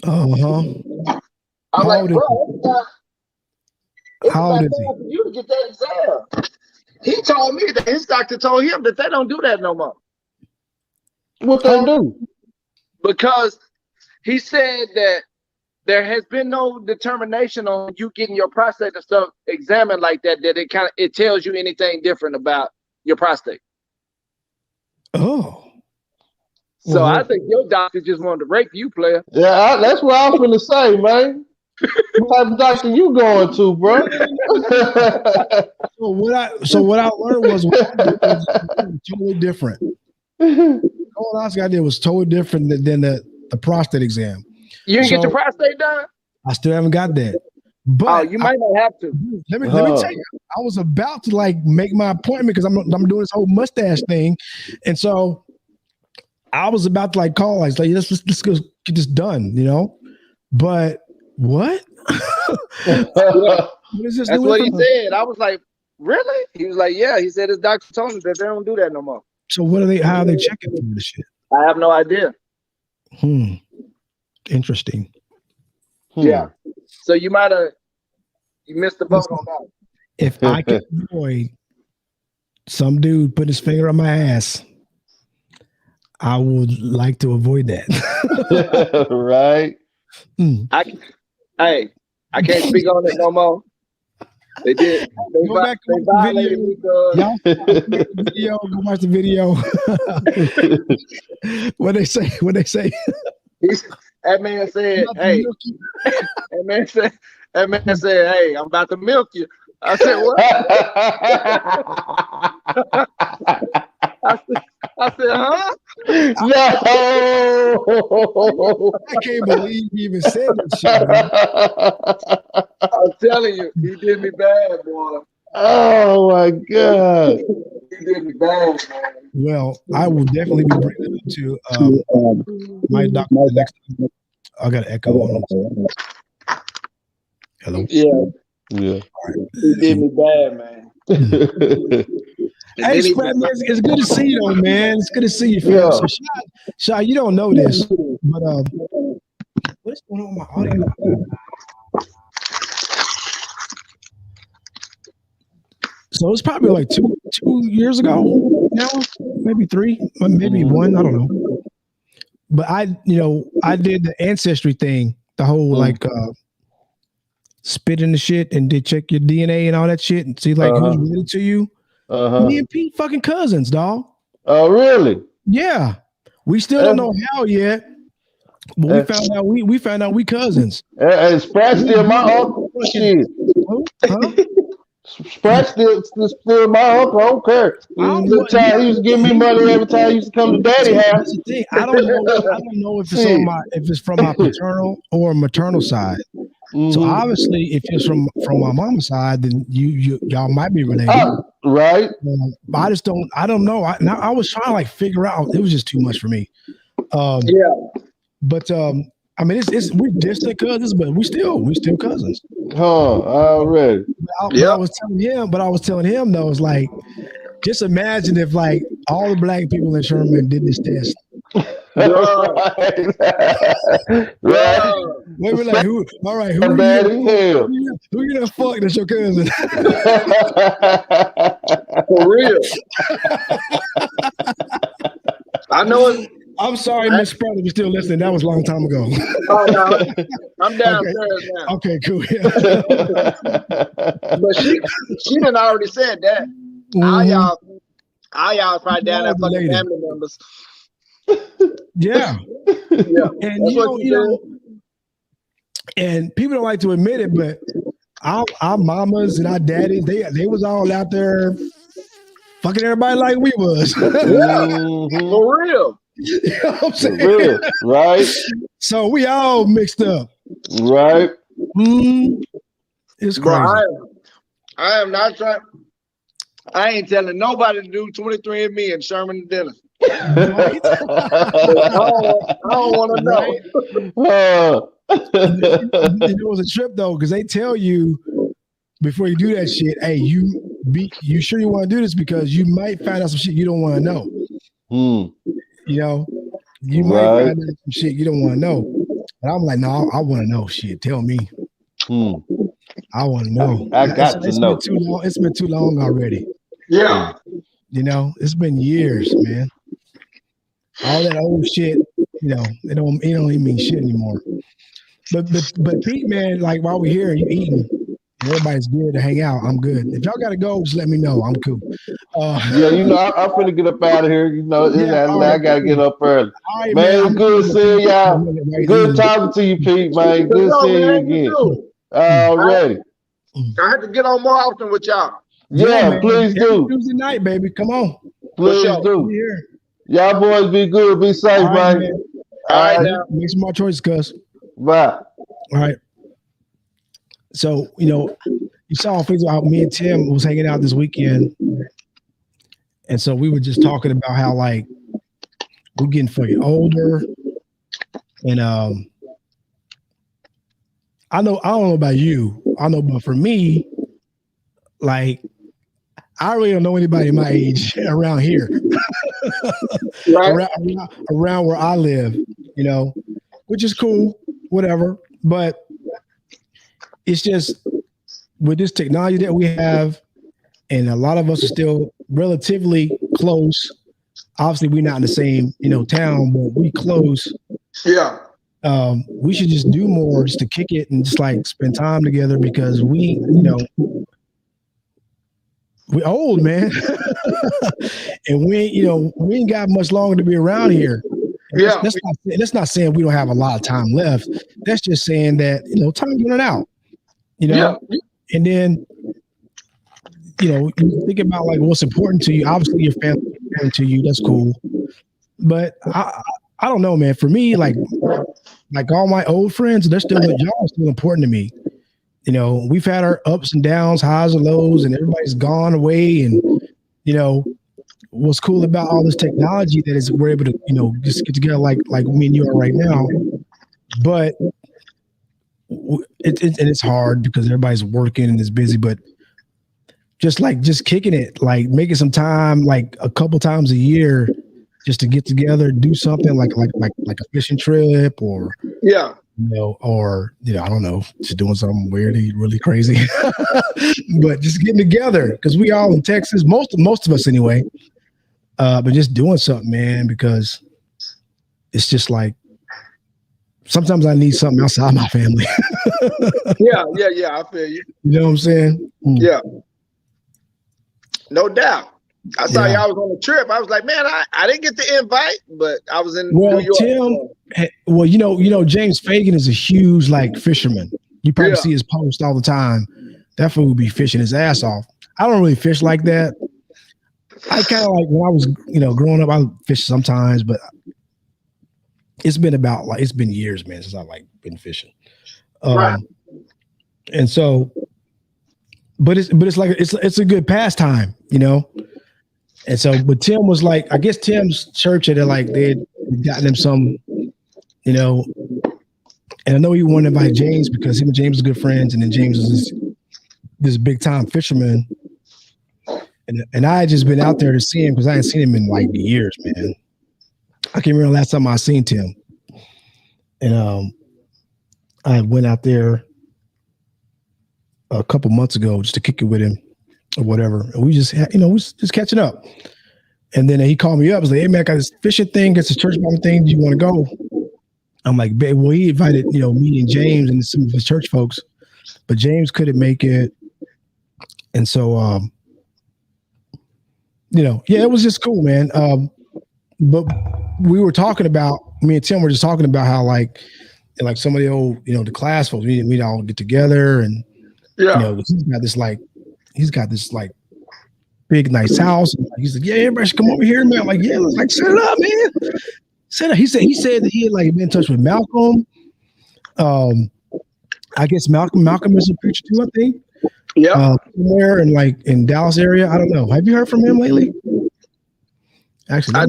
I'm like, bro, it's about time for you to get that exam. He told me that his doctor told him that they don't do that no more. What they do? Because he said that there has been no determination on you getting your prostate and stuff examined like that it tells you anything different about your prostate. Oh. So I think your doctor just wanted to rape you, player. Yeah, that's what I was gonna say, man. What type of doctor you going to, bro? So what I learned was totally different. Colonoscopy I did was totally different than the prostate exam. You didn't get your prostate done? I still haven't got that. But you might not have to. Let me tell you, I was about to like make my appointment because I'm doing this whole mustache thing, and so I was about to like call. I was like, let's go get this done, you know. But what? What is this? That's what he said. I was like, really? He was like, yeah. He said his doctor told him that they don't do that no more. So how are they checking for this shit? I have no idea. Interesting. Yeah. So you missed the boat on that. If I can avoid some dude putting his finger on my ass, I would like to avoid that. Right. I can't speak on it no more. They did. They violated me. Y'all go watch the video. What they say? That man said, "Hey." That man said, "Hey, I'm about to milk you." I said, "What?" I said, "Huh?" No. I can't believe he even said that shit. I'm telling you, he did me bad, boy. Oh my God. He did me bad, man. Well, I will definitely be bringing it to my doctor the next time. I got an echo on him. Hello? Yeah. Right. He did me bad, man. Hey, Scrap, man, it's good to see you, though, man. It's good to see you, fam. Yeah. So, Shy, you don't know this, but what's going on with my audio? So it's probably like two years ago now, maybe 3, maybe 1, I don't know. But I did the ancestry thing, the whole like spit in the shit and they check your DNA and all that shit and see like who's related to you. Me and Pete fucking cousins, dog. Oh, really? Yeah. We still don't know how yet, but we found out we cousins. And Sprat still my uncle. Shit. Huh? Sprat still my uncle. I don't care. He used to give me money every time he used to come to Daddy house. That's the thing. I don't know if it's from my paternal or maternal side. So obviously, if it's from my mama's side, then y'all might be related, right? But I don't know. I was trying to like figure out. It was just too much for me. But I mean, we're distant cousins, but we still cousins. Already. I was telling him though, it's like, just imagine if like all the black people in Sherman did this test. Right. We were like, who you gonna fuck that's your cousin? For real. I know it. I'm sorry, Miss Sprout, if you're still listening. That was a long time ago. Oh, no. I'm downstairs now. Okay, cool. But she done already said that. All y'all probably down there fucking family members. Yeah. And you know, and people don't like to admit it, but our mamas and our daddies, they was all out there fucking everybody like we was. For real. You know what I'm saying? For real, right? So we all mixed up. Right. It's crazy. I am not trying. I ain't telling nobody to do 23andMe and Sherman dinner. Right? I don't want to know. It was a trip though, because they tell you before you do that shit, hey, you sure you want to do this because you might find out some shit you don't want to know. You know, you might find out some shit you don't want to know. But I'm like, no, I want to know shit. Tell me. I want to know. I got to know. It's been too long already. Yeah. You know, it's been years, man. All that old shit, you know, it don't even mean shit anymore. But Pete, man, like while we're here, you eating. Everybody's good to hang out. I'm good. If y'all gotta go, just let me know. I'm cool. Yeah, you know, I'm finna get up out of here. You know, I gotta get up early. Right, man, it's good seeing y'all. Good talking to you, Pete, man. Good seeing you again. Already. I have to get on more often with y'all. Yeah, please do. Tuesday night, baby. Come on. Please do. Y'all boys be good. Be safe, man. All right, now. Make some more choices, cuz. Bye. All right. So, you know, you saw on Facebook how me and Tim was hanging out this weekend. And so we were just talking about how, like, we're getting fucking older. And I don't know about you. I know, but for me, like, I really don't know anybody my age around here. Right. around where I live, you know, which is cool, whatever. But it's just with this technology that we have, and a lot of us are still relatively close. Obviously, we're not in the same, you know, town, but we close. Yeah. We should just do more just to kick it and just like spend time together because we, you know, we're old, man. And we ain't got much longer to be around here. Yeah. That's not saying we don't have a lot of time left. That's just saying that, you know, time's running out. You know, and then, you know, you think about like what's important to you. Obviously, your family is important to you. That's cool. But I don't know, man. For me, like all my old friends, y'all are still important to me. You know, we've had our ups and downs, highs and lows, and everybody's gone away. And, you know, what's cool about all this technology that is we're able to, you know, just get together like me and you are right now. But it's hard because everybody's working and is busy, but just kicking it, like making some time, like a couple times a year, just to get together, do something like a fishing trip or yeah, you know, or you know, I don't know, just doing something weird, really crazy, but just getting together because we all in Texas, most of us anyway. But just doing something, man, because it's just like sometimes I need something outside my family. Yeah. I feel you. You know what I'm saying? Yeah. No doubt. I saw y'all was on a trip. I was like, man, I didn't get the invite, but I was in New York. Tim, well, you know, James Fagan is a huge like fisherman. You probably see his post all the time. That fool would be fishing his ass off. I don't really fish like that. I kind of like when I was, growing up, I fish sometimes, but it's been years, man, since I been fishing. Right. And so, but it's like it's a good pastime, And so, but Tim was like, I guess Tim's church had they'd gotten him some, and I know he wanted to invite James because him and James are good friends, and then James is this big time fisherman. And I had just been out there to see him because I hadn't seen him in years, man. I can't remember the last time I seen Tim. And I went out there a couple months ago just to kick it with him or whatever. And we just, we was just catching up. And then he called me up. I was like, hey, man, I got this fishing thing. It's a church bomb thing. Do you want to go? I'm like, babe, well, he invited, me and James and some of his church folks, but James couldn't make it. And so, it was just cool, man. But we were talking about, me and Tim were just talking about how some of the old, the class folks, we'd all get together and, he's got this big, nice house. And he's like, yeah, everybody should come over here, man. I'm like, yeah, let's set it up, man. Set it. He said that he had been in touch with Malcolm. I guess Malcolm is a preacher too, I think. Yeah. Somewhere in Dallas area. I don't know. Have you heard from him lately? Actually,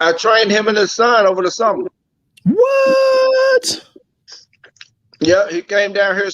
I trained him and his son over the summer. What? Yeah, he came down here